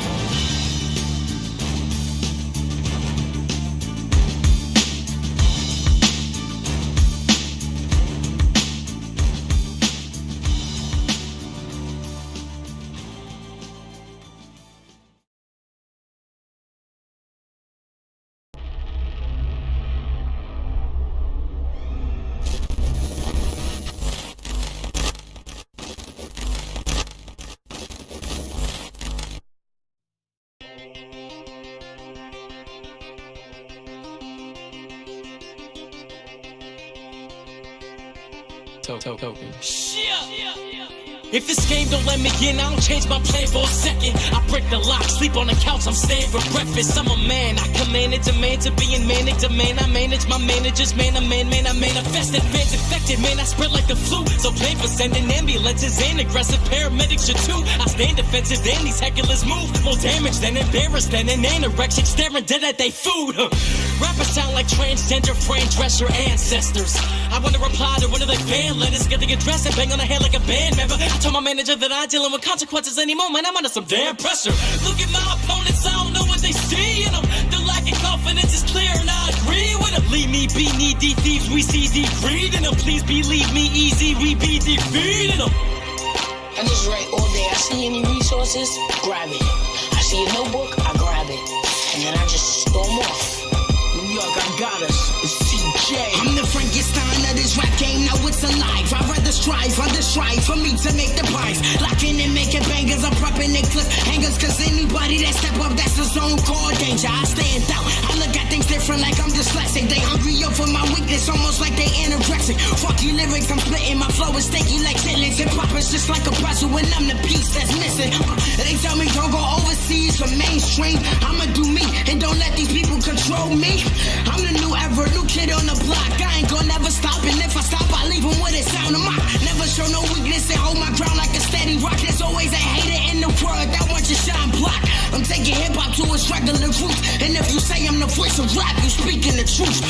[SPEAKER 11] If this game don't let me in, I don't change my plan for a second. I break the lock, sleep on the couch, I'm staying for breakfast. I'm a man, I command and demand to be in manic demand. I manage my managers, man, I manifested. Fans infected, man, I spread like the flu. So plan for sending ambulances and aggressive paramedics are too. I stand defensive and these hecklers move. More damage than embarrassed than an anorexic staring dead at they food.
[SPEAKER 8] Rappers sound like transgender frame dresser ancestors. I wanna reply to one of their fan letters, get the address and bang on the head like a band member. I told my manager that I ain't dealing with consequences anymore, man, I'm under some damn pressure. Look at my opponents, I don't know what they see in them. The lack of confidence is clear and I agree with them. Leave me be needy thieves, we see deep greed in them. Please believe me easy, we be defeating them.
[SPEAKER 11] I just write all day. I see any resources, grab it. I see a notebook, I grab it. And then I just storm off.
[SPEAKER 27] New York, I got us. It's CJ.
[SPEAKER 19] I'm the Frankenstein of this rap game, now it's alive. I'd rather strive for me to make the prize. Locking and making bangers, I'm prepping and clip hangers. Cause anybody that step up, that's his own core danger. I stand out, I look at things different like I'm dyslexic. They hungry up for my weakness, almost like they anorexic. Fuck you lyrics, I'm splitting, my flow is stinky like chitlins. Hip hop is just like a puzzle and I'm the piece that's missing. They tell me don't go overseas for mainstream. I'ma do me and don't let these people control me. I'm the new ever, new kid on the block. I ain't gonna never stop, and if I stop, I leave them with a sound of mine. Never show no weakness and hold my ground like a steady rock. There's always a hater in the world that wants your shine block. I'm taking hip hop to its regular roots, and if you say I'm the voice of rap, you speaking the truth.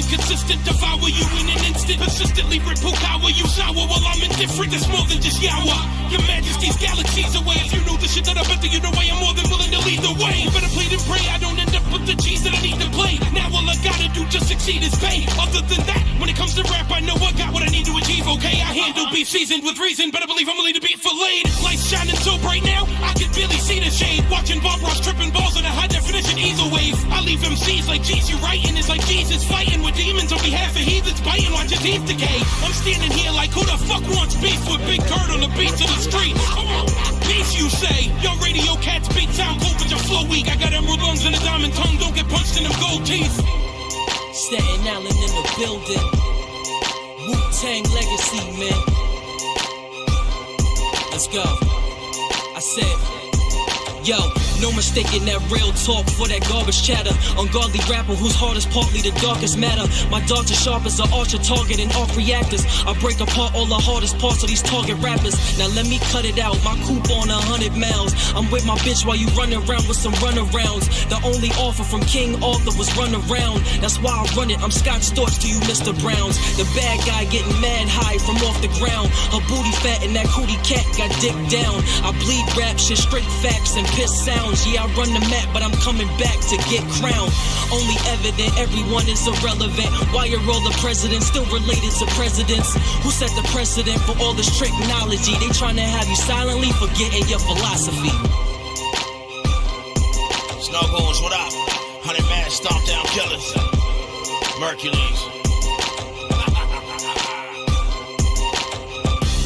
[SPEAKER 2] Consistent, devour you in an instant. Persistently rip power you sour while I'm indifferent. It's more than just yawa. Your majesty's galaxies away. If you knew the shit that I bet that you know I am more than willing to lead the way. Better plead and pray I don't end up with the G's that I need to play. Now all I gotta do just succeed is pay. Other than that, when it comes to rap, I know I got what I need to achieve. Okay, I handle beef seasoned with reason. Better believe I'm willing to be filleted. Lights shining so bright now, I can barely see the shade. Watching Bob Ross tripping balls in a high definition easel wave. I leave MCs like G's, you writing is like Jesus fighting with demons on behalf of heathens biting, watch your teeth decay. I'm standing here like who the fuck wants beef with Big Bird on the beats of the street? Peace, you say? Yo, radio cats beat sound cool, but your flow weak. I got emerald lungs and a diamond tongue, don't get punched in them gold teeth.
[SPEAKER 8] Staten Island in the building. Wu-Tang legacy, man. Let's go. I said, yo, no mistaking that real talk for that garbage chatter. Ungodly rapper whose heart is partly the darkest matter. My darts are sharp as an archer target and arc reactors. I break apart all the hardest parts of these target rappers. Now let me cut it out, my coupe on 100 miles. I'm with my bitch while you running around with some runarounds. The only offer from King Arthur was run around. That's why I run it, I'm Scott Storch to you Mr. Browns. The bad guy getting mad high from off the ground. Her booty fat and that cootie cat got dick down. I bleed rap shit, straight facts and piss sounds. Yeah, I run the map, but I'm coming back to get crowned. Only evident, everyone is irrelevant. Why are all the presidents still related to presidents? Who set the precedent for all this technology? They trying to have you silently forgetting your philosophy.
[SPEAKER 12] Snowballs, what up? 100 man stomp down killers. Mercules.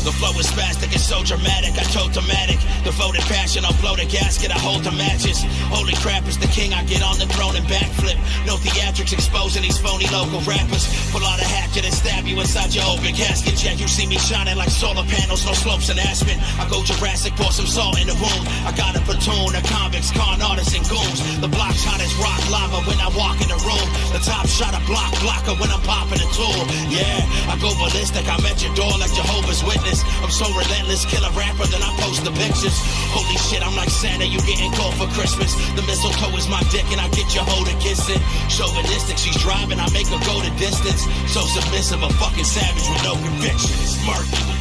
[SPEAKER 12] The flow is spastic, it's so dramatic, I tote-o-matic. Devoted passion, I'll blow the gasket, I hold the matches. Holy crap, it's the king, I get on the throne and backflip. No theatrics exposing these phony local rappers. Pull out a hatchet and stab you inside your open casket. Yeah, you see me shining like solar panels, no slopes in Aspen. I go Jurassic, pour some salt in the wound. I got a platoon of convicts, con artists and goons. The block's hot as rock lava when I walk in the room. The top shot a blocker when I'm popping a tool. Yeah, I go ballistic, I'm at your door like Jehovah's Witness. I'm so relentless, kill a rapper, then I post the pictures. Holy shit, I'm like Santa, you getting cold for Christmas. The mistletoe is my dick and I get your hoe to kiss it. Chauvinistic, she's driving, I make her go the distance. So submissive, a fucking savage with no convictions. Mercury.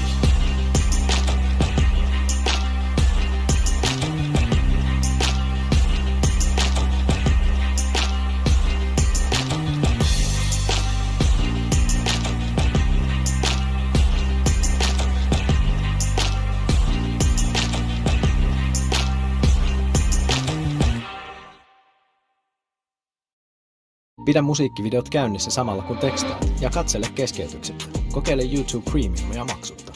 [SPEAKER 13] Pidä musiikkivideot käynnissä samalla kun tekstaat ja katsele keskeytyksettä. Kokeile YouTube Premiumia maksutta.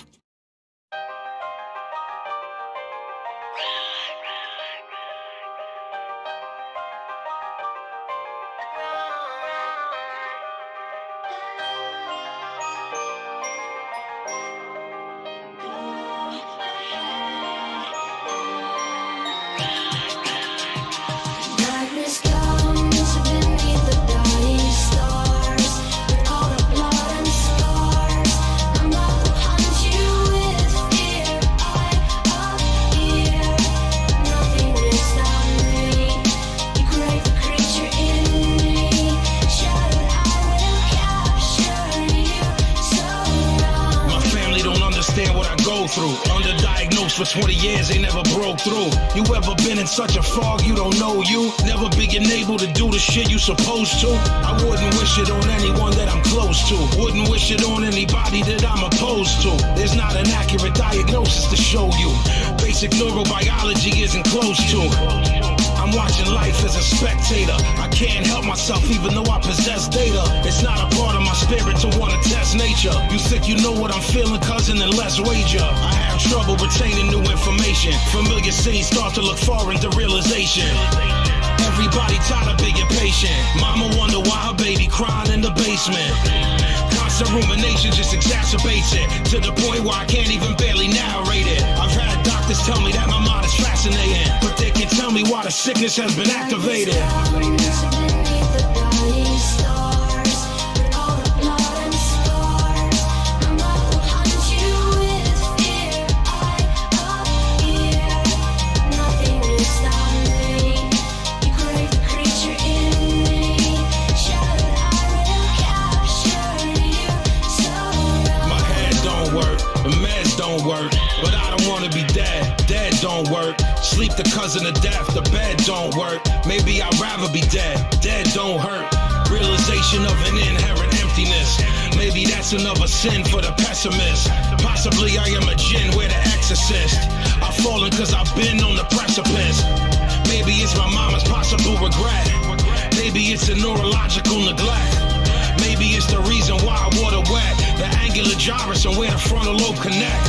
[SPEAKER 22] Darkness comes beneath the dying stars, with all the blood and scars.
[SPEAKER 9] through. Underdiagnosed for 20 years, they never broke through. You ever been in such a fog you don't know you? Never being able to do the shit you supposed to? I wouldn't wish it on anyone that I'm close to. Wouldn't wish it on anybody that I'm opposed to. There's not an accurate diagnosis to show you. Basic neurobiology isn't close to. I'm watching life as a spectator. I can't help myself even though I possess data. It's not a part of my spirit to want to test nature. You think you know what I'm feeling, cousin, then let's wager. I have trouble retaining new information. Familiar scenes start to look foreign to realization. Everybody tired of being patient. Mama wonder why her baby crying in the basement. Constant rumination just exacerbates it to the point where I can't even barely narrate it. I've had doctors tell me that my mind is fascinating, but they can tell me why the sickness has been activated. Work, but I don't wanna be dead. Dead don't work. Sleep the cousin of death. The bed don't work. Maybe I'd rather be dead. Dead don't hurt. Realization of an inherent emptiness. Maybe that's another sin for the pessimist. Possibly I am a jinn, we're the exorcist. I've fallen cause I've been on the precipice. Maybe it's my mama's possible regret. Maybe it's a neurological neglect. Maybe it's the reason why I water wet. The angular gyrus and where the frontal lobe connect.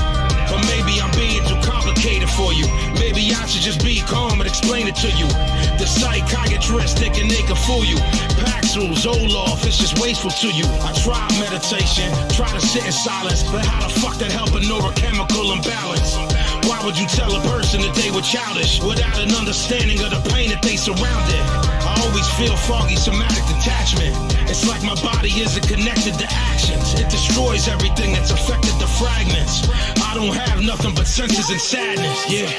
[SPEAKER 9] But maybe I'm being too complicated for you. Maybe I should just be calm and explain it to you. The psychiatrist thinking they can fool you. Pracs, Zoloft, it's just wasteful to you. I tried meditation, try to sit in silence, but how the fuck that help a neurochemical imbalance? Why would you tell a person that they were childish without an understanding of the pain that they surrounded? I always feel foggy somatic detachment. It's like my body isn't connected to actions. It destroys everything that's affected to fragments. I don't have nothing but senses and sadness, yeah.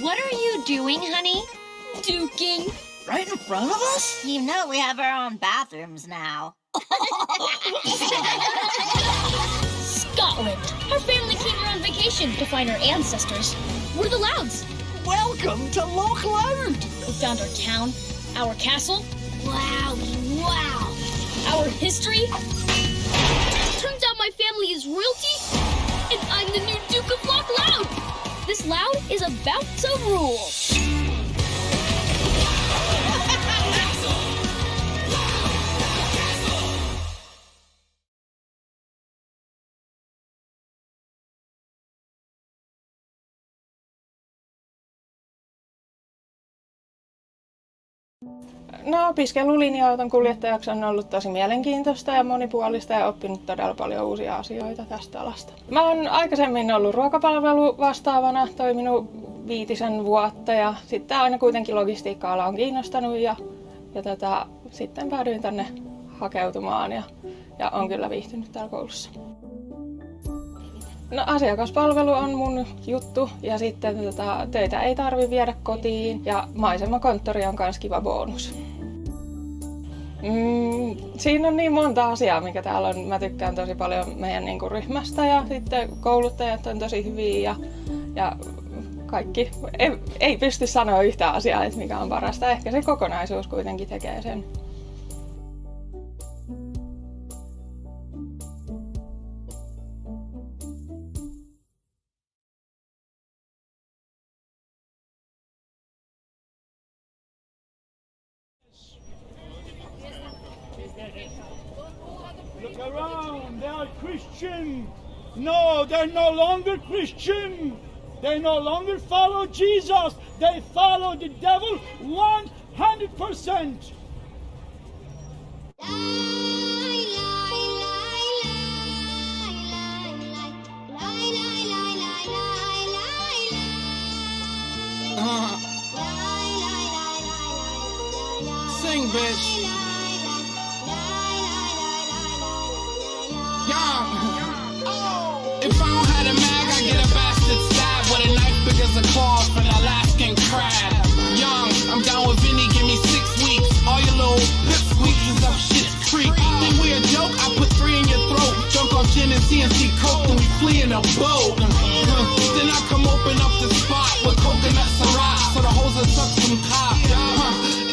[SPEAKER 5] What are you doing, honey?
[SPEAKER 10] Duking. Right in front of us?
[SPEAKER 5] You know we have our own bathrooms now.
[SPEAKER 10] Scotland. Our family came here on vacation to find our ancestors. We're the Louds. Welcome to Loch Loud. We found our town, our castle. Wow. Our history. Turns out my family is royalty, and I'm the new Duke of Loch Loud. This Loud is about to rule.
[SPEAKER 14] No, opiskelu linja-auton kuljettajaksi on ollut tosi mielenkiintoista ja monipuolista ja oppinut todella paljon uusia asioita tästä alasta. Mä oon aikaisemmin ollut ruokapalvelu vastaavana, toiminut 5 vuotta ja sitten aina kuitenkin logistiikka-ala on kiinnostanut ja sitten päädyin tänne hakeutumaan ja on kyllä viihtynyt täällä koulussa. No, asiakaspalvelu on mun juttu ja sitten töitä ei tarvi viedä kotiin ja maisemakonttori on kans kiva bonus. Siinä on niin monta asiaa, mikä täällä on. Mä tykkään tosi paljon meidän ryhmästä ja sitten kouluttajat on tosi hyviä ja kaikki. Ei pysty sanoa yhtä asiaa, että mikä on parasta. Ehkä se kokonaisuus kuitenkin tekee sen.
[SPEAKER 15] Look around, they are Christian. No, they're no longer Christian. They no longer follow Jesus. They follow the devil 100%.
[SPEAKER 19] Sing, bitch. If I don't have a mag, I get a bastard stab with a knife big as a claw for an Alaskan crab. Young, I'm down with Vinny, give me 6 weeks. All your little pip squeaks up shit's creek. Think we a joke? I put 3 in your throat. Drunk off gin and CNC coke, and we flee in a boat. Then I come open up the spot with coconut syrup, so the hoes will suck some cock.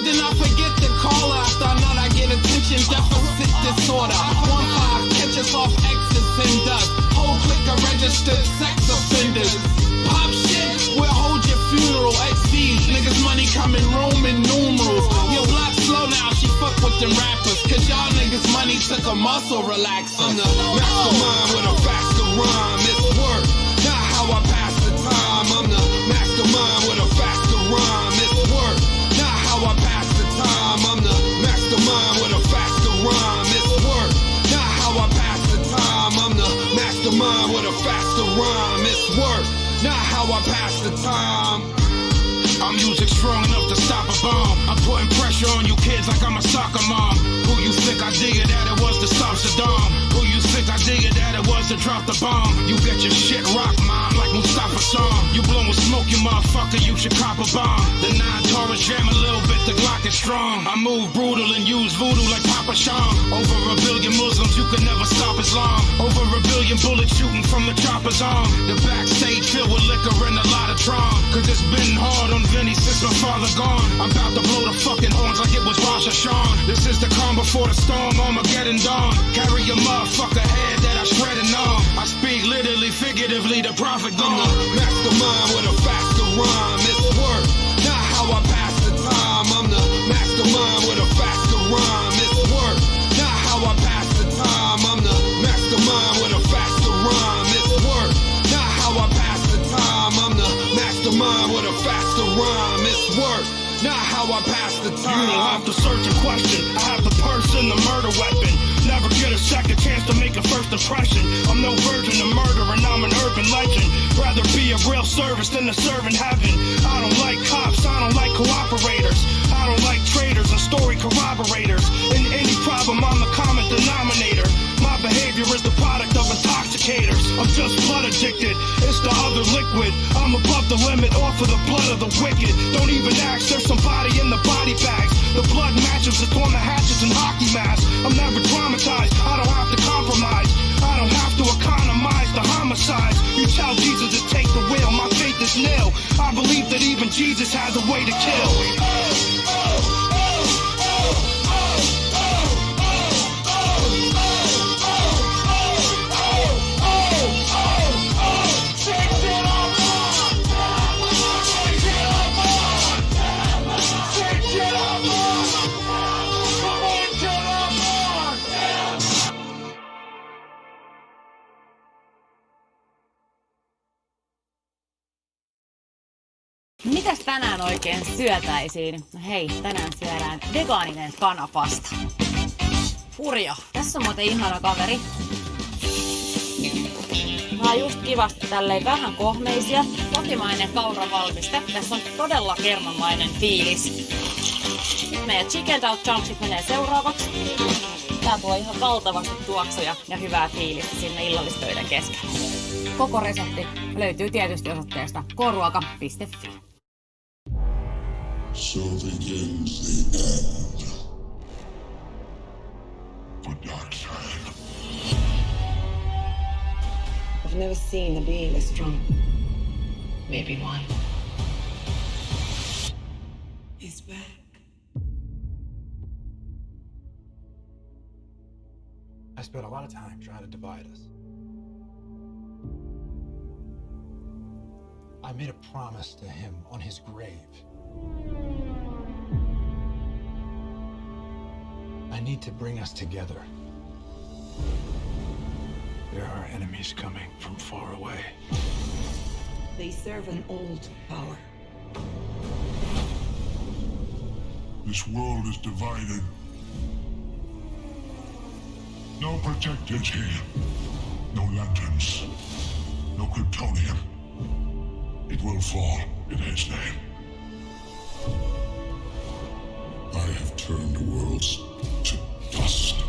[SPEAKER 19] Then I forget to call her after I know I get attention deficit disorder. 1-5, catch us off X's and dust. Whole clique of registered sex offenders. Pop shit, we'll hold your funeral. XVs, niggas money come in Roman numerals. Your block slow now, she fuck with them rappers. Cause y'all niggas money took a muscle relaxer.
[SPEAKER 6] I'm the mastermind with a faster rhyme. It's work, not how I pass the time. I'm the mastermind with a faster rhyme. It's work, not how I pass the time. I'm the mastermind with a faster rhyme. It's work, not how I pass the time. I'm the mastermind with a faster rhyme. It's work, not how I pass the time. I'm music strong enough to stop a bomb. I'm putting pressure on you kids like I'm a soccer mom. Who you think I did that it was to stop Saddam? Who you think I did that it was to drop the bomb? You get your shit rocked, mom, like Mustafa song. You blowing smoke, you motherfucker, you should cop a bomb. The 9 Taurus jam a little bit, the Glock is strong. I move brutal and use voodoo like Papa Sean. Over a billion Muslims, you can never stop Islam. Over a billion bullets shooting from the chopper's arm. The backstage filled with liquor and a lot of Tron. Cause it's been hard on Vinny since my father gone. I'm about to blow the fucking horns like it was Rosh Hashanah. This is the calm before the storm, Armageddon dawn. Carry your motherfucker head that I shredded on. I speak literally, figuratively, the prophet gone. I'm the mastermind with a faster rhyme. It's work, not how I pass the time. I'm the mastermind with a faster rhyme. It's work, not how I pass the time. I'm the mastermind with a faster rhyme. It's work, not how I pass the time. I'm the mastermind with a faster rhyme. It's work, not how I pass the time. You don't have to search a question. I have the person, the murder weapon. Never get a second chance to make a first impression. I'm no virgin to murder and I'm an urban legend. Rather be a real service than to serve in heaven. I don't like cops, I don't like cooperators. I don't like traitors and story corroborators. In any problem, I'm the common denominator. My behavior is the product of intoxicators. I'm just blood addicted, it's the other liquid. I'm above the limit, off of the blood of the wicked. Don't even ask, there's somebody in the body bags. The blood matches, it's on the hatchets and hockey masks. I'm never traumatized, I don't have to compromise. I don't have to economize the homicides. You tell Jesus to take the wheel, my faith is nil. I believe that even Jesus has a way to kill.
[SPEAKER 1] Mitäs tänään oikein syötäisiin? No hei, tänään syödään vegaaninen kanapasta. Furjo. Tässä on muuten ihana kaveri. Mä oon just kivasti tälleen vähän kohmeisia. Kotimainen kauravalmiste. Tässä on todella kermamainen fiilis. Sitten meidän chicken out chunksit menee seuraavaksi. Tää tuo ihan valtavasti tuoksuja ja hyvää fiilistä sinne illallistöiden keskelle. Koko resepti löytyy tietysti osoitteesta koruoka.fi.
[SPEAKER 23] So begins the end for Darkside.
[SPEAKER 3] I've never seen a being as strong. Maybe one. He's back.
[SPEAKER 16] I spent a lot of time trying to divide us. I made a promise to him on his grave. I need to bring us together. There are enemies coming from far away.
[SPEAKER 3] They serve an old power.
[SPEAKER 18] This world is divided. No protectors here. No lanterns. No Kryptonian. It will fall in his name. I have turned worlds to dust.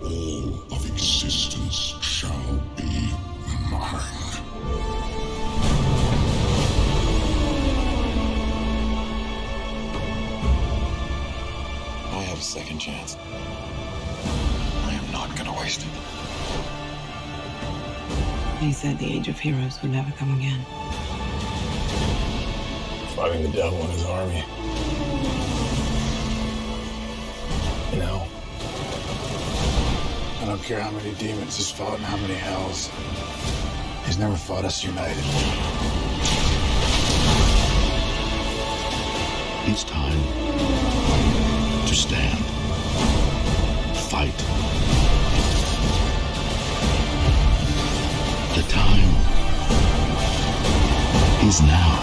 [SPEAKER 18] All of existence shall be mine. I have a second chance. I am not gonna waste it.
[SPEAKER 3] He said the age of heroes would never come again.
[SPEAKER 18] Fighting the devil and his army. You know, I don't care how many demons he's fought and how many hells. He's never fought us united.
[SPEAKER 21] It's time to stand, fight. The time is now.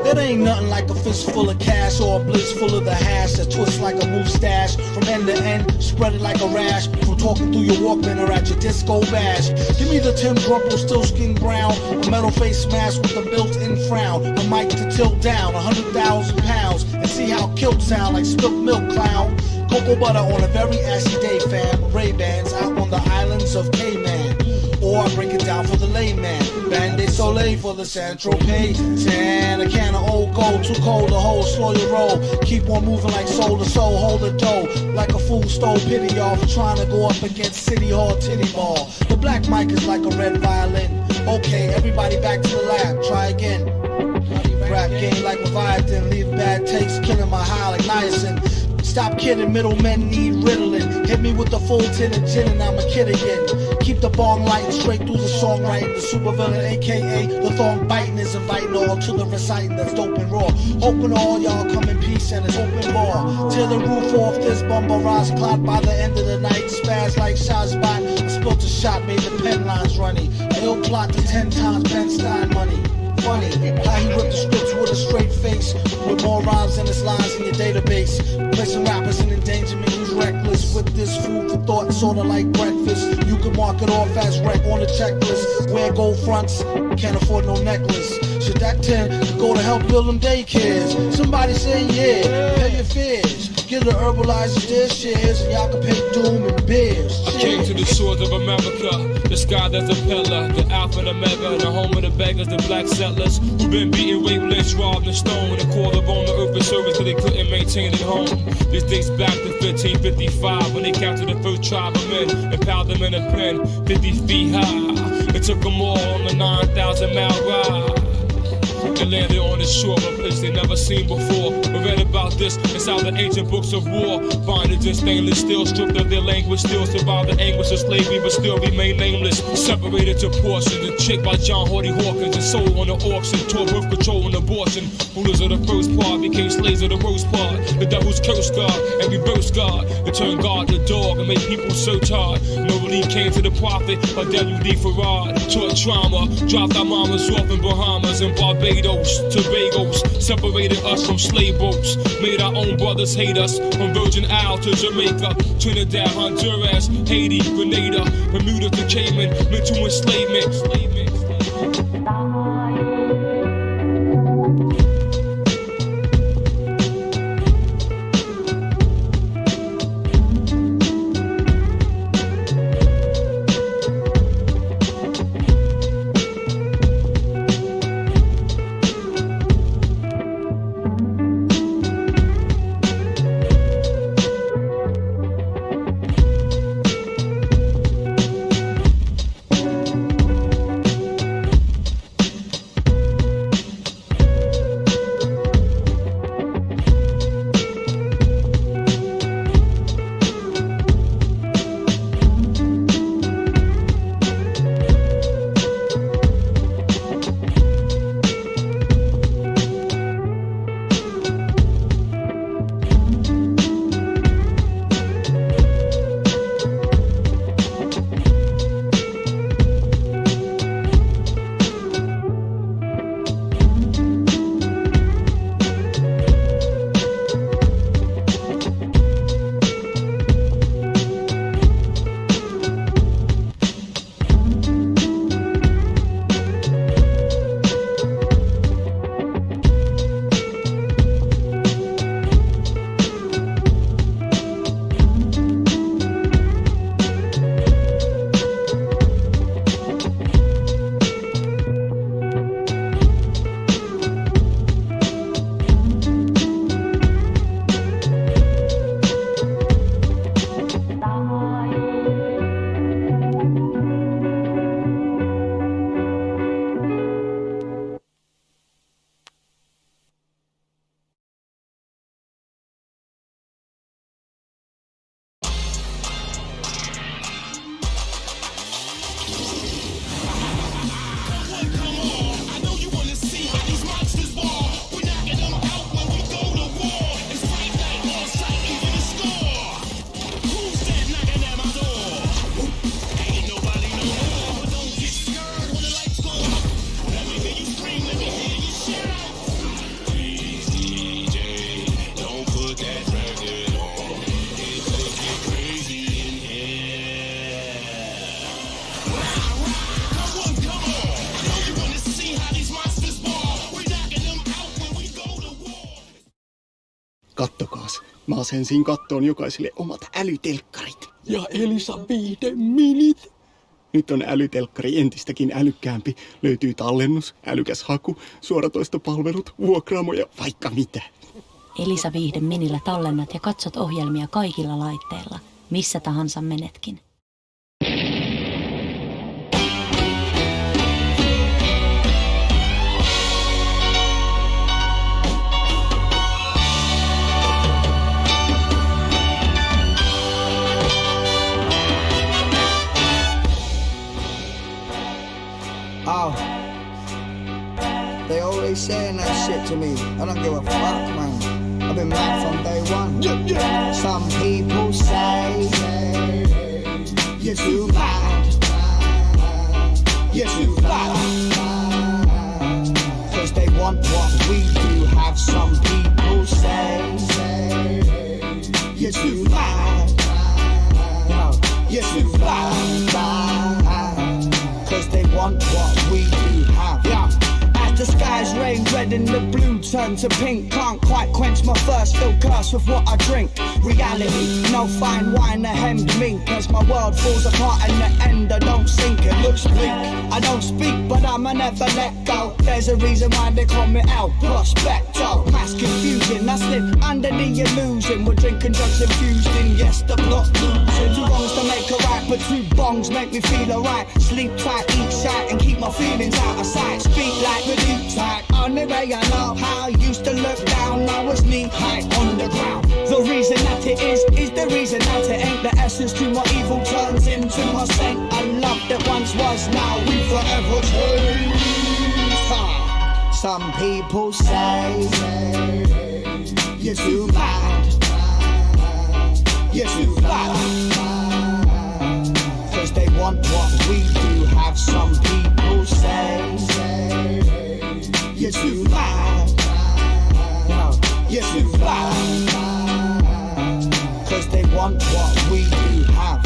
[SPEAKER 27] It ain't nothing like a fist full of cash or a blitz full of the hash that twists like a mustache from end to end, spread it like a rash from talking through your Walkman or at your disco bash. Give me the Tim Rumple, still skin brown, a metal face mask with a built-in frown, a mic to tilt down 100,000 pounds, and see how kilt sound like spilt milk clown. Cocoa butter on a very ashy day, fam. Ray-Bans out on the islands of Cayman. Or I break it down for the layman. Band-Aid Soleil for the Saint-Tropez. Tan, a can of old gold, too cold to hold, slow your roll. Keep on moving like soul to soul, hold the dough. Like a fool stole pity y'all for trying to go up against City Hall titty ball. The black mic is like a red violin. Okay, everybody back to the lab, try again. Rap game like Leviathan, leave bad takes, killing my high like niacin. Stop kidding, middlemen need Ritalin. Hit me with the full tin and gin and I'm a kid again. Keep the bong lighting straight through the songwriting. The supervillain, aka the thong biting, is inviting all to the reciting that's dope and raw. Hoping all y'all come in peace and it's open bar. Tear the roof off this bumper rise clock by the end of the night. Spaz like Shazbot. Spilt a shot, made the pen lines runny. He'll plot to 10 times Ben Stein money. Funny how he ripped the scripts with a straight face, with more rhymes than his lines in your database. Placing rappers in endangerment who's reckless. With this food for thought, sorta like breakfast. You can mark it off as wreck on the checklist. Wear gold fronts, can't afford no necklace.
[SPEAKER 4] Should that 10 could go to help build them daycares? Somebody say yeah, pay your fears. Get the herbalizers their shares, and y'all can pay doom and beers.
[SPEAKER 2] I came to the shores of America, the sky that's a pillar, the alpha and omega, the home of the beggars, the black settlers who've been beaten, raped, lynched, robbed, and stoned. The call of on the earth for service that they couldn't maintain at home. This dates back to 1555 when they captured the first tribe of men and piled them in a pen 50 feet high. It took them all on the 9,000-mile ride. They landed on the shore of a place they never seen before. We read about this inside the ancient books of war. Bondage in stainless steel, stripped of their language, still survived the anguish of slavery, but still remain nameless. Separated to portions, a chick by John Hardy Hawkins, and sold on the auction, tore birth control and abortion. Rulers of the first part became slaves of the roast part. The devil's cursed God and reversed God. It turned God to dog and made people search hard. No relief came to the prophet, or W.D. Farad. Taught trauma, dropped our mamas off in Bahamas and Barbados. Tobago's separated us from slave boats, made our own brothers hate us. From Virgin Isle to Jamaica, Trinidad, Honduras, Haiti, Grenada, Bermuda to Cayman, mental enslavement.
[SPEAKER 7] Kattokaas, mä asensin kattoon jokaiselle omat älytelkkarit. Ja Elisa viihde minit. Nyt on älytelkkari entistäkin älykkäämpi. Löytyy tallennus, älykäs haku, suoratoistopalvelut, vuokraamo ja vaikka mitä.
[SPEAKER 20] Elisa Viihde Minillä tallennat ja katsot ohjelmia kaikilla laitteilla, missä tahansa menetkin.
[SPEAKER 27] Oh, they always saying that shit to me. I don't give a fuck, man. I've been mad from day one. Some people say you're too bad. You're too bad. 'Cause they want what we do have. Some people say you're too bad. You're too bad. 'Cause they want what we do have. Yeah. As the sky eyes rain red and the blue turn to pink. Can't quite quench my thirst, still cursed with what I drink. Reality, no fine wine, a hemmed mink. As my world falls apart in the end, I don't sink, it looks bleak. I don't speak, but I'ma never let go. There's a reason why they call me out, prospecto. Mass confusion, I slip under the illusion. We're drinking drugs infused in, yes, the plot losing. 2 wrongs to make a right, but 2 bongs make me feel alright. Sleep tight, eat shite, and keep my feelings out of sight. Speak like the deep tight, only way I know how I used to look down, now it's knee high on the ground. The reason that it is the reason that it ain't. The essence to my evil turns into my saint. A love that once was, now we forever change. Some people say you're too bad, you're too bad, 'cause they want what we do have. Some people say you're too bad, no, you're too bad, 'cause they want what we do have.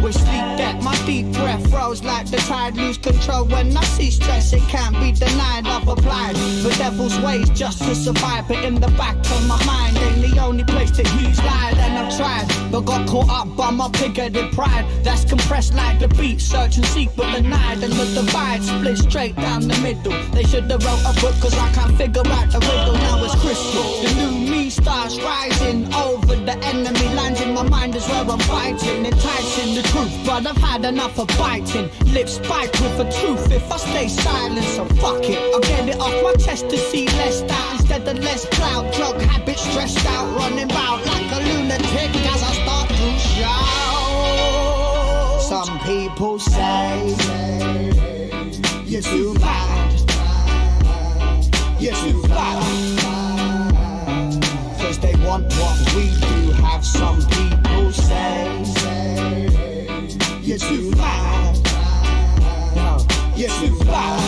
[SPEAKER 27] With sleep debt, my deep breath rose like the tide. Lose control when I see stress, it can't be denied. I've applied the devil's ways just to survive, but in the back of my mind ain't the only place that he's lied. And I've tried, but got caught up by my bigoted pride. That's compressed like the beat, search and seek but denied. And the divide split straight down the middle. They should have wrote a book, 'cause I can't figure out the riddle. Now it's crystal, the new me starts rising over the enemy lines. In my mind is where I'm fighting, enticing the truth, but I've had enough of biting. Lips spiked with the truth. If I stay silent, so fuck it, I'll get it off my chest to see less doubt instead of less clout. Drug habit stressed out, running round like a lunatic as I start to shout. Some people say you're too bad, you're too bad, 'cause they want what we do have. Some people say you're too bad, no, you're too bad,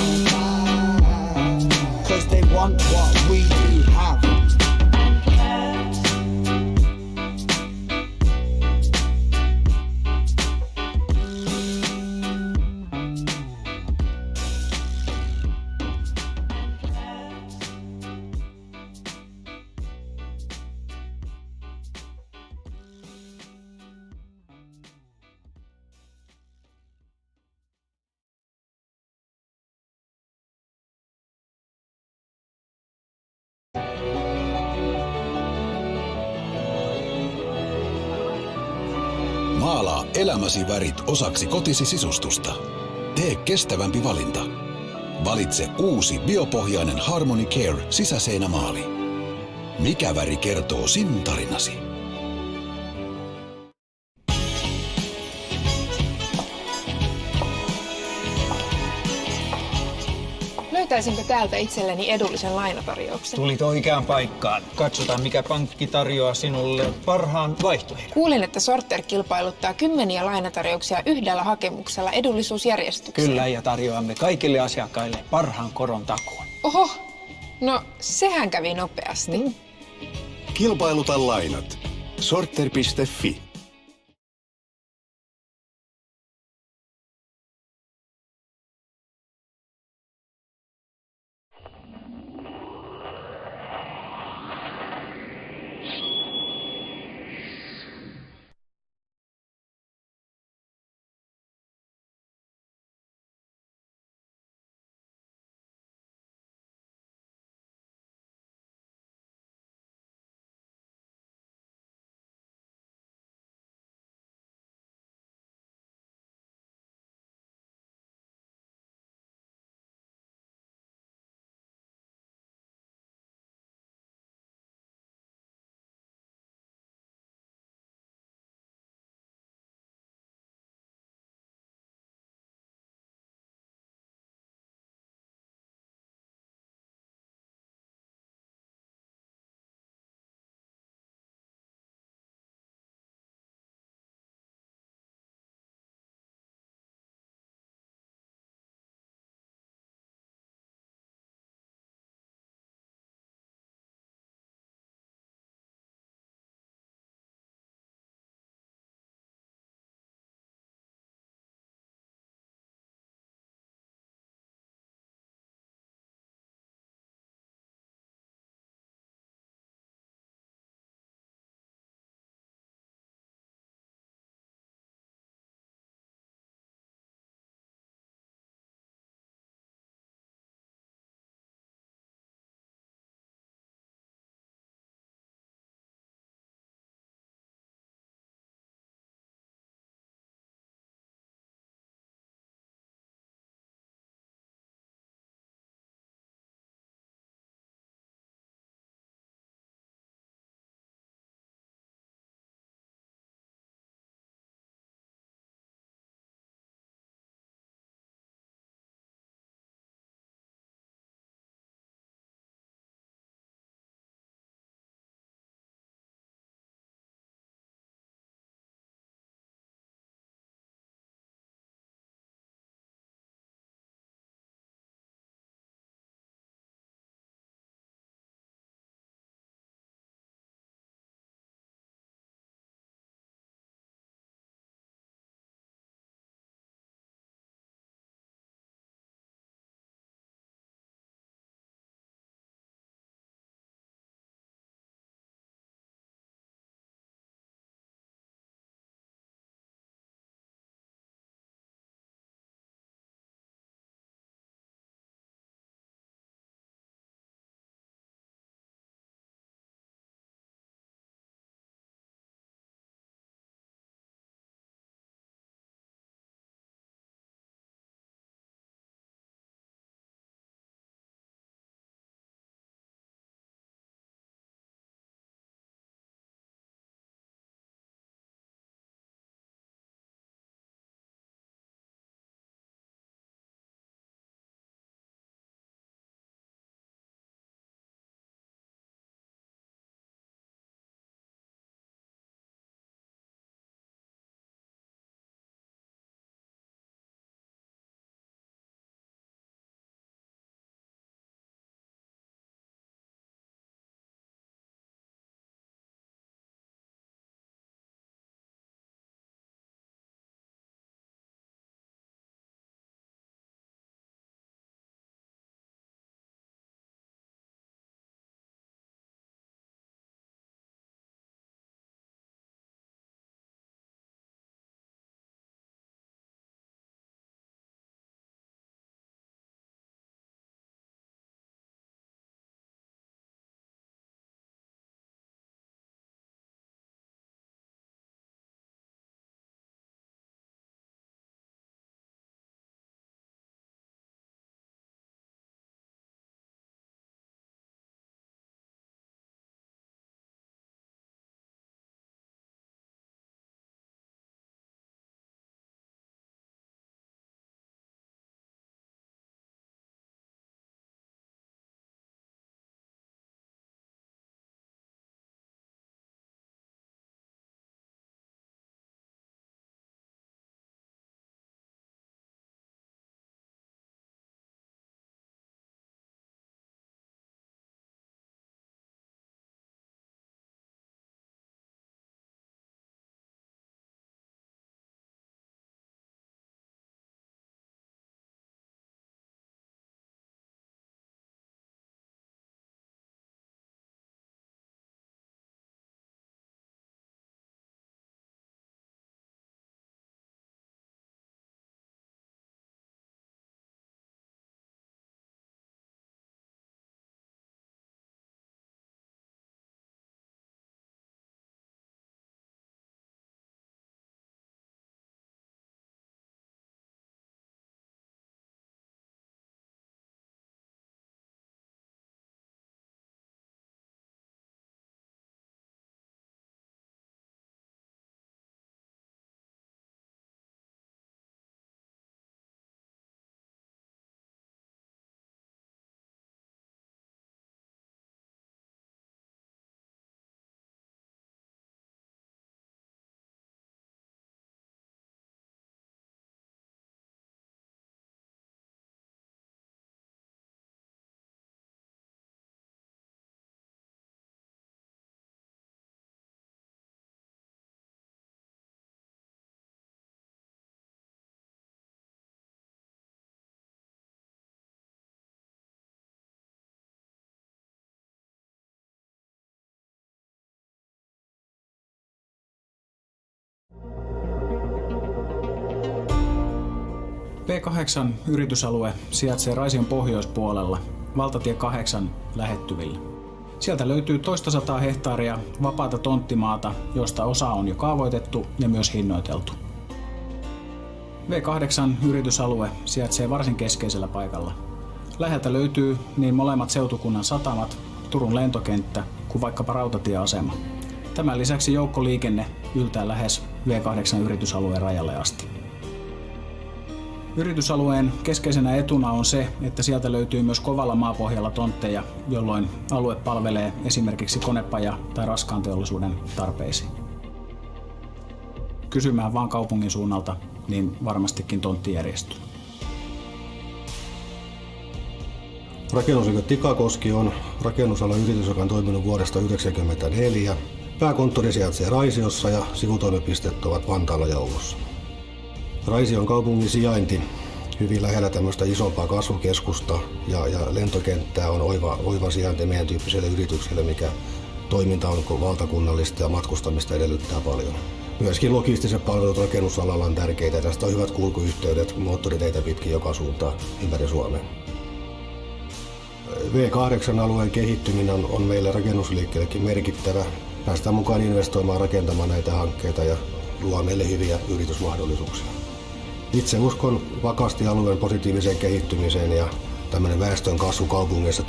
[SPEAKER 27] 'cause they want what we do have.
[SPEAKER 8] Maalaa elämäsi värit osaksi kotisi sisustusta. Tee kestävämpi valinta. Valitse uusi biopohjainen Harmony Care sisäseinämaali. Mikä väri kertoo sinun tarinasi?
[SPEAKER 11] Löytäisinkö täältä itselleni edullisen lainatarjouksen?
[SPEAKER 17] Tulit oikeaan paikkaan. Katsotaan, mikä pankki tarjoaa sinulle parhaan vaihtoehdon.
[SPEAKER 11] Kuulin, että Sorter kilpailuttaa 10 lainatarjouksia yhdellä hakemuksella edullisuusjärjestykseen.
[SPEAKER 17] Kyllä, ja tarjoamme kaikille asiakkaille parhaan koron takuun.
[SPEAKER 11] Oho, no sehän kävi nopeasti.
[SPEAKER 8] Kilpailuta lainat. Sorter.fi
[SPEAKER 9] V8-yritysalue sijaitsee Raision pohjoispuolella, valtatie 8 lähettyvillä. Sieltä löytyy 200 hehtaaria vapaata tonttimaata, josta osa on jo kaavoitettu ja myös hinnoiteltu. V8-yritysalue sijaitsee varsin keskeisellä paikalla. Läheltä löytyy niin molemmat seutukunnan satamat, Turun lentokenttä kuin vaikkapa rautatieasema. Tämän lisäksi joukkoliikenne yltää lähes V8-yritysalueen rajalle asti. Yritysalueen keskeisenä etuna on se, että sieltä löytyy myös kovalla maapohjalla tontteja, jolloin alue palvelee esimerkiksi konepaja- tai raskaan teollisuuden tarpeisiin. Kysymään vaan kaupungin suunnalta, niin varmastikin tontti järjestyy.
[SPEAKER 12] Rakennusyksikkö Tikakoski on rakennusalan yritys, joka on toiminut vuodesta 1994. Pääkonttori sijaitsee Raisiossa ja sivutoimipisteet ovat Vantaalla ja Oulussa. Raision kaupungin sijainti hyvin lähellä tämmöistä isompaa kasvukeskusta ja lentokenttää on oiva sijainti meidän tyyppiselle yritykselle, mikä toiminta on valtakunnallista ja matkustamista edellyttää paljon. Myöskin logistiset palvelut rakennusalalla on tärkeitä. Tästä on hyvät kulkuyhteydet moottoriteitä pitkin joka suuntaan ympäri Suomea. V8-alueen kehittyminen on meille rakennusliikkeellekin merkittävä. Päästään mukaan investoimaan rakentamaan näitä hankkeita ja luo meille hyviä yritysmahdollisuuksia. Itse uskon vakaasti alueen positiiviseen kehittymiseen ja tämmöinen väestön kasvu kaupungeissa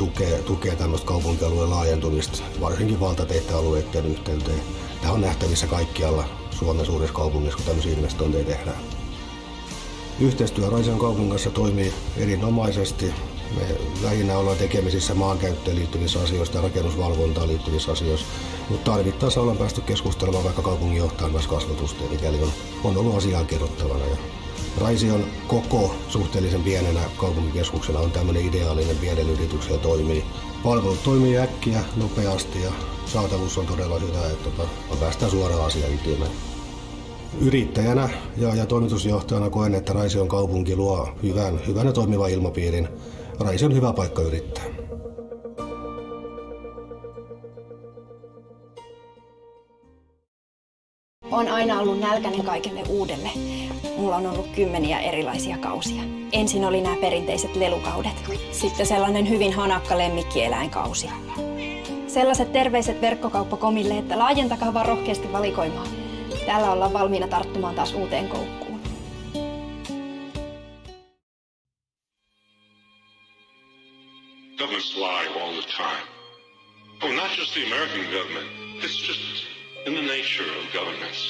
[SPEAKER 12] tukee tämmöistä kaupunkialueen laajentumista, varsinkin valtateiden alueiden yhteyteen. Tämä on nähtävissä kaikkialla Suomen suurissa kaupungissa, kun tämmöisiä investointeja tehdään. Yhteistyö Raision kaupungin kanssa toimii erinomaisesti. Me lähinnä ollaan tekemisissä maankäyttöön liittyvissä asioissa ja rakennusvalvontaan liittyvissä asioissa, mutta tarvittaessa ollaan päästy keskustelemaan vaikka kaupunginjohtajan kanssa kasvatusta, mikäli on ollut asiaa kerrottavana. Ja Raision koko suhteellisen pienenä kaupunkikeskuksena on tämmöinen ideaalinen pienen yrityksellä toimii. Palvelut toimii äkkiä, nopeasti ja saatavuus on todella hyvä, että päästään suoraan asiaan ytimeen. Yrittäjänä ja toimitusjohtajana koen, että Raision kaupunki luo hyvän ja toimivan ilmapiirin. Raisio on hyvä paikka yrittää.
[SPEAKER 13] Olen aina ollut nälkäinen kaikelle uudelle. Mulla on ollut 10 erilaisia kausia. Ensin oli nämä perinteiset lelukaudet. Sitten sellainen hyvin hanakka lemmikkieläinkausi. Sellaiset terveiset verkkokauppakomille, että laajentakaa vaan rohkeasti valikoimaan. Täällä ollaan valmiina tarttumaan taas uuteen koukkuun.
[SPEAKER 22] Governments lie all the time. Oh, not just the American government. It's just in the nature of governments.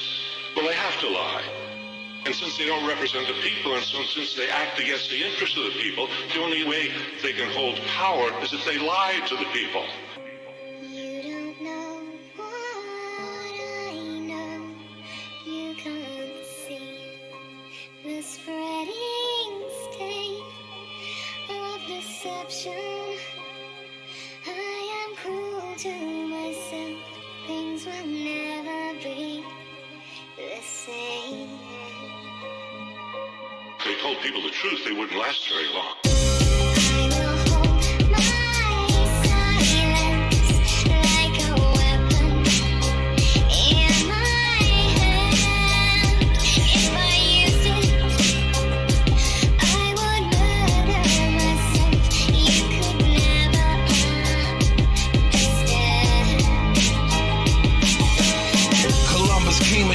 [SPEAKER 22] Well, they have to lie. And since they don't represent the people, and since they act against the interests of the people, the only way they can hold power is if they lie to the people. If they told people the truth, they wouldn't last very long.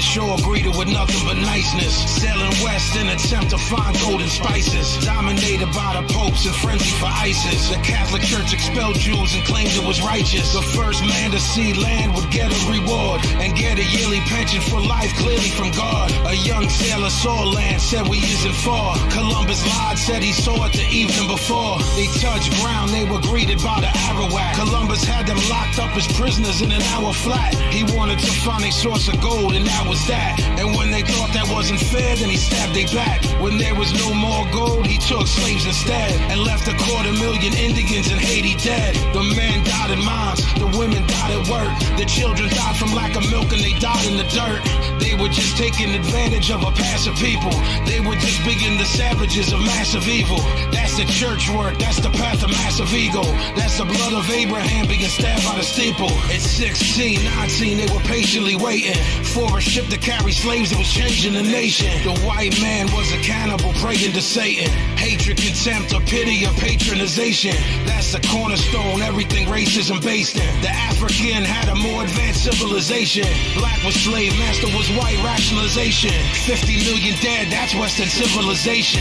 [SPEAKER 24] Shore greeted with nothing but niceness. Sailing west in attempt to find golden spices. Dominated by the popes and frenzy for ISIS. The Catholic Church expelled Jews and claimed it was righteous. The first man to see land would get a reward and get a yearly pension for life, clearly from God. A young sailor saw land, said we isn't far. Columbus lied, said he saw it the evening before. They touched ground, they were greeted by the Arawak. Columbus had them locked up as prisoners in an hour flat. He wanted to find a source of gold, and that was that. And when they thought that wasn't fair, then he stabbed their back. When there was no more gold, he took slaves instead and left 250,000 Indians in Haiti dead. The men died in mines, the women died at work. The children died from lack of milk and they died in the dirt. They They were just taking advantage of a passive people. They were just being the savages of massive evil. That's the church work, that's the path of massive ego. That's the blood of Abraham being stabbed by the steeple. At 16, 19, they were patiently waiting for a ship to carry slaves that was changing the nation. The white man was a cannibal praying to Satan. Hatred, contempt, or pity, or patronization. That's the cornerstone, everything racism based in. The African had a more advanced civilization. Black was slave, master was white rationalization. 50 million dead, that's Western civilization.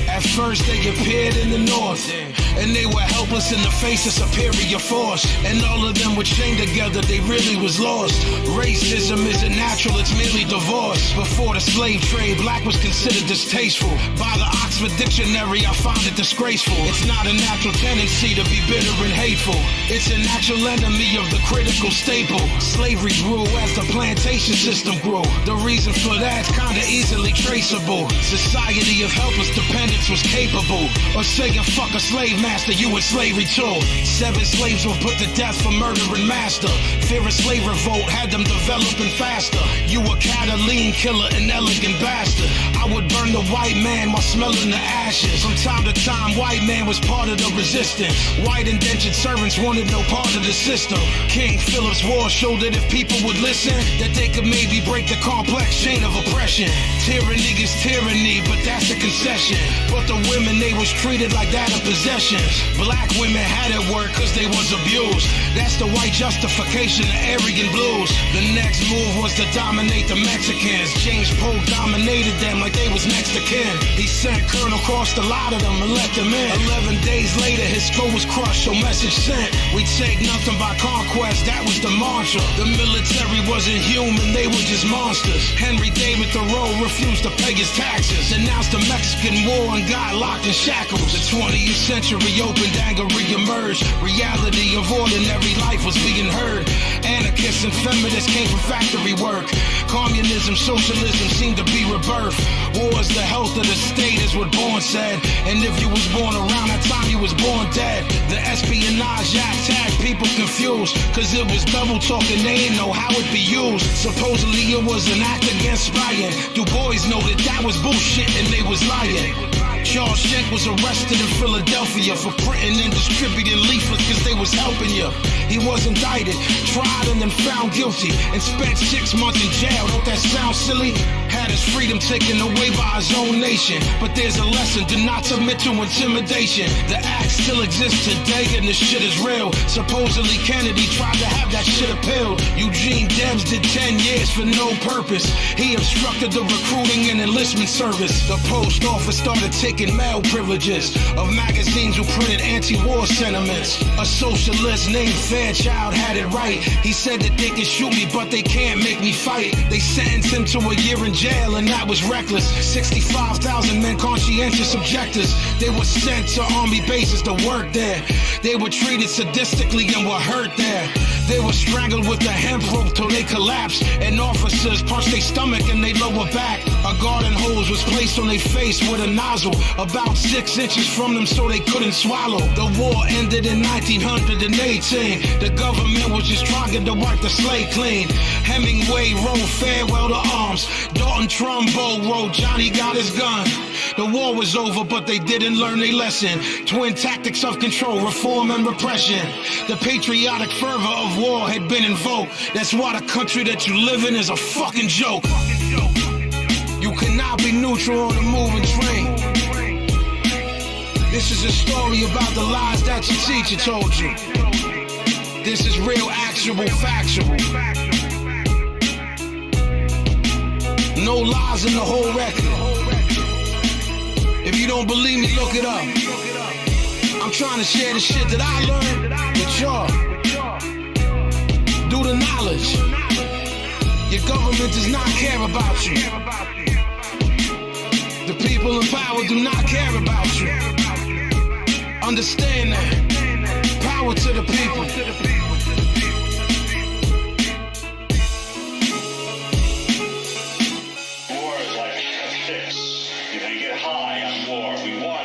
[SPEAKER 24] At first they appeared in the north, and they were helpless in the face of superior force. And all of them were chained together, they really was lost. Racism isn't natural, it's merely divorce. Before the slave trade, black was considered distasteful. By the Oxford Dictionary, I found it disgraceful. It's not a natural tendency to be bitter and hateful. It's a natural enemy of the critical staple. Slavery grew as the plantation system grew. The reason for that's kinda easily traceable. Society of helpless dependence was capable of saying fuck a slave master, you in slavery too. 7 slaves were put to death for murdering master. Fear of slave revolt had them developing faster. You a Catalan killer, an elegant bastard. I would burn the white man while smelling the ashes. From time to time, white man was part of the resistance. White indentured servants wanted no part of the system. King Philip's War showed that if people would listen, that they could maybe break the complex chain of oppression. Tyranny is tyranny, but that's a concession. But the women, they was treated like that of possessions. Black women had it work cause they was abused. That's the white justification of Aryan blues. The next move was to dominate the Mexicans. James Polk dominated them like they was next to kin. He sent Colonel Cross a lot of them and let them in. 11 days later his skull was crushed, so message sent. We take nothing by conquest, that was the mantra. The military wasn't human, they were just monsters. Henry David Thoreau refused to pay his taxes. Denounced the Mexican War and got locked in shackles. The 20th century opened, anger re-emerged. Reality of ordinary life was being heard. Anarchists and feminists came from factory work. Communism, socialism seemed to be rebirth. War is the health of the state is what Bohr said. And if you was born around that time, you was born dead. The Espionage Act had people confused, cause it was double talking, they didn't know how it be used. Supposedly it was an act against spying. Du Bois noted that was bullshit and they was lying. Charles Schenck was arrested in Philadelphia for printing and distributing leaflets cause they was helping you. He was indicted, tried and then found guilty, and spent 6 months in jail. Don't that sound silly? Had his freedom taken away by his own nation. But there's a lesson, do not submit to intimidation. The act still exists today and this shit is real. Supposedly Kennedy tried to have that shit appealed. Eugene Debs did 10 years for no purpose. He obstructed the recruiting and enlistment service. The post office started taking mail privileges of magazines who printed anti-war sentiments. A socialist named Fairchild had it right. He said that they can shoot me but they can't make me fight. They sentenced him to a year in jail and that was reckless. 65,000 men, conscientious objectors. They were sent to army bases to work there. They were treated sadistically and were hurt there. They were strangled with a hemp rope till they collapsed. And officers punched their stomach and their lower back. A garden hose was placed on their face with a nozzle about 6 inches from them so they couldn't swallow. The war ended in 1918. The government was just trying to wipe the slate clean. Hemingway wrote Farewell to Arms. Dalton Trumbo wrote Johnny Got His Gun. The war was over but they didn't learn their lesson. Twin tactics of control, reform and repression. The patriotic fervor of war had been invoked. That's why the country that you live in is a fucking joke. You cannot be neutral on a moving train. This is a story about the lies that your teacher told you. This is real, actual, factual. No lies in the whole record. If you don't believe me, look it up. I'm trying to share the shit that I learned with y'all. Do the knowledge. Your government does not care about you. The people in power do not care about you. Understand that. Power to the people.
[SPEAKER 22] War is like a fix. You know, you get high on war. We won.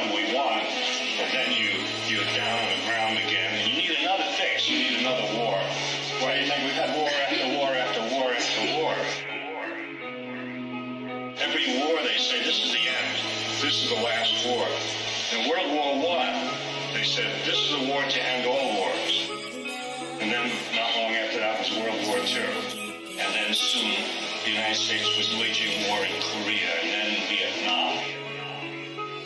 [SPEAKER 22] And then you're down on the ground again. And you need another fix. You need another war. Right? It's like we've had war after war after war after war. Every war, they say, this is the end. This is the last war. In World War I, they said, this is a war to end all wars. And then, not long after that, was World War II. And then soon, the United States was waging war in Korea and then in Vietnam.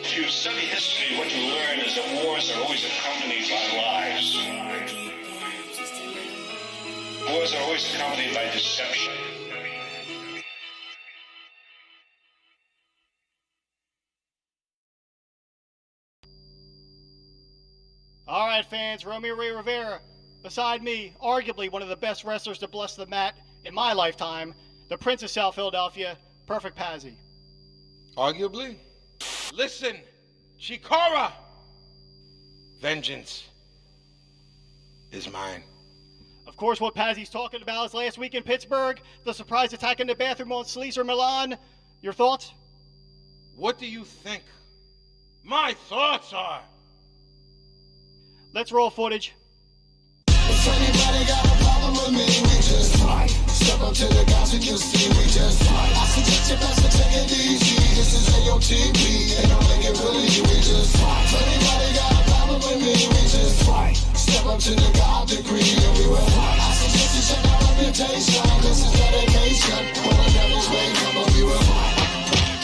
[SPEAKER 22] If you study history, what you learn is that wars are always accompanied by lies. Wars are always accompanied by deception.
[SPEAKER 7] All right, fans, Romeo Ray Rivera, beside me, arguably one of the best wrestlers to bless the mat in my lifetime, the Prince of South Philadelphia, Perfect Pazzi.
[SPEAKER 5] Arguably? Listen, Chikara! Vengeance is mine.
[SPEAKER 7] Of course, what Pazzi's talking about is last week in Pittsburgh, the surprise attack in the bathroom on Sleazer Milan. Your thoughts?
[SPEAKER 5] What do you think my thoughts are?
[SPEAKER 7] Let's roll footage.
[SPEAKER 23] If anybody got a problem with me, we just fight. Step up to the guys who can see, we just fight. I suggest you best to take it easy. This is AOTP, ain't no make it really, we just fight. If anybody got a problem with me, we just fight. Step up to the God degree, and we will fight. I suggest you check our reputation. This is dedication. When the devil's way come up, we will fight.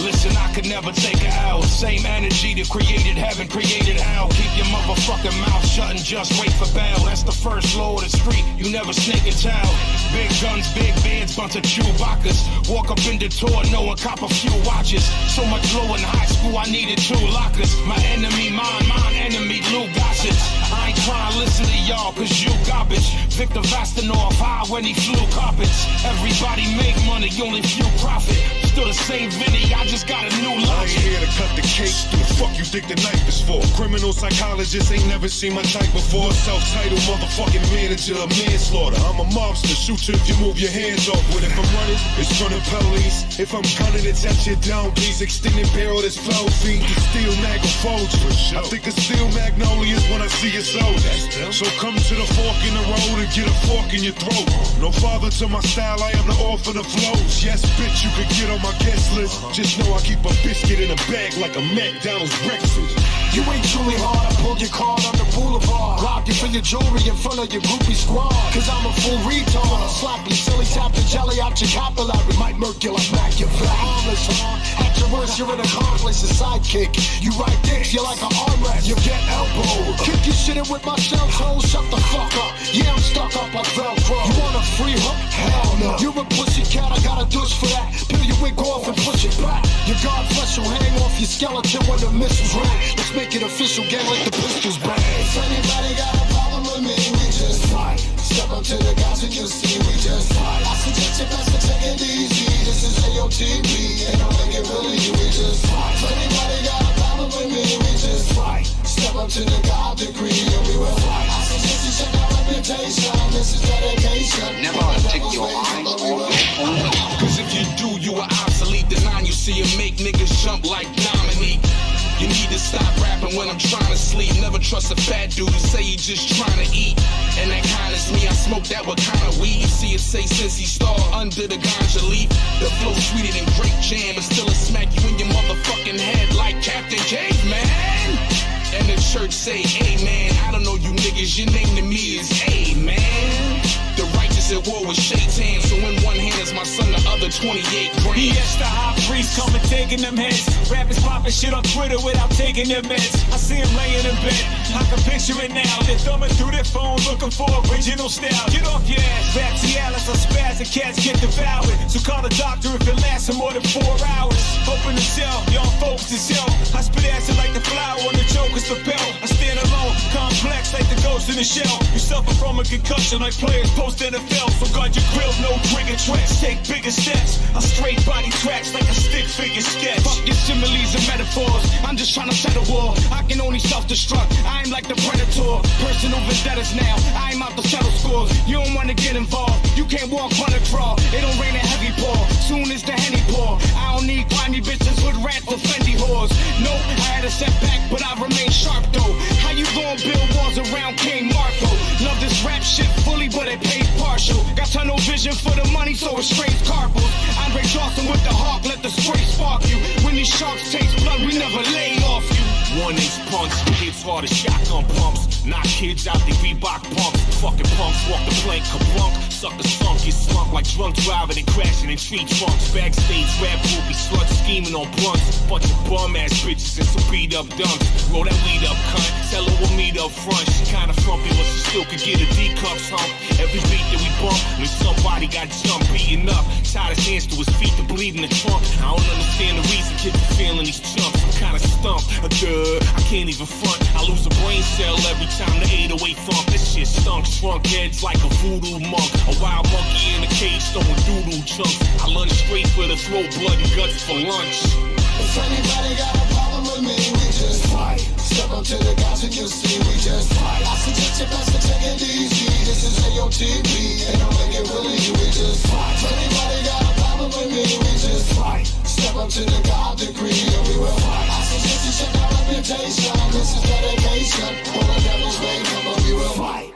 [SPEAKER 24] Listen, I could never take a L. Same energy that created heaven, created hell. Keep your motherfucking mouth shut and just wait for bail. That's the first law of the street, you never snake and tell. Big guns, big beards, bunch of Chewbaccas. Walk up in the tour, no one cop a few watches. So much low in high school, I needed 2 lockers. My enemy, mine enemy, Lou Gossett. I ain't trying to listen to y'all, cause you garbage. Victor Vastanov, high when he flew carpets. Everybody make money, only few profit. Still the same Vinny, I just got a new logic.
[SPEAKER 10] I ain't here to cut the cake, who the fuck you think the knife is for? Criminal psychologist, ain't never seen my type before. Self-titled motherfucking manager of manslaughter. I'm a mobster, shoot you if you move your hands off. But if I'm running, it's from the police. If I'm gunning, it's at your down piece. Extended barrel that's 12 feet. The steel mag will fold you. I think a steel magnolias when I see a soldier. So come to the fork in the road and get a fork in your throat. No father to my style, I am the author of the flows. Yes, bitch, you could get on my guest list. Just know I keep a biscuit in a bag like a McDonald's breakfast.
[SPEAKER 27] You ain't truly hard, I pulled your card on the boulevard. Robbed you for your jewelry in front of your groupie squad. Cause I'm a full retard. Slap you silly, tap the jelly out your capillary. Might murk you like Machiavelli. Harmless, huh? At your worst, you're an accomplice, a sidekick. You ride dicks, you're like an armrest. You get elbowed. Kick your shit in with my shell toes, shut the fuck up. Yeah, I'm stuck up like Velcro. You want a free hook? Hell no. You're a pussy cat, I got a douche for that. Peel your wig off and push it back. Your guard flesh will hang off your skeleton when the missiles rain. Let's make it official, gang like the pistols bang. If anybody got a problem with me, we just fight. Step up to the guys who can see, we just fight. I suggest you best to take it easy. This is AOTP, ain't no make it really, we just fight. If anybody got a problem with me, we just fight. Step up to the God degree, and we will fight. I suggest you check our reputation. This is dedication.
[SPEAKER 24] Never take your eyes off your phone. Cause if you do, you are obsolete. The 9 you see and make niggas jump like Dominique. You need to stop rapping when I'm trying to sleep. Never trust a fat dude who say he just trying to eat. And that kind is me, I smoke that what kind of weed. You see it say since he started under the ganja leaf. The flow sweeter than grape jam, but still a smack you in your motherfucking head like Captain Caveman. And the church say amen. I don't know you niggas, your name to me is Amen. The righteous at war with Shaitan, so in one hand is my son, the other 28 grams.
[SPEAKER 14] Yes, the high priest coming taking them heads. Rappers popping shit on Twitter without taking their meds. I see him laying in bed, I can picture it now. They're thumbing through their phone looking for original style. Get off your ass, rap Cialis, I spaz and cats get devoured. So call the doctor if it lasts for more than 4 hours. Open the cell, young folks to sell. I spit acid like the flower on the joker's lapel. I stand alone, complex like the ghost in the shell. You suffer from a concussion like players post NFL. So guard your grill, no trigger tracks. Take bigger steps. I straight body tracks like a stick figure sketch.
[SPEAKER 24] Fuck your similes and metaphors. I'm just trying to set a war. I can only self-destruct. I am like the predator. Personal vendettas now. I am out to settle scores. You don't want to get involved. You can't walk, run or crawl. It don't rain a heavy pour. Soon as the Henny pour. I don't need grimy bitches with rats or Fendi whores. Nope, I had a setback, but I remain sharp though. How you gon' build walls around King Marco? Love this rap shit fully, but it pays partial. Got tunnel vision for the money, so it strains carpals. Andre Dawson with the hawk, let the spray spark. sharks taste blood, we never lay off you.
[SPEAKER 14] 1-inch punch, hits hard as shotgun pumps. Knock kids out, they Reebok pumps. Fucking punks walk the plank, kaplunk. Sucker sunk, get slumped like drunk driving and crashing in tree trunks. Backstage rap groupies, sluts scheming on blunts. Bunch of bum ass bitches and some beat up dunks. Roll that weed up, cunt. Tell her we'll meet up front. She kinda frumpy, but she still could get a D-cups hump. Every beat that we bump, when somebody got jumped, beating up. Tied his hands to his feet to bleed in the trunk. I don't understand the reason kids are feeling these chumps. I'm kinda stumped. I can't even front. I lose a brain cell every time the 808 thump. This shit stunk, shrunk heads like a voodoo monk. A wild monkey in a cage throwing doodoo chunks. I lunge straight for the throat, blood and guts for lunch.
[SPEAKER 23] If anybody got a problem with me, we just fight. Step up to the guys and you'll see we just fight. I suggest you best to take it easy. This is AOTP, ain't no making believe, we just fight. If anybody got a problem with me, we just fight. Step up to the God degree and we will fight. I suggest you check our reputation. This is dedication. All the devils may come, but we will fight.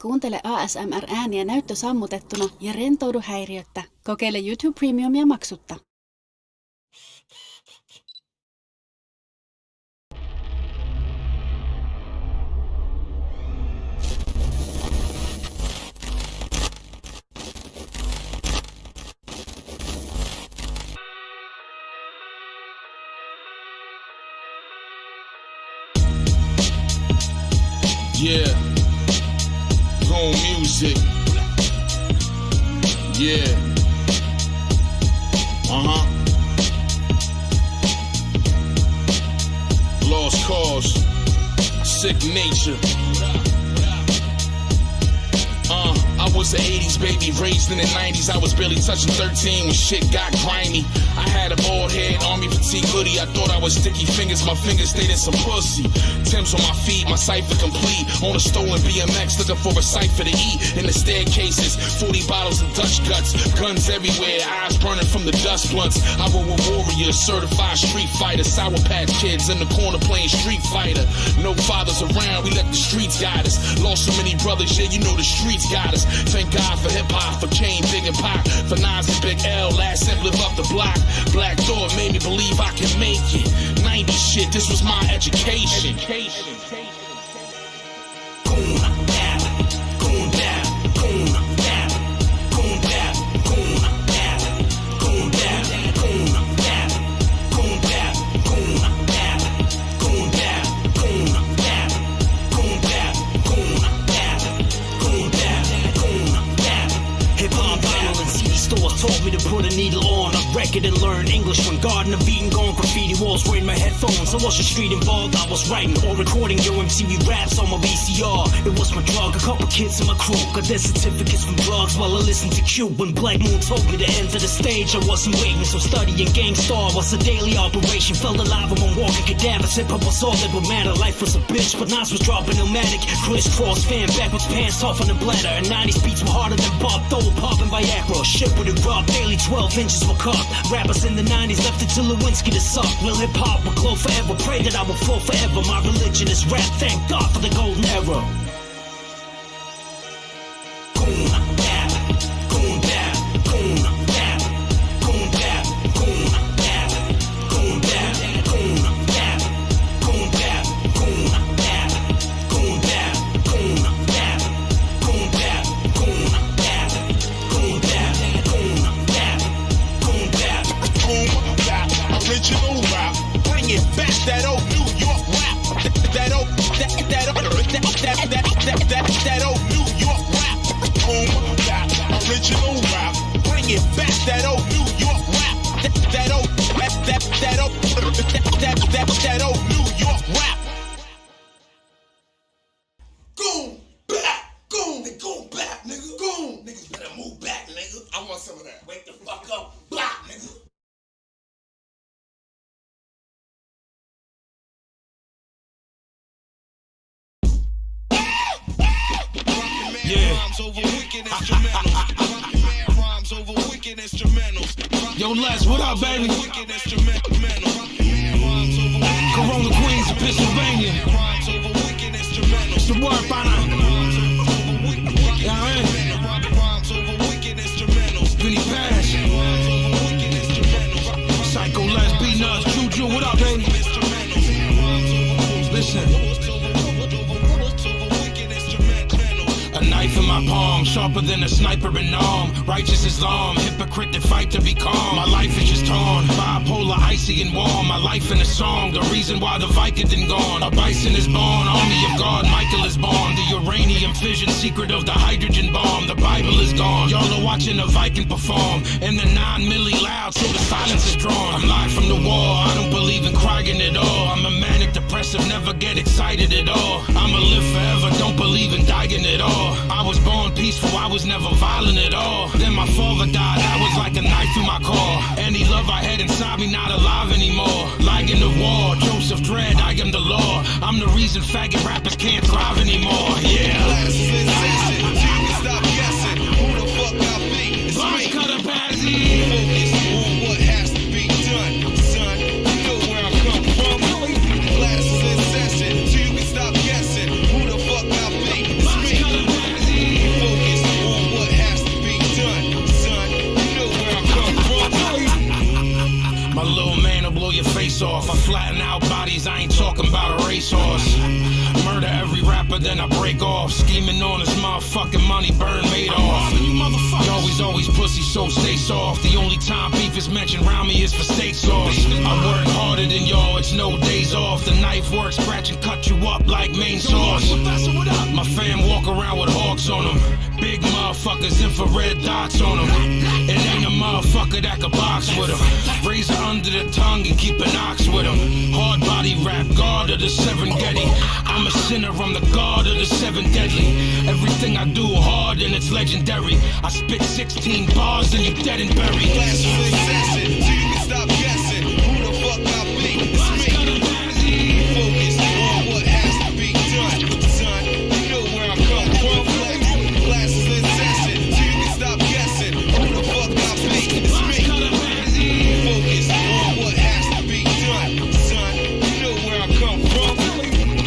[SPEAKER 1] Kuuntele ASMR-ääniä näyttö sammutettuna ja rentoudu häiriöttä. Kokeile YouTube Premiumia maksutta.
[SPEAKER 21] Yeah. Home music. Yeah. Lost cause. Sick nature. I was an 80s baby, raised in the 90s. I was barely touching 13 when shit got grimy. I had a bald head, army fatigue hoodie. I thought I was sticky fingers, my fingers stayed in some pussy. Tim's on my feet, my cipher complete. On a stolen BMX, looking for a cipher to eat. In the staircases, 40 bottles of Dutch guts. Guns everywhere, eyes burning from the dust blunts. I were a warrior, certified street fighter. Sour Patch Kids in the corner playing Street Fighter. No fathers around, we let the streets guide us. Lost so many brothers, yeah, you know the streets got us. Thank God for hip-hop, for Kane, Big and Pac, for Nas and Big L, last simp live up the block. Black Thought made me believe I can make it. 90 shit, this was my education.
[SPEAKER 6] Told me to put a needle on a record and learn English when Garden of Eden gone graffiti walls wearing my headphones. I was the street involved, I was writing or recording your MTV raps on my VCR. It was my drug, a couple kids in my crew got their certificates from drugs while I listened to Q. When Black Moon told me to enter the stage, I wasn't waiting, so studying Gang Starr was a daily operation. Felt alive among walking cadavers, hip-hop was all that would matter. Life was a bitch, but Nas was dropping Illmatic. Crisscross fan backwards pants off on the bladder, and 90s beats were harder than Bob Dole popping Viagra. Shit with it rough, daily 12 inches were cut. Rappers in the 90s left it to Lewinsky to suck. Will hip-hop will glow forever, pray that I will flow forever. My religion is rap, thank God for the golden era.
[SPEAKER 14] That old New York rap, that old New York rap, boom bap, original rap. Bring it back, that old New York rap, that old New York rap.
[SPEAKER 15] Goon back, goon, they goon back, nigga, goon. Niggas better move back, nigga. I want some of that. Wake the fuck up, block, nigga.
[SPEAKER 14] Yo, Les, what up, baby? Corona Queens of Pennsylvania. It's the word, partner. Yeah, man. Vinny Pass. Psycho Les, B-Nuts, Juju, what up, baby? Listen. A knife in my palm, sharper than a sniper in arm. Righteous Islam, hypocrite that fight to be calm. My life is just torn, bipolar, icy and warm. My life in a song, the reason why the Vicodin gone. A bison is born, army of God, Michael is born. The uranium fission, secret of the hydrogen bomb. The Bible is gone, y'all are watching a Viking perform. And the 9 milli loud, so the silence is drawn. I'm live from the war, I don't believe in crying at all. I'm a manic depressive, never get excited at all. I'ma live forever, don't believe in dying at all. I was born peaceful, I was never violent at all. Then my father died, that was like a knife through my core. Any love I had inside me, not alive anymore. Like in the war, Joseph Dredd, I am the law. I'm the reason faggot rappers can't thrive anymore, yeah. Stop guessing, who the fuck I be? It's me. Cutter Bazzy. Focus on what has to be done, son. You know where I come from. Classes in session, so you can stop guessing who the fuck I be. It's me.
[SPEAKER 6] rapper, then I break off. Scheming on this motherfucking money, burn made off. You motherfuckers. Always pussy, so stay soft. The only time beef is mentioned around me is for steak sauce. I work harder than y'all, it's no days off. The knife works, scratch and cut you up like main sauce. My fam walk around with hawks on them. Big motherfuckers, infrared dots on them. It ain't a motherfucker that can box with them. Razor under the tongue and keep an ox with them. Hard body rap, guard of the seven Getty. I'm a sinner, I'm the god of the seven deadly. Everything I do hard and it's legendary. I spit 16 bars and you dead and buried.
[SPEAKER 14] Glasses in session, so you can stop guessing who the fuck I be. It's me. Focus on what has to be done, son. You know where I come from. Glasses in session, so you can stop guessing who the fuck I be. It's me. Focus on what has to be done, son. You know where I come from.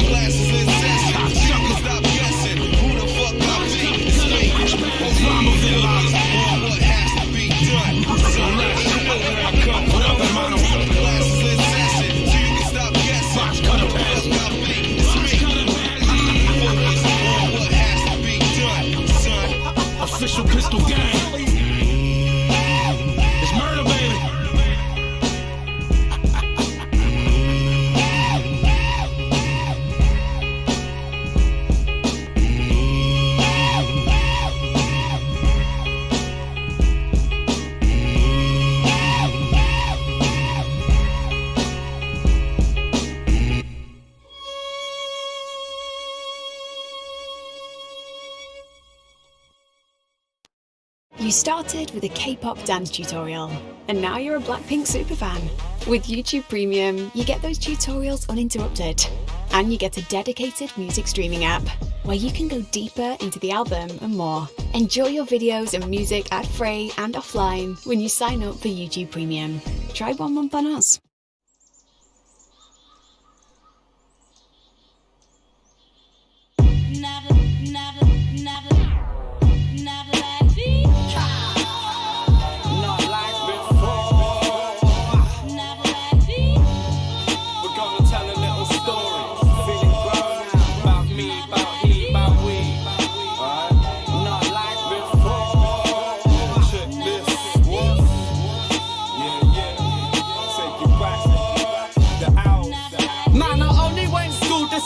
[SPEAKER 14] Glasses in session, so you can stop guessing who the fuck I be. It's me. Focus on what has to be done, son. You know where I come from. Glasses in session, so you can stop guessing who the fuck I be. It's me. Focus on what has to be done, son.
[SPEAKER 6] Official pistol gang. It's murder, baby.
[SPEAKER 1] You started with a K-pop dance tutorial, and now you're a Blackpink superfan. With YouTube Premium, you get those tutorials uninterrupted, and you get a dedicated music streaming app, where you can go deeper into the album and more. Enjoy your videos and music ad-free and offline when you sign up for YouTube Premium. Try 1 month on us.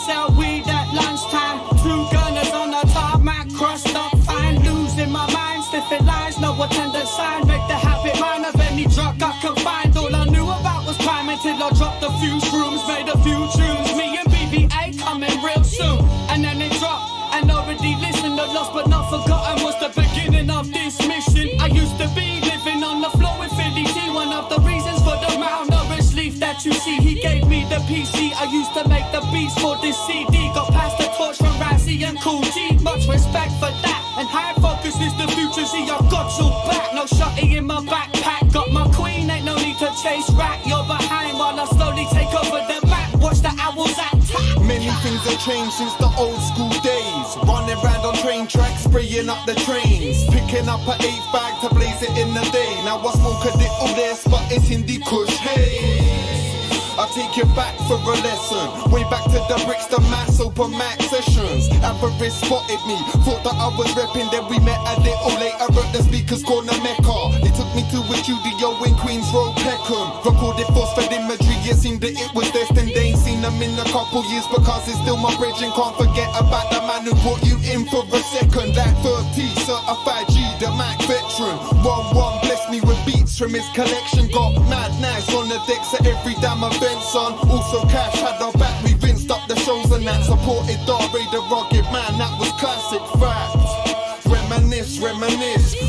[SPEAKER 3] Sell weed at lunchtime. 2 gunners on the tarmac, crossed up fine. Losing my mind, sniffing lines, no attendance sign. Make the habit mine of any drug I can find. All I knew about was crime until I dropped a few shrooms, made a few tunes. Me and BBA coming real soon, and then it dropped. And already listened, the lost but not forgotten was the beginning of this mission. I used to be living on the floor with Philly T. One of the reasons for the malnourished leaf that you see. He gave me the PC, I used to make the beats for this CD. Got past the torch from Razzie and Cool G. Much respect for that, and high focus is the future. See, I've got your back, no shotty in my backpack. Got my queen, ain't no need to chase rat. You're behind while I slowly take over the map. Watch the owls attack.
[SPEAKER 4] Many things have changed since the old school days. Running round on train tracks, spraying up the trains. Picking up an 8 bag to blaze it in the day. Now I smoke a little less, but it's in the kush haze. I'll take you back for a lesson. Way back to the Brixton Mass Open Mac sessions. Avarice spotted me, thought that I was repping. Then we met a little later at the Speakers Corner Mecca. They took me to a studio in Queens Road, Peckham. Recorded phosphid imagery, it seemed that it was destined. They ain't seen them in a couple years because it's still my bridge. And can't forget about the man who brought you in for a second. That 30 certified G, the Mac veteran. 1-1 blessed me with beats from his collection. Got mad nice on the decks at every damn event. Son. Also cash had our back, we rinsed up the shows and that. Supported Darby the rugged man, that was classic fact. Reminisce,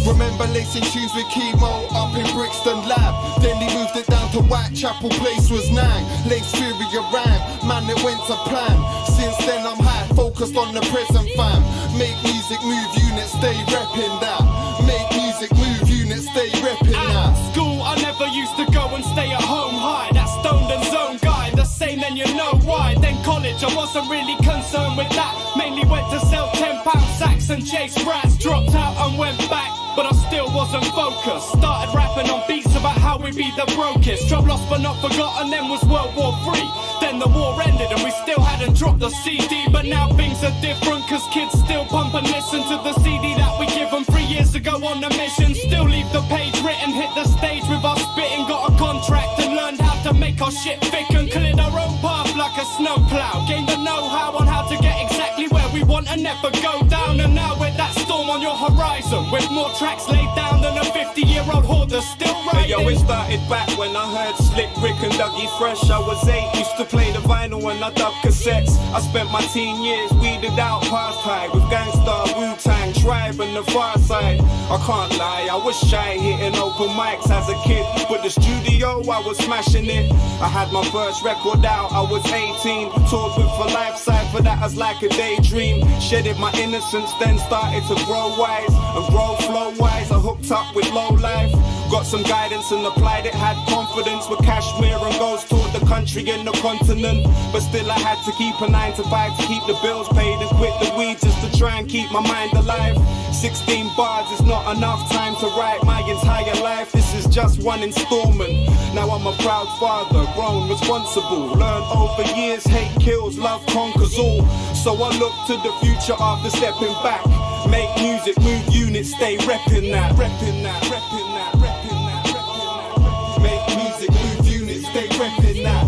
[SPEAKER 4] remember lacing tunes with Chemo up in Brixton Lab. Then he moved it down to Whitechapel, place was Nang. Lace Furia ran, man it went to plan. Since then I'm high, focused on the present fam. Make music move units, stay repping that. Make music move units, stay repping that.
[SPEAKER 3] At school I never used to go and stay at home high. That stoned and zone guy, the same then you know why. Then college I wasn't really concerned with that. Mainly went to sell £10 sacks and chase rats. Dropped out and went back, but I still wasn't focused. Started rapping on beats about how we be the brokest. Job lost but not forgotten, then was World War III. Then the war ended and we still hadn't dropped the CD. But now things are different, cause kids still pump and listen to the CD that we give them 3 years ago on a mission. Still leave the page written, hit the stage with our spitting. Got a contract and learned how to make our shit thick and cleared our own path like a snowplow. Gained the know-how on how to get exactly where we want and never go down. And now we're that storm on your horizon, with more tracks laid down than a 50-year-old hoarder still riding.
[SPEAKER 2] Hey yo, it started back when I heard Slick Rick and Dougie Fresh. I was 8, used to play the vinyl and I dubbed cassettes. I spent my teen years weeded out past high with Gangstar, Wu-Tang, Tribe and the Far Side. I can't lie, I was shy hitting open mics as a kid, but the studio I was smashing it. I had my first record out, I was 18, toured with For Life Cypher, that was like a daydream. Shedded my innocence, then started to grow wise and grow flow wise. I hooked up with Low Life, got some guidance and applied it, had confidence with Kashmir and goes toured the country and the continent. But still I had to keep a 9 to 5 to keep the bills paid and quit the weed just to try and keep my mind alive. 16 bars is not enough time to write my entire life, this is just one installment. Now I'm a proud father, grown, responsible, learned over years, hate kills, love conquers all. So I look to the future after stepping back. Make music, move units, stay reppin' that, reppin' that, reppin' that, reppin' that, reppin' that. Make music, move units, stay reppin' that.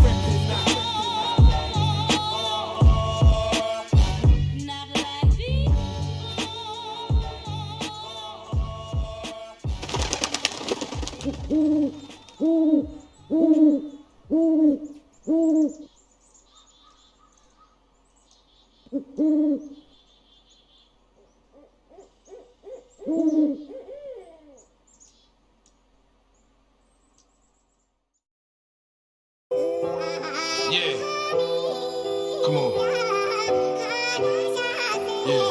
[SPEAKER 21] Yeah. Come on. Yeah.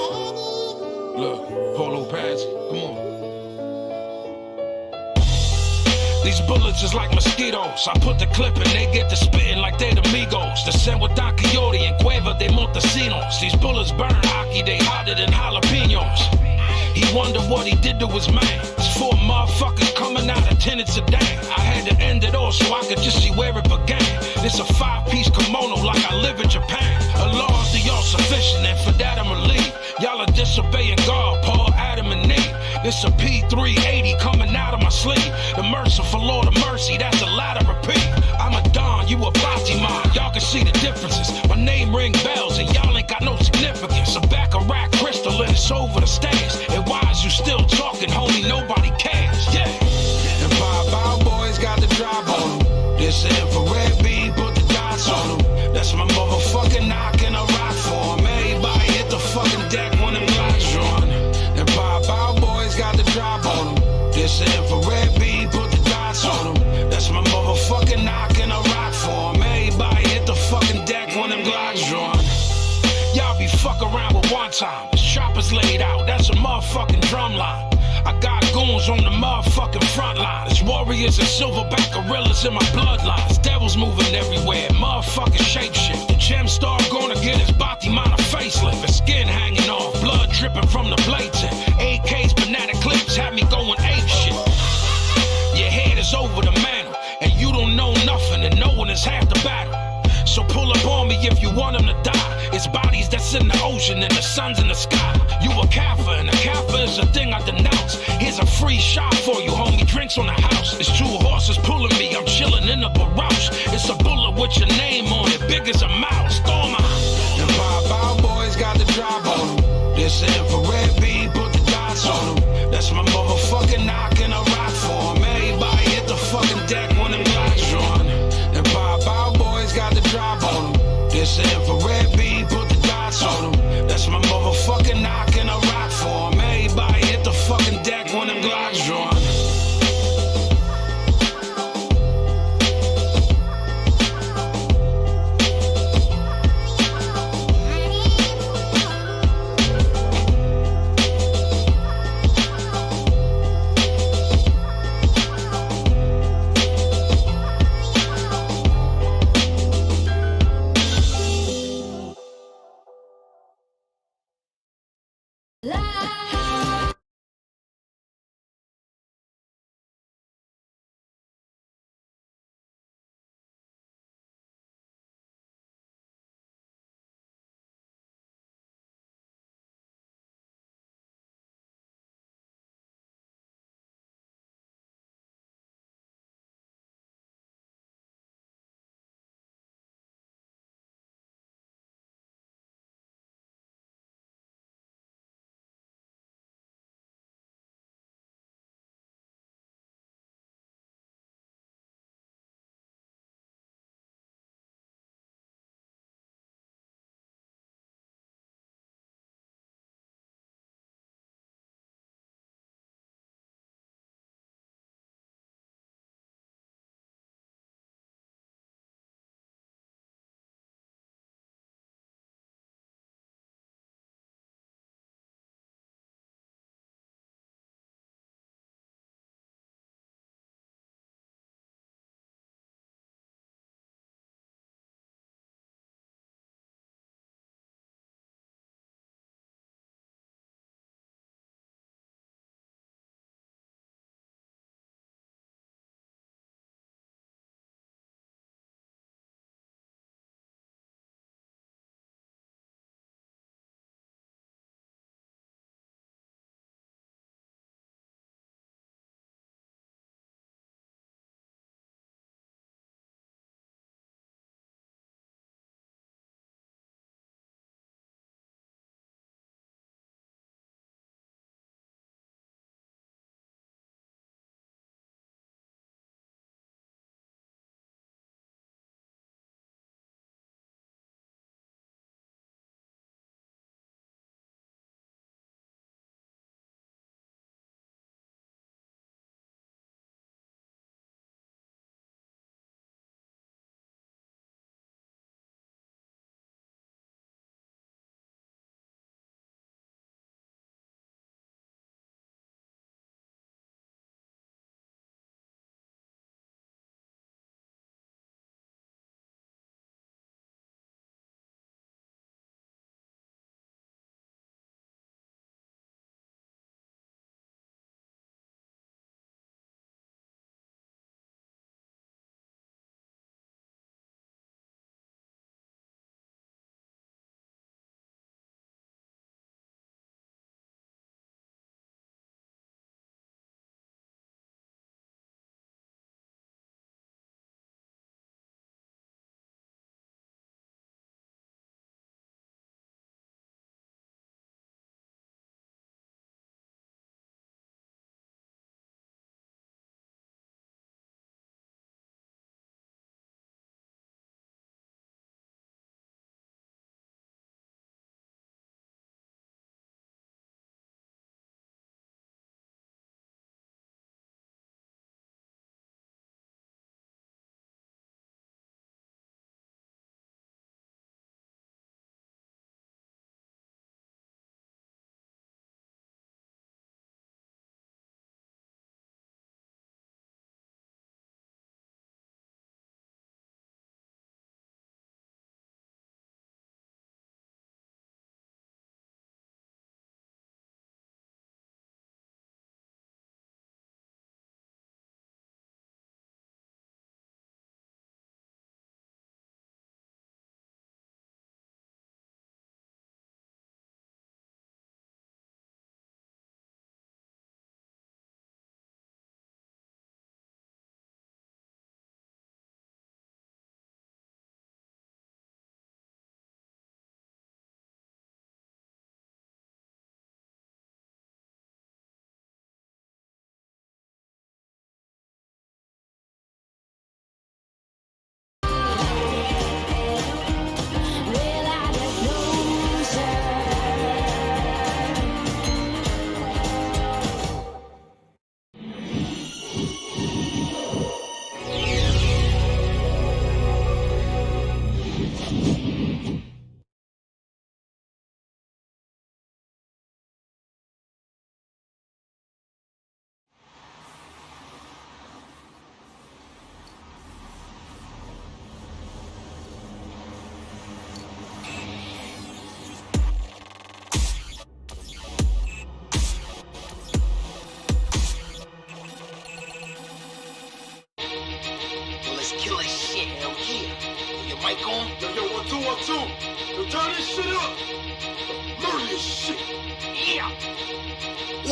[SPEAKER 21] Look, polo pads. Come on. These bullets is like mosquitoes. I put the clip and they get to spitting like they the Migos. The San with Don Quixote and Cueva de Montesinos. These bullets burn hockey, they hotter than jalapenos. He wondered what he did to his man. It's 4 motherfuckers coming out of tenants a day. I had to end it all so I could just see where it began. It's a 5-piece kimono like I live in Japan. Allah's the all-sufficient and for that I'ma leave. Y'all are disobeying God, Paul, Adam and Eve. It's a P380 coming out of my sleeve. The merciful Lord of mercy, that's a lot to repeat. I'm a Don, you a Fatima. Y'all can see the differences. My name ring bells and y'all ain't got no significance. A Baccarat crystal and it's over the stairs. And why is you still talking, homie? Nobody cares. Yeah.
[SPEAKER 24] And Bow boys got the drop on them. This infrared beam put the dots on them. That's my motherfucking knock and a rock for them. Everybody hit the fucking deck when them blocks drawn. And Bow boys got the drop on them. This infrared beam put the dots on them. That's my motherfucking knock and a rock for them. Everybody hit the fucking deck when them blocks drawn. Y'all be fuck around with one time. This chopper's laid out, that's a motherfucking drum line. I got goons on the motherfucking front line. There's warriors and silverback gorillas in my bloodlines. Devils moving everywhere, motherfucking shapeshift. The gem star gonna get his body man a facelift. His skin hanging off, blood dripping from the blades. And AKs, banana clips had me going ape shit. Your head is over the mantle, and you don't know nothing, and knowing is half the battle. So pull up on me if you want him to die. It's bodies that's in the ocean and the sun's in the sky. You a Kappa and a Kappa is a thing I denounce. Here's a free shot for you, homie, drinks on the house. It's 2 horses pulling me, I'm chilling in a barouche. It's a bullet with your name on it, big as a mouse. Storm out. And Bow boys got the drop on them. This infrared beam put the dots on them. That's my motherfucking knock and a rock for them. Everybody hit the fucking deck when them blocks drawn. And Bow boys got the drop on them. This infrared beam put the dots on them. That's my motherfucking knock and a rock for them. Everybody hit the fucking deck when them blocks drawn.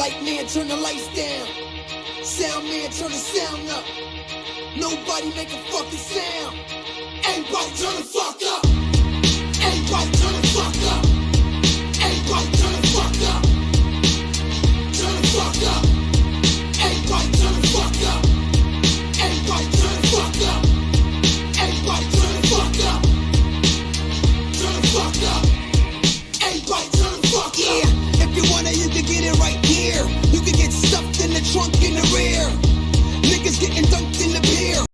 [SPEAKER 27] Light man, turn the lights down. Sound man, turn the sound up. Nobody make a fucking sound. Everybody turn the fuck up. Everybody